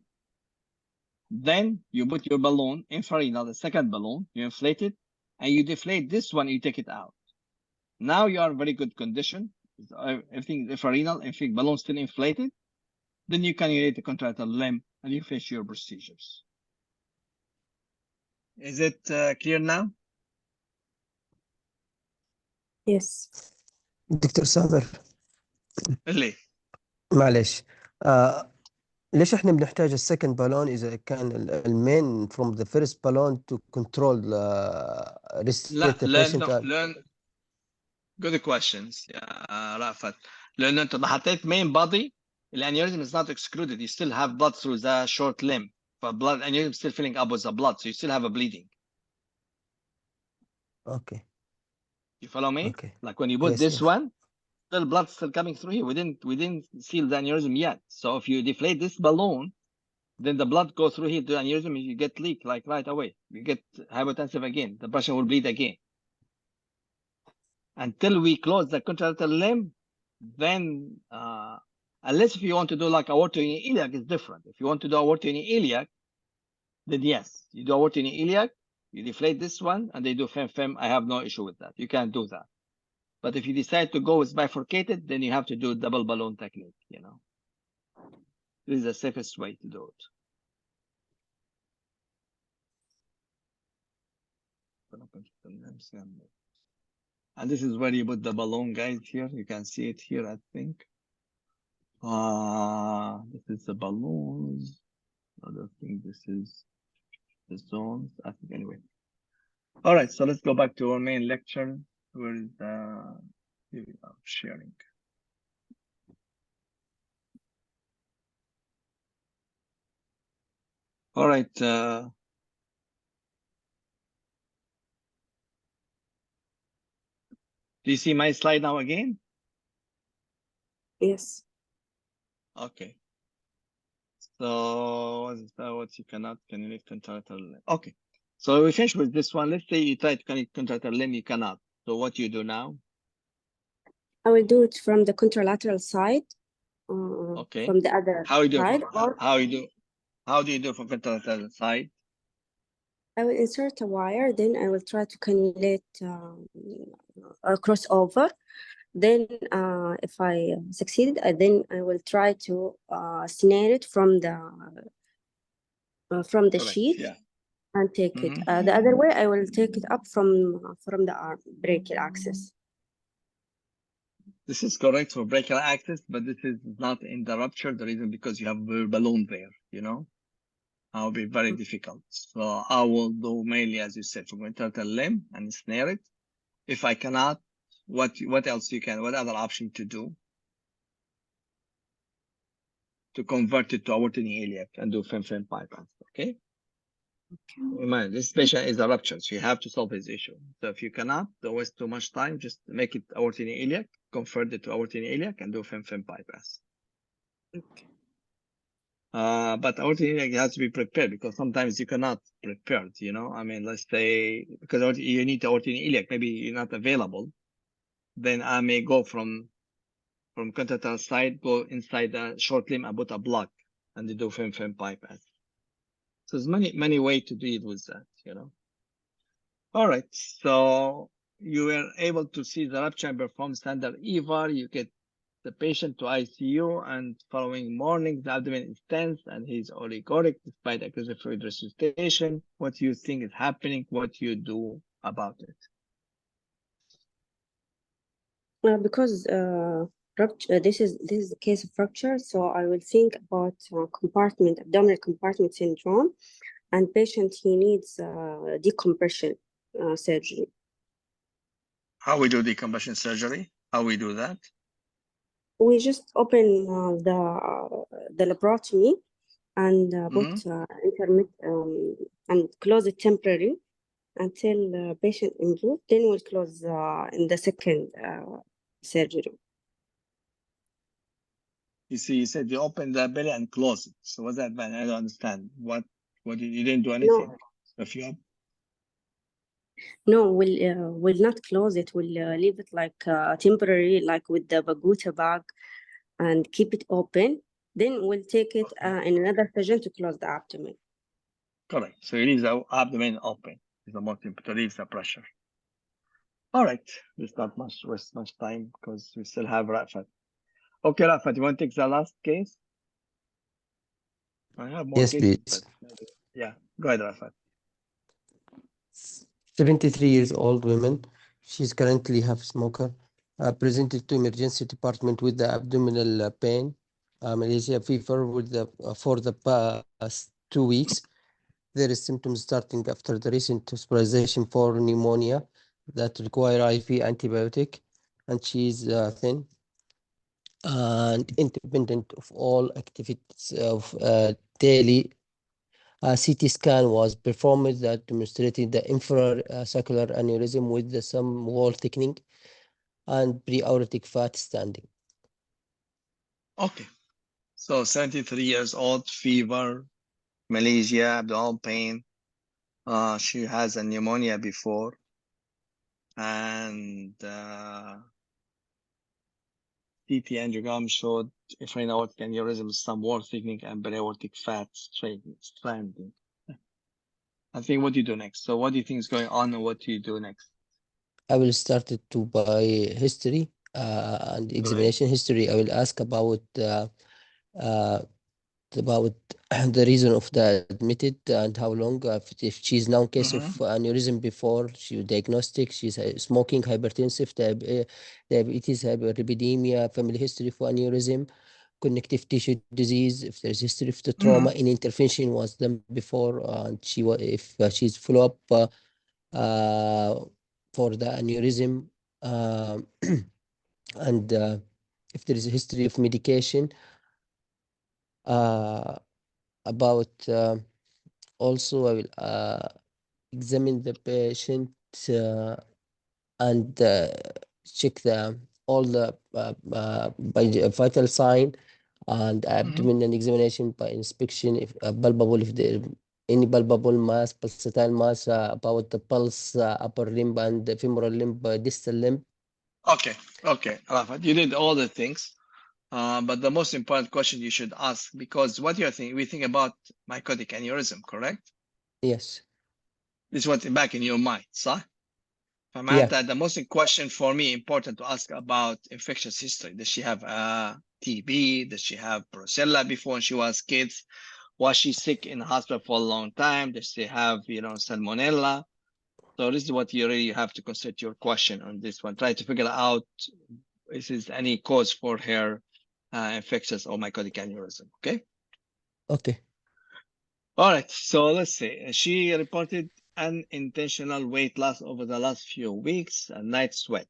A: Then you put your balloon, infrarenal, the second balloon, you inflate it, and you deflate this one, you take it out. Now you are in very good condition. Everything is infrarenal, everything balloon still inflated. Then you cannulate the contractile limb and you finish your procedures. Is it clear now?
D: Yes.
E: دكتور سامر
A: ليه؟
E: معلش ليش احنا بنحتاج السكند بالون اذا كان المين from the first balloon to control resuscitate the patient
A: good questions يا رأفت. لأنه أنت حطيت main body, the aneurysm is not excluded. You still have blood through the short limb. But blood aneurysm still filling up with the blood, so you still have a bleeding.
E: Okay.
A: You follow me?
E: Okay.
A: Like when you put
E: Yes,
A: this
E: yes.
A: one, still blood still coming through here. We didn't seal the aneurysm yet. So if you deflate this balloon, then the blood goes through here to the aneurysm and you get leak like right away. You get hypotensive again. The patient will bleed again. Until we close the contralateral limb, then unless if you want to do like aortoiliac, it's different. If you want to do aortoiliac, then yes, you do aortoiliac, you deflate this one, and they do fem-fem. I have no issue with that. You can do that. But if you decide to go with bifurcated, then you have to do double balloon technique, you know. This is the safest way to do it. And this is where you put the balloon, guys, here. You can see it here, I think. This is the balloons. I don't think this is the zones. I think anyway. All right, so let's go back to our main lecture. Where is the sharing? All right. Do you see my slide now again?
D: Yes.
A: Okay. So what you cannot connect contralateral limb. Okay. So we finish with this one. Let's say you try to connect contralateral limb, you cannot. So what you do now?
D: I will do it from the contralateral side.
A: Okay.
D: From the other side.
A: How do you do from contralateral side?
D: I will insert a wire, then I will try to cannulate or crossover. Then if I succeed, then I will try to snare it from the sheath,
A: yeah,
D: and take it. The other way, I will take it up from the arm, brachial axis.
A: This is correct for brachial axis, but this is not in the rupture. The reason because you have a balloon there, you know. I'll be very difficult. So I will do mainly, as you said, from contralateral limb and snare it. If I cannot, what else you can? What other option to do? To convert it to aortoiliac and do fem-fem bypass. Okay. Remember, this patient is a rupture, so you have to solve his issue. So if you cannot, don't waste too much time. Just make it aortoiliac, convert it to aortoiliac, and do fem-fem bypass.
D: Okay.
A: But aortoiliac has to be prepared because sometimes you cannot prepare it, you know. I mean, let's say because you need aortoiliac, maybe you're not available. Then I may go from contralateral side, go inside the short limb and put a block, and they do fem-fem bypass. So there's many ways to deal with that, you know. All right, so you were able to see the rupture and perform standard EVAR. You get the patient to ICU, and following morning, the abdomen is tense and he's oligoric despite aggressive fluid resuscitation. What do you think is happening? What do you do about it?
D: Well, because rupture, this is the case of rupture, so I will think about abdominal compartment syndrome, and patient he needs decompression surgery.
A: How we do decompression surgery? How we do that?
D: We just open the laparotomy and put and close it temporarily until patient improve. Then we'll close in the second surgery.
A: You see, you said you open the belly and close it. So what's that mean? I don't understand. What you didn't do anything?
D: No.
A: If you
D: No, we'll not close it. We'll leave it like temporary, like with the Baguta bag, and keep it open. Then we'll take it in another surgeon to close the abdomen.
A: Correct. So you leave the abdomen open. Is the most important to release the pressure. All right. Let's not waste much time because we still have Rafat. Okay, Rafat, you want to take the last case? I have more
E: Yes,
A: cases.
E: please.
A: Yeah, go ahead, Rafat.
E: 73 years old woman. She's currently half smoker. Presented to emergency department with the abdominal pain, malaria fever with the for the past 2 weeks. There is symptoms starting after the recent hospitalization for pneumonia that require IV antibiotic, and she's thin and independent of all activities of daily. CT scan was performed that demonstrated the infracircular aneurysm with some wall thickening and pre-aortic fat standing.
A: Okay. So 73 years old, fever, malaria, abdominal pain. She has a pneumonia before. And CT angiogram showed infraaortic aneurysm, some wall thickening, and periaortic fat stranding. I think what do you do next? So what do you think is going on and what do you do next?
E: I will start it to by history and examination history. I will ask about the reason of the admitted and how long. If she's known case of aneurysm before, she diagnostic, she's smoking, hypertensive, diabetes, hyperlipidemia, family history for aneurysm, connective tissue disease, if there's history of the trauma, any intervention was done before, and if she's follow up for the aneurysm, and if there is a history of medication, about also I will examine the patient and check all the vital sign and abdominal examination by inspection, if palpable, if there any palpable mass, pulsatile mass, about the pulse, upper limb and the femoral limb, distal limb.
A: Okay, Rafat, you did all the things. But the most important question you should ask, because what you're thinking, we think about myocardic aneurysm, correct?
E: Yes.
A: This is what's back in your mind, صح?
E: Yeah.
A: The most question for me important to ask about infectious history. Does she have TB? Does she have brucella before when she was kids? Was she sick in the hospital for a long time? Does she have, salmonella? So this is what you really have to consider your question on this one. Try to figure out if there's any cause for her infectious or myocardic aneurysm. Okay.
E: Okay.
A: All right. So let's see. She reported unintentional weight loss over the last few weeks and night sweat.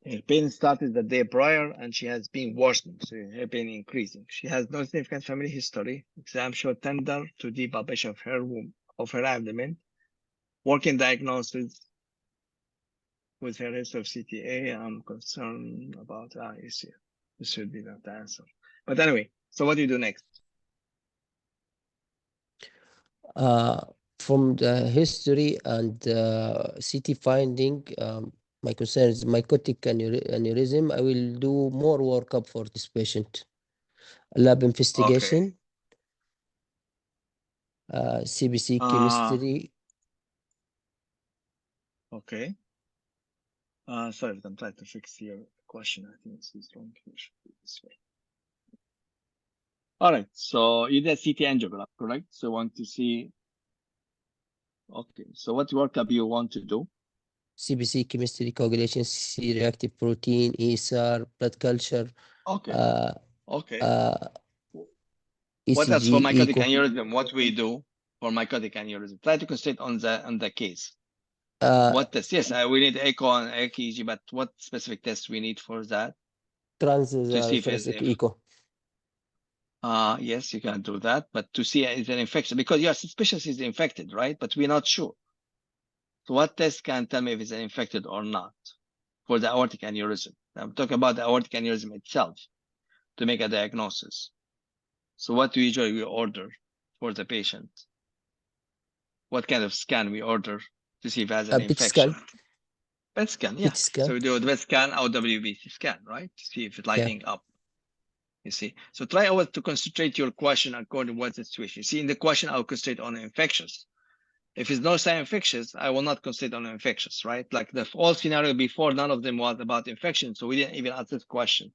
A: Her pain started the day prior and she has been worsening. So her pain increasing. She has no significant family history. Exam showed tender to deep palpation of her womb, of her abdomen. Working diagnosis with her history of CTA. I'm concerned about you see. This should be the answer. But anyway, so what do you do next?
E: From the history and CT finding, my concern is mycotic aneurysm. I will do more workup for this patient. Lab investigation, CBC chemistry.
A: Okay. Sorry, I'm trying to fix your question. I think this is wrong. This way. All right. So you did CT angiogram, correct? So want to see. Okay. So what workup you want to do?
E: CBC chemistry, coagulation, C-reactive protein, ESR, blood culture.
A: Okay. Okay.
E: ECG,
A: what else for mycotic
E: echo.
A: aneurysm? What we do for mycotic aneurysm? Try to concentrate on the case. What test? Yes, we need echo and EKG, but what specific tests we need for that?
E: Transthoracic echo.
A: Yes, you can do that, but to see is an infection because you are suspicious is infected, right? But we're not sure. So what test can tell me if it's infected or not for the aortic aneurysm? I'm talking about the aortic aneurysm itself to make a diagnosis. So what do usually we order for the patient? What kind of scan we order to see if it has an infection? PET scan, yeah. So we do a PET scan or WBC scan, right? To see if it's lighting up. You see, so try always to concentrate your question according to what the situation. You see, in the question, I'll concentrate on infectious. If it's no sign infectious, I will not concentrate on infectious, right? Like the whole scenario before, none of them was about infection, so we didn't even ask this question.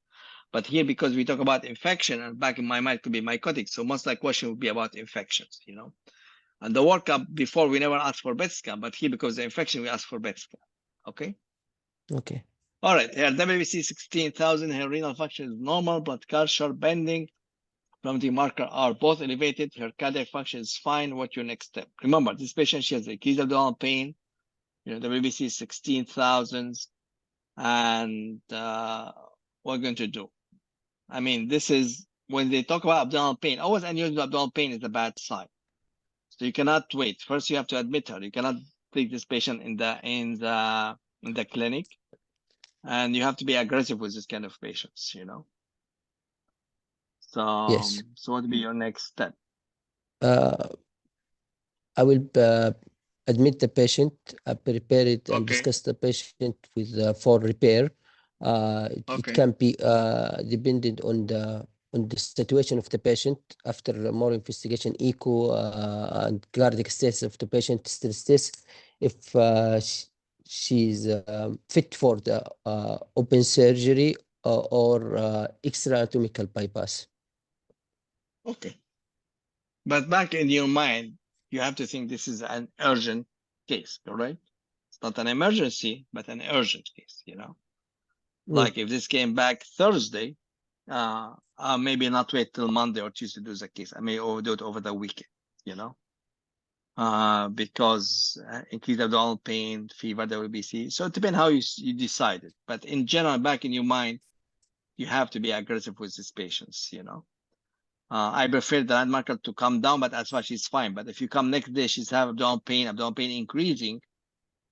A: But here, because we talk about infection, and back in my mind could be mycotic, so most like question would be about infections, you know. And the workup before, we never asked for PET scan, but here, because the infection, we asked for PET scan. Okay.
E: Okay.
A: All right. Here, WBC 16,000. Her renal function is normal. Blood culture, bending, inflammatory marker are both elevated. Her cardiac function is fine. What's your next step? Remember, this patient, she has acute abdominal pain. You know, the WBC is 16,000. And what we're going to do. I mean, this is when they talk about abdominal pain, always unusual abdominal pain is a bad sign. So you cannot wait. First, you have to admit her. You cannot take this patient in the clinic, and you have to be aggressive with this kind of patients. You know. So
E: yes.
A: So what will be your next step?
E: I will admit the patient, prepare it, and discuss the patient with for repair. It can be dependent on the situation of the patient. After more investigation, echo and cardiac status of the patient, stress test, if she's fit for the open surgery or extra anatomical bypass.
A: Okay. But back in your mind, you have to think this is an urgent case, correct? It's not an emergency, but an urgent case, you know? Like if this came back Thursday, maybe not wait till Monday or Tuesday to do the case. I may do it over the weekend, you know? Because increased abdominal pain, fever, WBC. So it depends how you decide it. But in general, back in your mind, you have to be aggressive with these patients, you know? I prefer the landmarker to come down, but as far she's fine. But if you come next day, she's have abdominal pain increasing,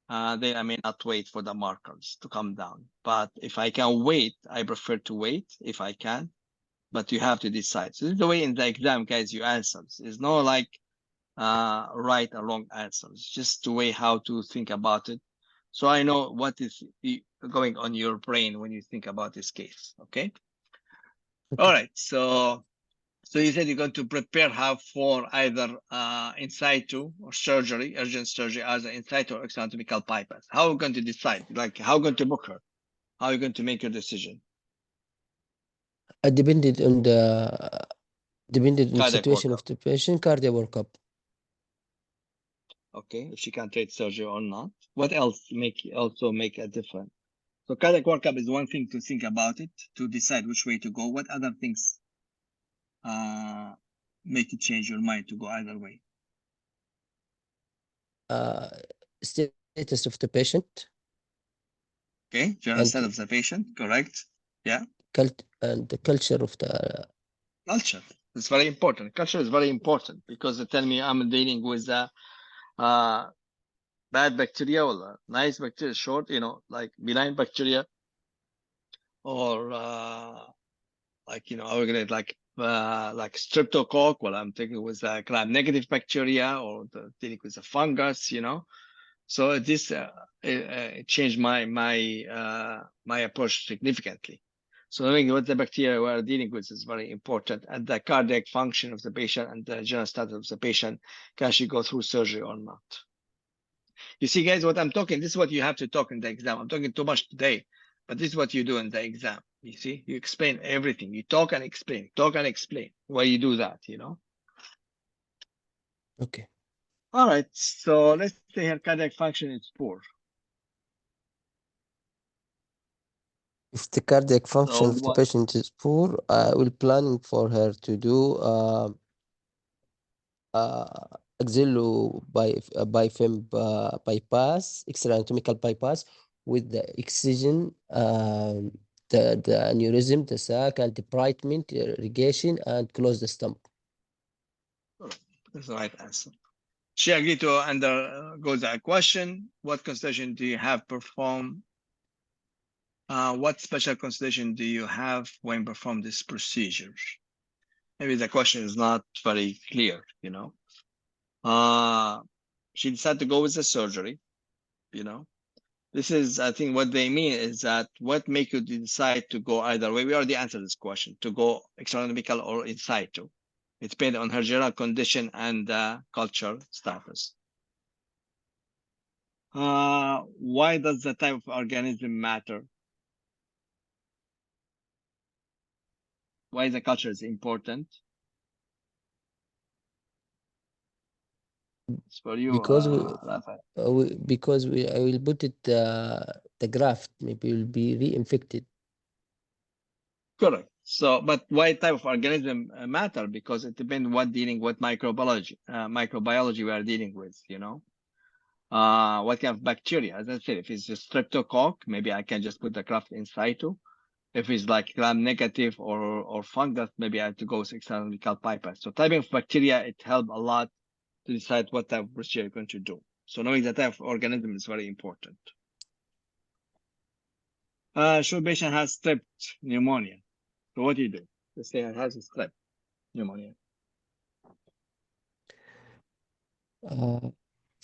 A: then I may not wait for the markers to come down. But if I can wait, I prefer to wait if I can. But you have to decide. So this is the way in the exam, guys, you answer. It's no like right or wrong answers. Just the way how to think about it. So I know what is going on your brain when you think about this case. Okay. All right. So you said you're going to prepare her for either in situ or surgery, urgent surgery, either in situ or extra anatomical bypass. How are you going to decide? Like, how are you going to book her? How are you going to make your decision?
E: Depended on the situation of the patient, cardiac workup.
A: Okay, if she can trade surgery or not. What else also make a difference? So cardiac workup is one thing to think about it, to decide which way to go. What other things make you change your mind to go either way?
E: Status of the patient.
A: Okay, general status of the patient, correct. Yeah.
E: And the culture of the
A: culture. It's very important. Culture is very important because they tell me I'm dealing with bad bacteria or nice bacteria, short, you know, like benign bacteria, or like, you know, I would like streptococcus. Well, I'm taking with gram-negative bacteria, or dealing with a fungus, you know. So this changed my approach significantly. So knowing what the bacteria we are dealing with is very important, and the cardiac function of the patient and the general status of the patient, can she go through surgery or not? You see, guys, what I'm talking, this is what you have to talk in the exam. I'm talking too much today, but this is what you do in the exam. You see, you explain everything. You talk and explain, why you do that, you know?
E: Okay.
A: All right, so let's say her cardiac function is poor.
E: If the cardiac function of the patient is poor, I will planning for her to do axillo bypass, extra anatomical bypass with the excision the aneurysm, the sac, and debridement, irrigation, and close the stump.
A: That's the right answer. She agreed to undergo that question. What consultation do you have performed? What special consideration do you have when perform this procedure? Maybe the question is not very clear, you know. She decided to go with the surgery, you know. This is, I think what they mean is that what make you decide to go either way? We already answered this question, to go extraanatomical or in situ. It depends on her general condition and culture status. Why does the type of organism matter? Why the culture is important? It's for you,
E: Because
A: Rafael.
E: I will put it the graft maybe will be reinfected.
A: Correct. So, but why type of organism matter? Because it depends what microbiology we are dealing with, you know. What kind of bacteria? As I said, if it's a streptococcus, maybe I can just put the graft in situ. If it's like gram-negative or fungus, maybe I have to go with extraanatomical bypass. So typing of bacteria, it helps a lot to decide what type of procedure you're going to do. So knowing the type of organism is very important. Sure, patient has strep pneumonia. So what do you do? Let's say it has a strep pneumonia.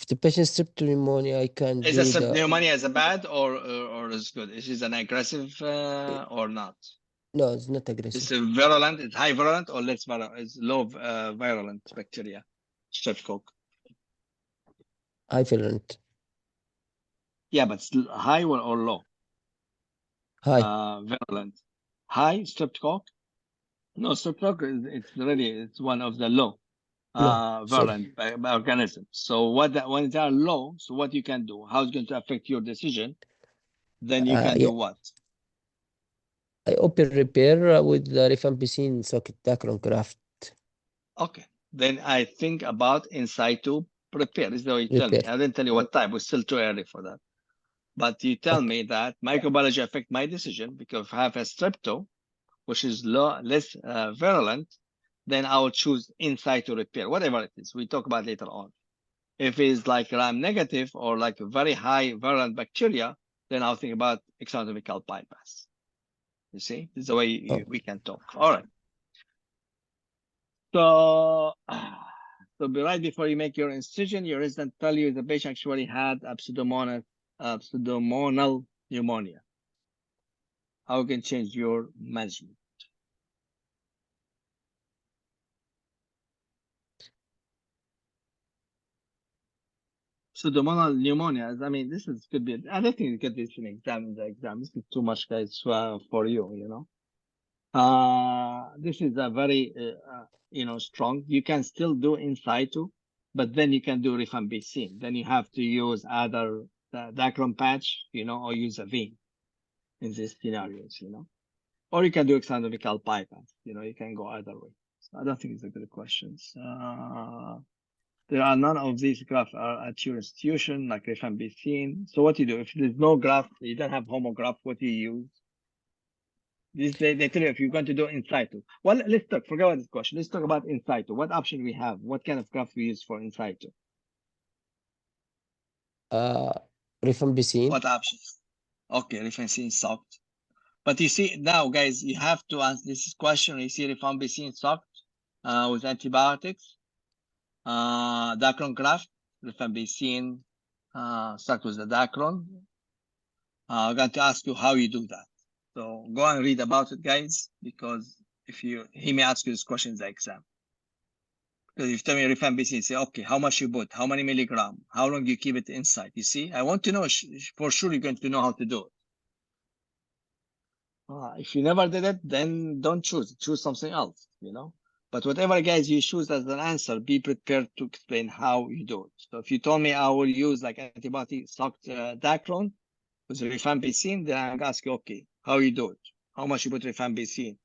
E: If the patient strep pneumonia, I can
A: Is
E: do
A: a strep
E: the
A: pneumonia is a bad or is good? Is it an aggressive or not?
E: no, it's not
A: Is
E: aggressive.
A: it virulent? It's high virulent or less virulent? It's low virulent bacteria. Streptococcus.
E: High virulent.
A: Yeah, but it's high or low?
E: High.
A: Virulent. High streptococcus? No, streptococcus it's one of the low virulent organisms. So when they are low, so what you can do? How it's going to affect your decision? Then you can do what?
E: I open repair with the rifampicin socket Dacron graft.
A: Okay. Then I think about in situ prepare. This is the way you tell me. I didn't tell you what type. It's still too early for that. But you tell me that microbiology affect my decision because if I have a strepto, which is less virulent, then I will choose in situ repair, whatever it is. We talk about later on. If it's like gram-negative or like a very high virulent bacteria, then I'll think about extraanatomical bypass. You see, this is the way we can talk. All right. So right before you make your incision, your resident tell you the patient actually had a pseudomonal pneumonia. How can change your management? Pseudomonal pneumonia. I mean, could be. I don't think you get this in the exam. This is too much, guys, for you. You know. This is a very strong. You can still do in situ, but then you can do rifampicin. Then you have to use either the Dacron patch, or use a vein in these scenarios, or you can do extraanatomical bypass. You can go either way. So I don't think it's a good question. There are none of these grafts are at your institution, like rifampicin. So what you do if there's no graft, you don't have homograft, what do you use? They tell you if you're going to do in situ. Well, let's talk. Forget about this question. Let's talk about in situ. What option we have? What kind of graft we use for in situ?
E: Rifampicin.
A: What options? Okay, rifampicin soaked. But you see now, guys, you have to answer this question. You see rifampicin soaked with antibiotics, Dacron graft, rifampicin soaked with the Dacron. I'm going to ask you how you do that. So go and read about it, guys, because he may ask you this question in the exam. Because if you tell me rifampicin, say, okay, how much you put, how many milligram, how long you keep it inside. You see, I want to know for sure you're going to know how to do it. If you never did it, then don't choose something else, But whatever, guys, you choose as an answer, be prepared to explain how you do it. So if you told me I will use like antibiotic soaked Dacron with rifampicin, then I'm going to ask you, okay, how you do it? How much you put rifampicin?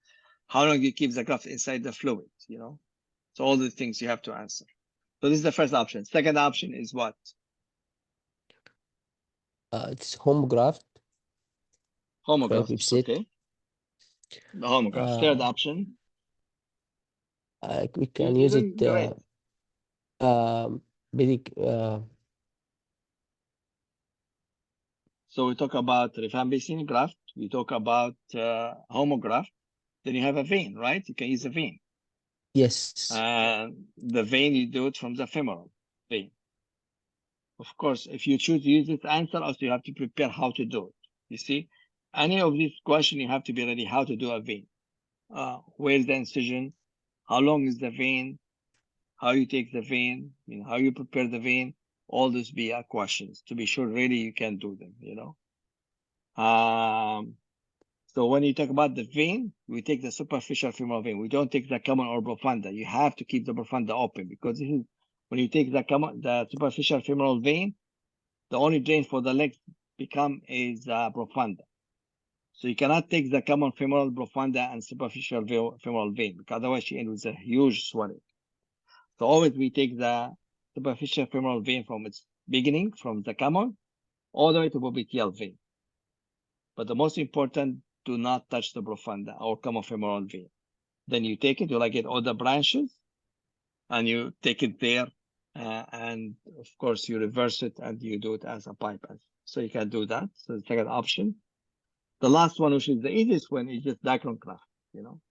A: How long you keep the graft inside the fluid, So all the things you have to answer. So this is the first option. Second option is what?
E: It's homograft.
A: Homograft, okay. The homograft. Third option.
E: We can use it.
A: Great. So we talk about rifampicin graft. We talk about homograft. Then you have a vein, right? You can use a vein.
E: Yes.
A: The vein, you do it from the femoral vein. Of course, if you choose to use this answer, also you have to prepare how to do it. You see, any of these questions, you have to be ready how to do a vein. Where's the incision? How long is the vein? How you take the vein? You know, how you prepare the vein? All these be questions to be sure really you can do them, you know. So when you talk about the vein, we take the superficial femoral vein. We don't take the common or profunda. You have to keep the profunda open because this is when you take the superficial femoral vein, the only drain for the legs is profunda. So you cannot take the common femoral profunda and superficial femoral vein because otherwise you end with a huge swelling. So always we take the superficial femoral vein from its beginning, from the common, all the way to popliteal vein. But the most important, do not touch the profunda or common femoral vein. Then you take it, you like it all the branches, and you take it there, and of course you reverse it and you do it as a bypass. So you can do that. So the second option. The last one, which is the easiest one, is just diachron graft. You know,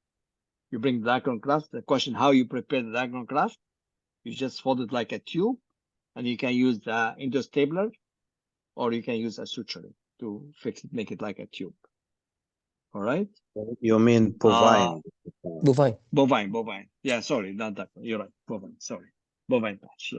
A: you bring the diachron graft. The question how you prepare the diachron graft, you just fold it like a tube, and you can use the endostabler, or you can use a suturing to fix it, make it like a tube. All right.
C: You mean bovine?
E: Bovine.
A: Bovine. Yeah, sorry, not that one. You're right. Bovine. Sorry, bovine patch.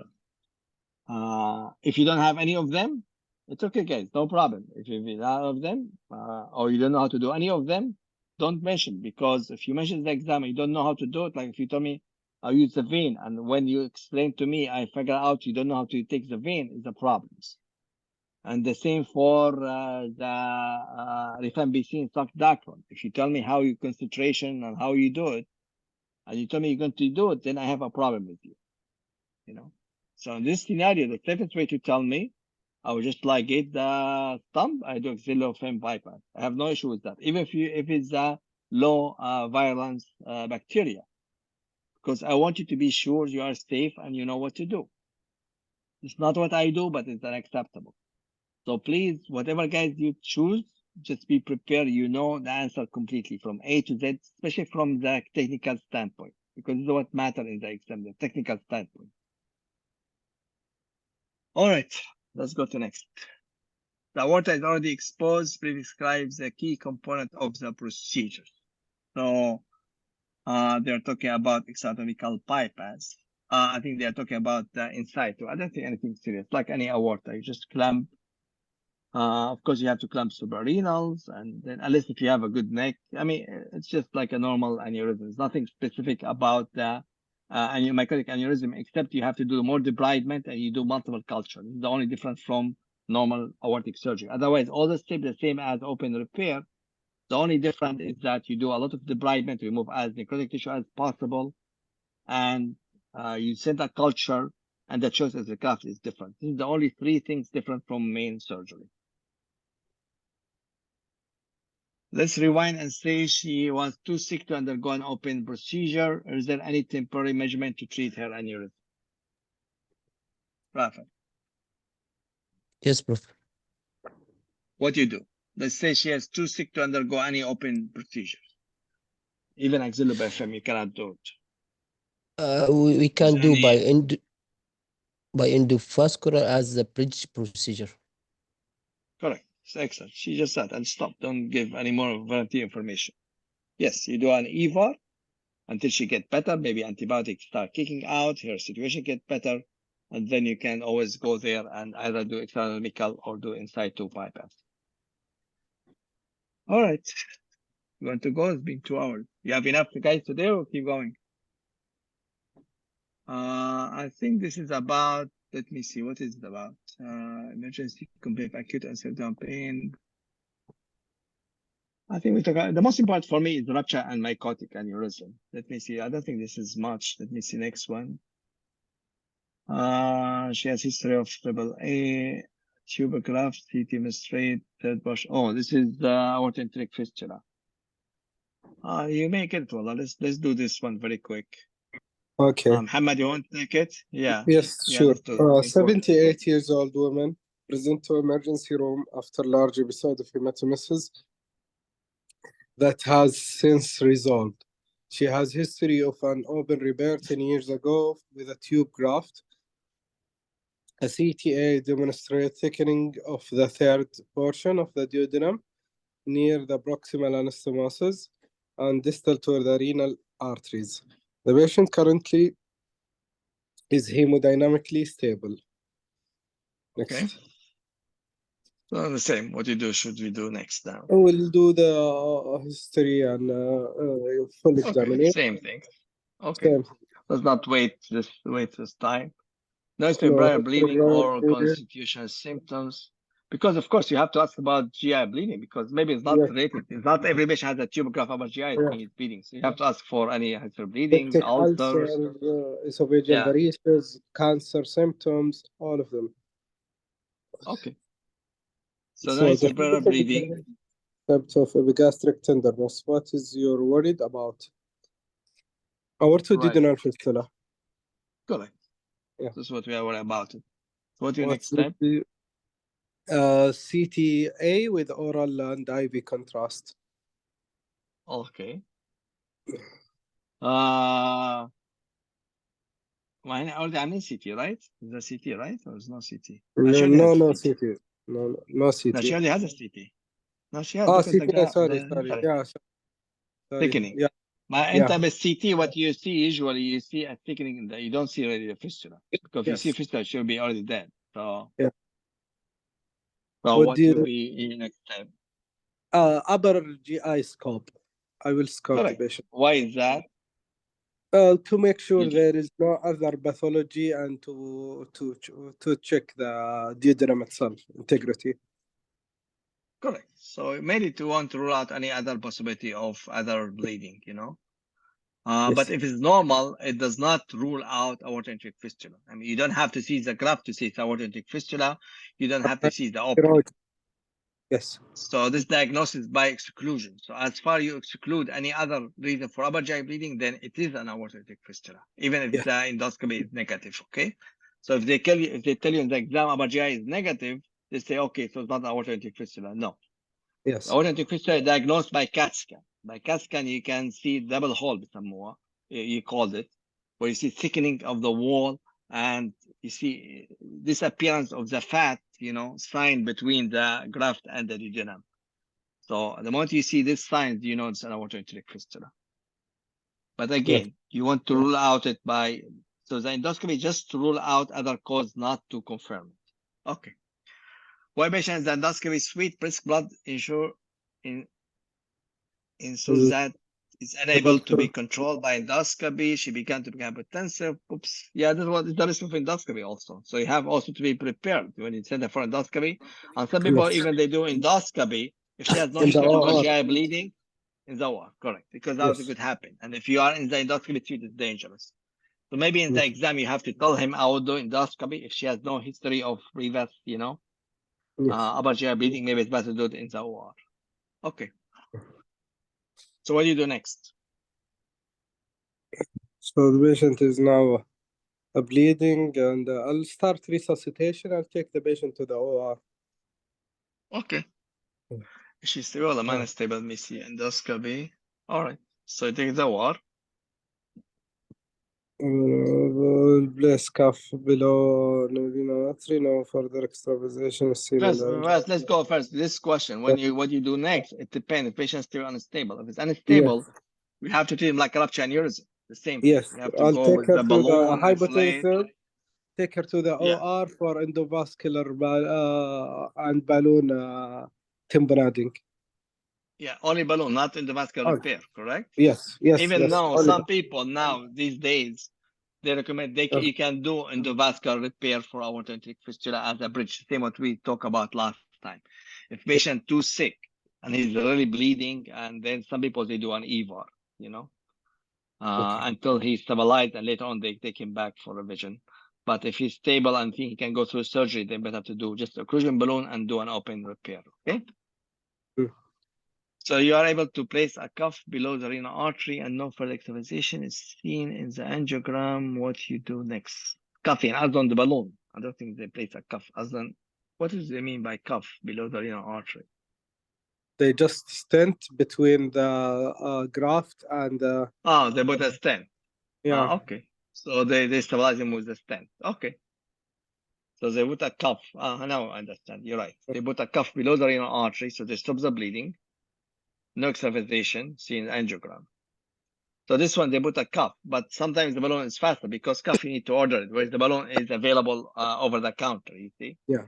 A: Yeah. If you don't have any of them, it's okay, guys. No problem. If you have none of them, or you don't know how to do any of them, don't mention, because if you mention the exam and you don't know how to do it, like if you tell me I'll use the vein, and when you explain to me, I figure out you don't know how to take the vein, is the problems. And the same for the rifampicin soft diachron. If you tell me how you concentration and how you do it, and you tell me you're going to do it, then I have a problem with you. You know. So in this scenario, the safest way to tell me, I would just ligate the thumb. I do axillofem bypass. I have no issue with that, even if it's a low virulence bacteria, because I want you to be sure you are safe and you know what to do. It's not what I do, but it's unacceptable. So please, whatever guys you choose, just be prepared. You know the answer completely from A to Z, especially from the technical standpoint, because this is what matters in the exam, the technical standpoint. All right, let's go to next. The aorta is already exposed, prescribes the key component of the procedure. So they're talking about exotomical bypass. I think they're talking about the in situ. I don't think anything serious, like any aorta. You just clamp. Of course, you have to clamp suprarenals, and then unless if you have a good neck, I mean, it's just like a normal aneurysm. There's nothing specific about the myocardial aneurysm, except you have to do more debridement and you do multiple culture. This is the only difference from normal aortic surgery. Otherwise, all the steps the same as open repair. The only difference is that you do a lot of debridement, remove as necrotic tissue as possible, and you send a culture, and the choice of the graft is different. This is the only three things different from main surgery. Let's rewind and say she was too sick to undergo an open procedure. Is there any temporary measurement to treat her aneurysm? Rafa.
E: Yes, Prof.
A: What do you do? Let's say she is too sick to undergo any open procedure. Even axillofem, you cannot do it.
E: We can do by endovascular as the bridge procedure.
A: Correct. It's excellent. She just said, and stop. Don't give any more volunteer information. Yes, you do an EVAR until she gets better. Maybe antibiotics start kicking out, her situation gets better, and then you can always go there and either do exotomical or do in situ bypass. All right. You want to go? It's been 2 hours. You have enough guys today or keep going? I think this is about, let me see, what is it about? Emergency, complete acute and severe pain. I think we talk about, the most important for me is rupture and mycotic aneurysm. Let me see. I don't think this is much. Let me see next one. She has history of AAA, tuber graft, CT straight, third brush. Oh, this is the aortic fistula. You make it, well. Let's do this one very quick.
B: Okay.
A: Muhammad, you want to take it? Yeah.
B: Yes,
A: Yeah,
B: sure.
A: let's do it.
B: 78 years old woman present to emergency room after large episode of hematemesis that has since resolved. She has history of an open repair 10 years ago with a tube graft. A CTA demonstrates thickening of the third portion of the duodenum near the proximal anastomosis and distal to the renal arteries. The patient currently is hemodynamically stable. Next.
A: Okay. So the same. What should we do next now?
B: We'll do the history and full examination.
A: Same thing. Okay.
B: Same.
A: Let's not wait this time. No
B: No,
A: febrile bleeding or
B: bleeding.
A: constitutional symptoms. Because of course you have to ask about GI bleeding because maybe it's not
B: Yes.
A: related. It's not every patient has a tube graft upper GI is bleeding. So you have to ask for any history bleeding,
B: Septic
A: ulcers.
B: ulcer, esophageal varices, cancer symptoms, all of them.
A: Okay. So now
B: the
A: febrile bleeding.
B: Concept of epigastric tenderness. What is your worried about? Aortoduodenal fistula.
A: Correct.
B: Yeah.
A: This is what we are worried about. What's your next
B: What's
A: step?
B: CTA with oral and IV contrast.
A: Okay. I mean CT, right? Is that CT, right? Or is not CT?
B: No CT. No CT.
A: No, she already has a CT. No, she has.
B: Oh,
A: because
B: CT, sorry. Yeah, sorry.
A: Thickening.
B: Yeah.
A: CT, what you see usually, you see a thickening. You don't see really the fistula. Because if you see fistula, she'll be already dead. So,
B: yeah.
A: So what will be your next step?
B: Upper GI scope. I will scope the patient.
A: Why is that?
B: To make sure there is no other pathology and to check the duodenum itself, integrity.
A: Correct. So mainly to want to rule out any other possibility of other bleeding,
B: Yes.
A: But if it's normal, it does not rule out aortic fistula. I mean, you don't have to see the graft to see it's aortic fistula. You don't have to see the opening.
B: Yes.
A: So this diagnosis by exclusion. So as far you exclude any other reason for upper GI bleeding, then it is an aortic fistula, even if the endoscopy is negative. Okay. So if they tell you in the exam upper GI is negative, they say, okay, so it's not aortic fistula. No.
B: Yes.
A: Aortic fistula is diagnosed by CAT scan. By CAT scan, you can see double hole more. You called it, where you see thickening of the wall and you see disappearance of the fat, sign between the graft and the duodenum. So the moment you see this sign, it's an aortic fistula. But again, you want to rule out it so the endoscopy just to rule out other cause, not to confirm it. Okay. Why patients endoscopy sweet brisk blood ensures that it's unable to be controlled by endoscopy. She began to become hypertensive. Oops. Yeah, that's what is the risk of endoscopy also. So you have also to be prepared when you send her for endoscopy. And some people, even they do endoscopy, if she has no history of GI bleeding, in the OR, correct. Because that could happen. And if you are in the endoscopy suite, it's dangerous. So maybe in the exam, you have to tell him, I will do endoscopy. If she has no history of previous, upper GI bleeding, maybe it's better to do it in the OR. Okay. So what do you do next?
B: So the patient is now bleeding, and I'll start resuscitation. I'll take the patient to the OR.
A: Okay. She's stable, the man is stable. Let me see endoscopy. All right. So you take the OR.
B: Place cuff below no further extravasation.
A: Let's go first. This question, what you do next, it depends. If patient's still unstable. If it's unstable, we have to treat him like a rupture aneurysm. The same thing.
B: Yes,
A: We have to
B: I'll
A: go
B: take
A: with
B: her
A: the
B: to
A: balloon,
B: the hypotensive. Take her to the OR for endovascular and balloon tamponading.
A: Yeah, only balloon, not endovascular repair, correct?
B: Yes.
A: Even now, some people now these days they recommend you can do endovascular repair for aortic fistula as a bridge. Same what we talked about last time. If patient too sick and he's really bleeding, and then some people they do an EVAR, until he's stabilized, and later on they take him back for revision. But if he's stable and think he can go through surgery, they better to do just occlusion balloon and do an open repair. Okay. So you are able to place a cuff below the renal artery and no further extravasation is seen in the angiogram. What you do next? Cuffing, as on the balloon. I don't think they place a cuff. As on, what does they mean by cuff below the renal artery?
B: They just stent between the graft and
A: Oh, they put a stent.
B: yeah.
A: Okay. So they stabilize him with the stent. Okay. So they put a cuff. Now I understand. You're right. They put a cuff below the renal artery, so they stop the bleeding. No extravasation, seen in angiogram. So this one, they put a cuff, but sometimes the balloon is faster because cuff, you need to order it, whereas the balloon is available over the counter, you see?
B: Yeah.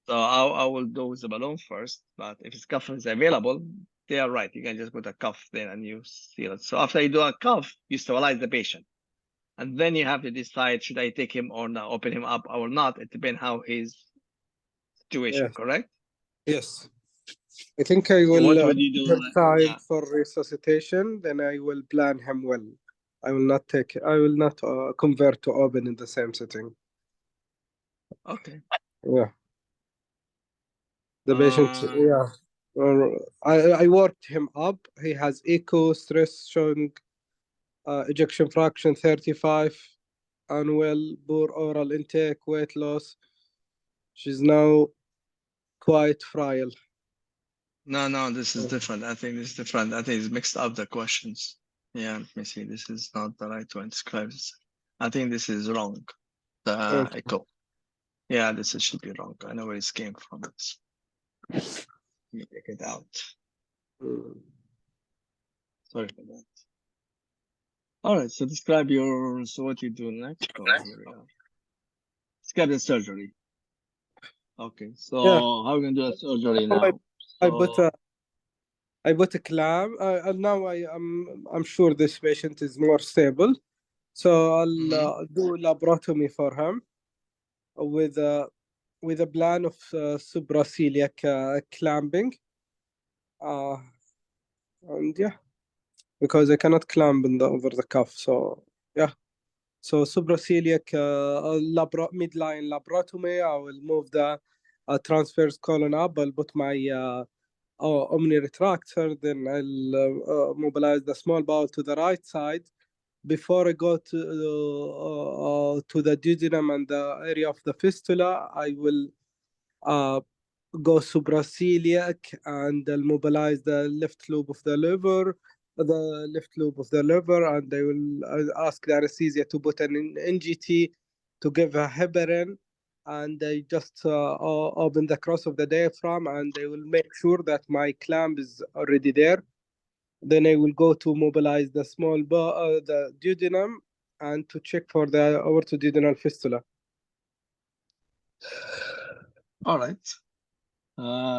A: So I will do with the balloon first, but if it's cuff is available, they are right. You can just put a cuff there and you seal it. So after you do a cuff, you sterilize the patient. And then you have to decide, should I take him or not, open him up or not? It depends how his situation, correct?
B: Yes. I think I will
A: What would you do?
B: have time for resuscitation, then I will plan him well. I will not convert to open in the same setting.
A: Okay.
B: Yeah. The patient, yeah. I worked him up. He has echo, stress showing ejection fraction 35, unwell, poor oral intake, weight loss. She's now quite frail.
A: No, this is different. I think this is different. I think it's mixed up the questions. Yeah, let me see. This is not the right one. Describes. I think this is wrong. The echo. Yeah, this should be wrong. I know where it came from. Let me take it out. Sorry for that. All right. So describe your. So what you do next? Oh, here we are. Describe the surgery. Okay. So how are we gonna do a surgery now?
B: I put a clamp. And now I'm sure this patient is more stable, so I'll do laparotomy for him with a plan of supraceliac clamping. And yeah, because I cannot clamp over the cuff, so yeah. So supraceliac midline laparotomy. I will move the transverse colon up. I'll put my omni retractor, then I'll mobilize the small bowel to the right side. Before I go to the duodenum and the area of the fistula, I will go supraceliac and I'll mobilize the left lobe of the liver, and I will ask the anesthesia to put an NGT to give a heparin, and I just open the cross of the diaphragm, and I will make sure that my clamp is already there. Then I will go to mobilize the the duodenum and to check for the aortoduodenal fistula.
A: All right.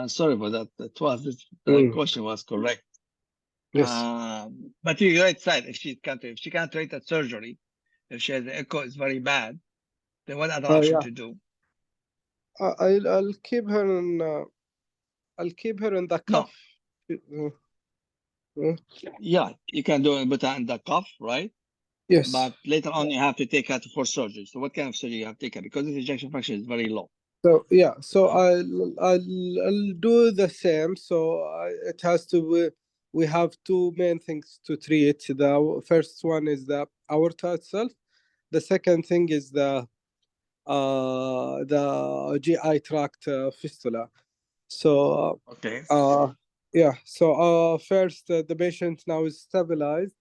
A: Sorry for that. The question was correct.
B: Yes.
A: But you're right side. If she can't rate a surgery, if she has the echo is very bad, then what other option to do?
B: I'll keep her in. I'll keep her in the cuff.
A: Yeah, you can do it, but in the cuff, right?
B: Yes.
A: But later on, you have to take her for surgery. So what kind of surgery you have to take her? Because the ejection fraction is very low.
B: So yeah, so I'll do the same. So it has to. We have two main things to treat. The first one is the aorta itself. The second thing is the GI tract fistula. So
A: okay.
B: Yeah. So first, the patient now is stabilized.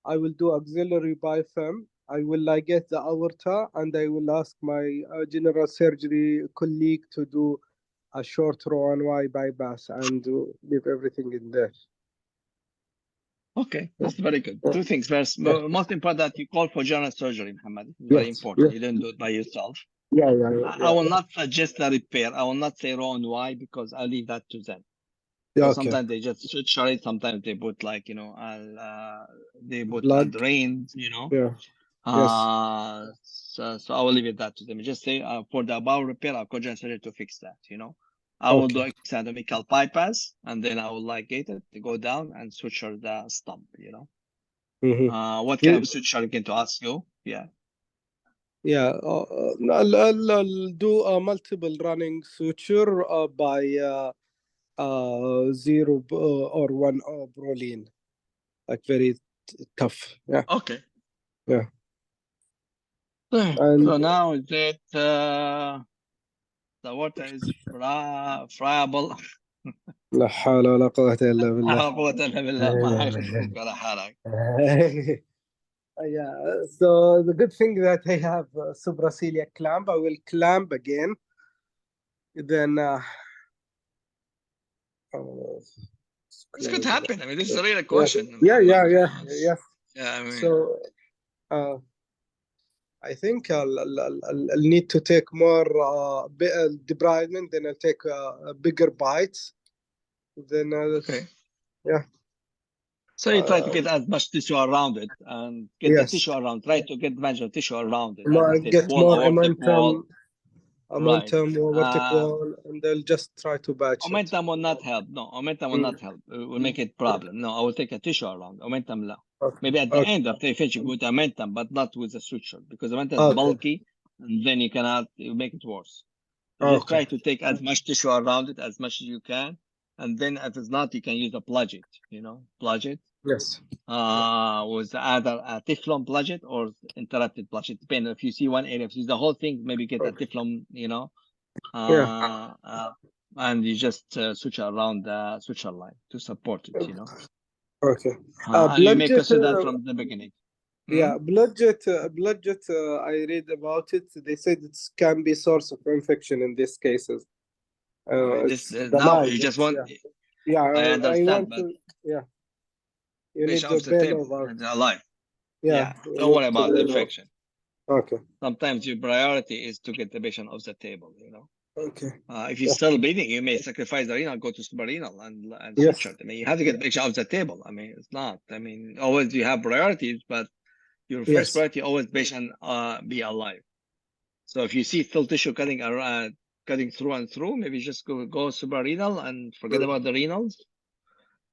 B: I will do auxiliary biofem. I will ligate the aorta, and I will ask my general surgery colleague to do a short Roux-en-Y bypass and leave everything in there.
A: Okay, that's very good. Two things. First, most important that you call for general surgery, Muhammad. It's very important. You didn't do it by yourself.
B: Yeah.
A: I will not suggest a repair. I will not say Roux-en-Y because I leave that to them.
B: Yeah,
A: so sometimes they just switch it. Sometimes they put like, they put
B: blood
A: drains,
B: Yeah.
A: So I will leave it that to them. Just say for the bowel repair, I'll call general surgery to fix that, I will do exodomical bypass, and then I will ligate it to go down and suture the stump, What kind of suture I'm going to ask you? Yeah.
B: Yeah, I'll do a multiple running suture by 0 or 1 proline, like very tough. Yeah.
A: Okay.
B: Yeah.
A: So now that the water is friable.
B: لا حول ولا قوة إلا
A: لا
B: بالله.
A: قوة إلا بالله ما حيفوتك ولا حرج.
B: Yeah, so the good thing that I have a supraceliac clamp, I will clamp again. Then
A: This could happen. I mean, this is a real question.
B: Yeah, yeah.
A: Yeah, I mean,
B: so I think I'll need to take more debridement, then I'll take a bigger bites. Then
A: okay.
B: Yeah.
A: So you try to get as much tissue around it and get the tissue around. Try to get much tissue around it.
B: Get more momentum,
A: right.
B: aortic wall, and they'll just try to batch
A: Momentum will not help. No, momentum will not help. It will make it problem. No, I will take a tissue around. Momentum, no. Maybe at the end after you finish with momentum, but not with the suture, because momentum is bulky, and then you cannot make it worse. So just try to take as much tissue around it as much as you can, and then if it's not, you can use a plugget. Plugget.
B: Yes.
A: With either a Teflon plugget or interrupted plugget. Depending if you see one area, if you see the whole thing, maybe get a Teflon. And you just suture around the suture line to support it.
B: Okay.
A: And you may consider that from the beginning.
B: Yeah, bloodjet. I read about it. They said it can be source of infection in these cases.
A: Now you just want.
B: Yeah,
A: I understand,
B: but you need
A: patient
B: to
A: off the table and alive. Yeah, don't worry about the infection.
B: Okay.
A: Sometimes your priority is to get the patient off the table.
B: Okay.
A: If you're still bleeding, you may sacrifice the renal, go to suprarenal and suture. I mean, you have to get the patient off the table. I mean, it's not. I mean, always you have priorities, but your first priority always patient be alive. So if you see still tissue cutting through and through, maybe just go suprarenal and forget about the renals.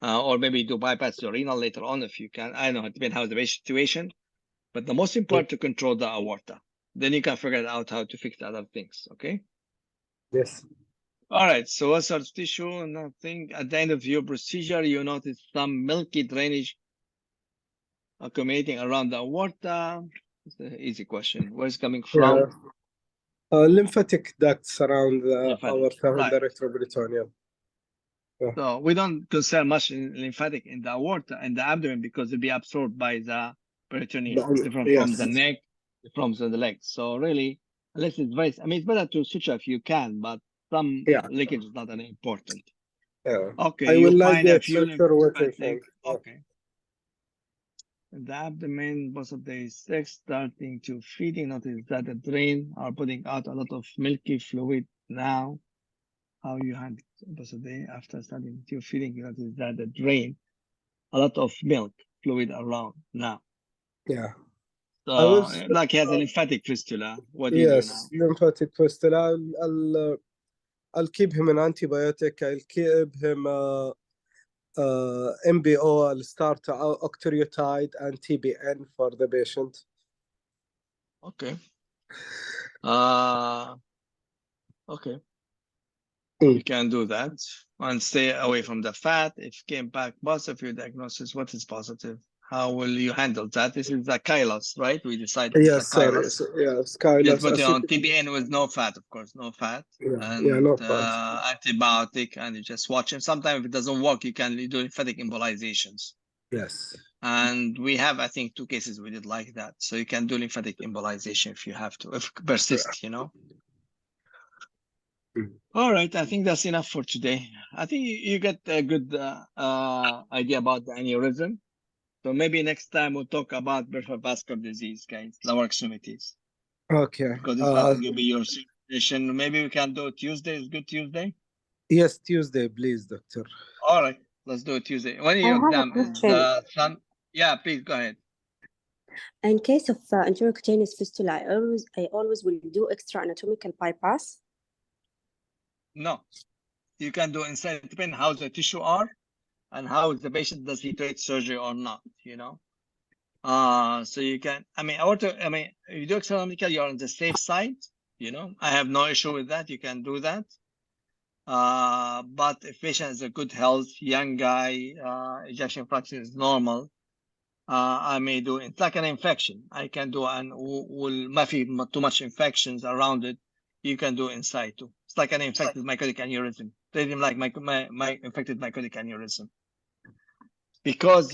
A: Or maybe do bypass the renal later on if you can. I don't know, it depends how the patient situation. But the most important to control the aorta. Then you can figure out how to fix the other things. Okay.
B: Yes.
A: All right. So what sort of tissue? Nothing. At the end of your procedure, you notice some milky drainage accumulating around the aorta. It's an easy question. Where's it coming from?
B: Lymphatic ducts around the aorta and the retroperitoneum.
A: So we don't concern much in lymphatic in the aorta and the abdomen because it'll be absorbed by the peritoneum, different from the neck, from the legs. So really, unless it's very, I mean, it's better to suture if you can, but some leakage is not an important. Okay, you find a few lymphatic. Okay. The abdomen, both of the sex starting to feeding. Notice that the drain are putting out a lot of milky fluid now. How you handle both of the after starting to feeding? You notice that the drain, a lot of milk fluid around now.
B: Yeah.
A: So, like he has a lymphatic fistula. What do you do now?
B: Lymphatic fistula. I'll keep him an antibiotic. I'll keep him MBO. I'll start octreotide and TBN for the patient.
A: Okay. Okay. You can do that and stay away from the fat. If came back positive, your diagnosis, what is positive? How will you handle that? This is the chylus, right? We decided
B: yes,
A: it's a chylus.
B: Yes, chylus.
A: Just put it on TBN with no fat, of course, no fat.
B: No fat.
A: Antibiotic, and you just watch him. Sometimes if it doesn't work, you can do lymphatic embolizations.
B: Yes.
A: And we have, I think, 2 cases we did like that. So you can do lymphatic embolization if you have to, if it persists, All right, I think that's enough for today. I think you get a good idea about the aneurysm. So maybe next time we'll talk about peripheral vascular disease, guys, lower extremities.
B: Okay.
A: Because it's going to be your situation. Maybe we can do Tuesday. Is good Tuesday?
B: Yes, Tuesday, please, doctor.
A: All right, let's do it Tuesday. When your exam is sun? Yeah, please go ahead.
D: In case of intracutaneous fistula, I always will do extra anatomical bypass.
A: No, you can do inside. It depends how the tissue are and how the patient does he treat surgery or not. So you can. I mean, you do extra anatomical, you're on the safe side. I have no issue with that. You can do that. But if patient is a good health, young guy, ejection fraction is normal, I may do, it's like an infection. I can do an too much infections around it. You can do in situ. It's like an infected myocardic aneurysm. Treat him like my infected myocardic aneurysm. Because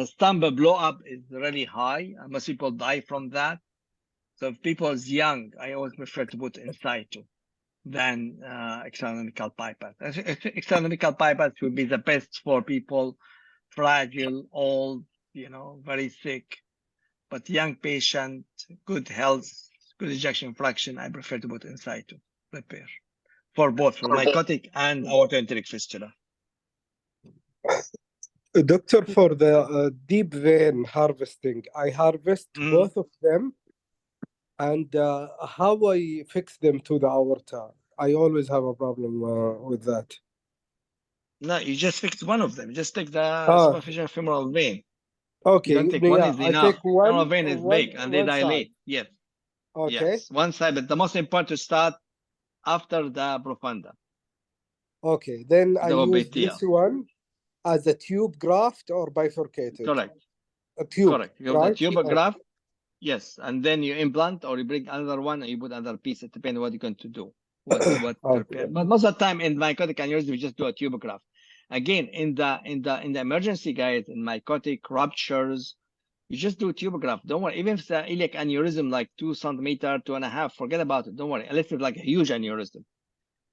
A: stump blow up is really high. Most people die from that. So if people is young, I always prefer to put in situ than extraneuromecal bypass. Extraneuromecal bypass would be the best for people fragile, old, very sick, but young patient, good health, good ejection fraction. I prefer to put in situ repair for both, for mycotic and aortoenteric fistula.
B: Doctor, for the deep vein harvesting, I harvest both of them, and how I fix them to the aorta? I always have a problem with that.
A: No, you just fix one of them. Just take the superficial femoral vein.
B: Okay,
A: You don't take one, is
B: I
A: enough.
B: take one.
A: Femoral vein is big and they dilate. Side. Yes.
B: Okay.
A: Yes, one side, but the most important to start after the profunda.
B: Okay, then I use this one as a tube graft or bifurcated.
A: Correct.
B: A tube.
A: Correct. You have the tube graft. Yes, and then you implant or you bring another one and you put another piece. It depends on what you're going to do. Okay. But most of the time in mycotic aneurysm, we just do a tube graft. Again, in the emergency, guys, in mycotic ruptures, you just do tube graft. Don't worry. Even if it's an iliac aneurysm like 2 centimeters, 2.5, forget about it. Don't worry. Unless it's like a huge aneurysm.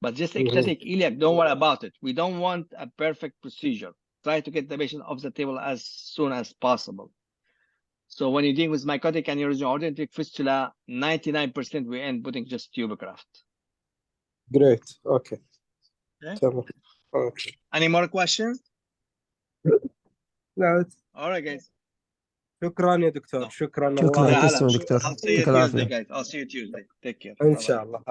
A: But just ectatic iliac, don't worry about it. We don't want a perfect procedure. Try to get the patient off the table as soon as possible. So when you're dealing with mycotic aneurysm or aortic fistula, 99% we end putting just tube graft.
B: Great. Okay.
A: Okay. Any more questions?
B: No.
A: All right, guys.
B: شكرا يا دكتور. شكرا.
E: شكرا.
A: I'll see you Tuesday, guys. I'll see you Tuesday. Take care.
B: إن شاء الله.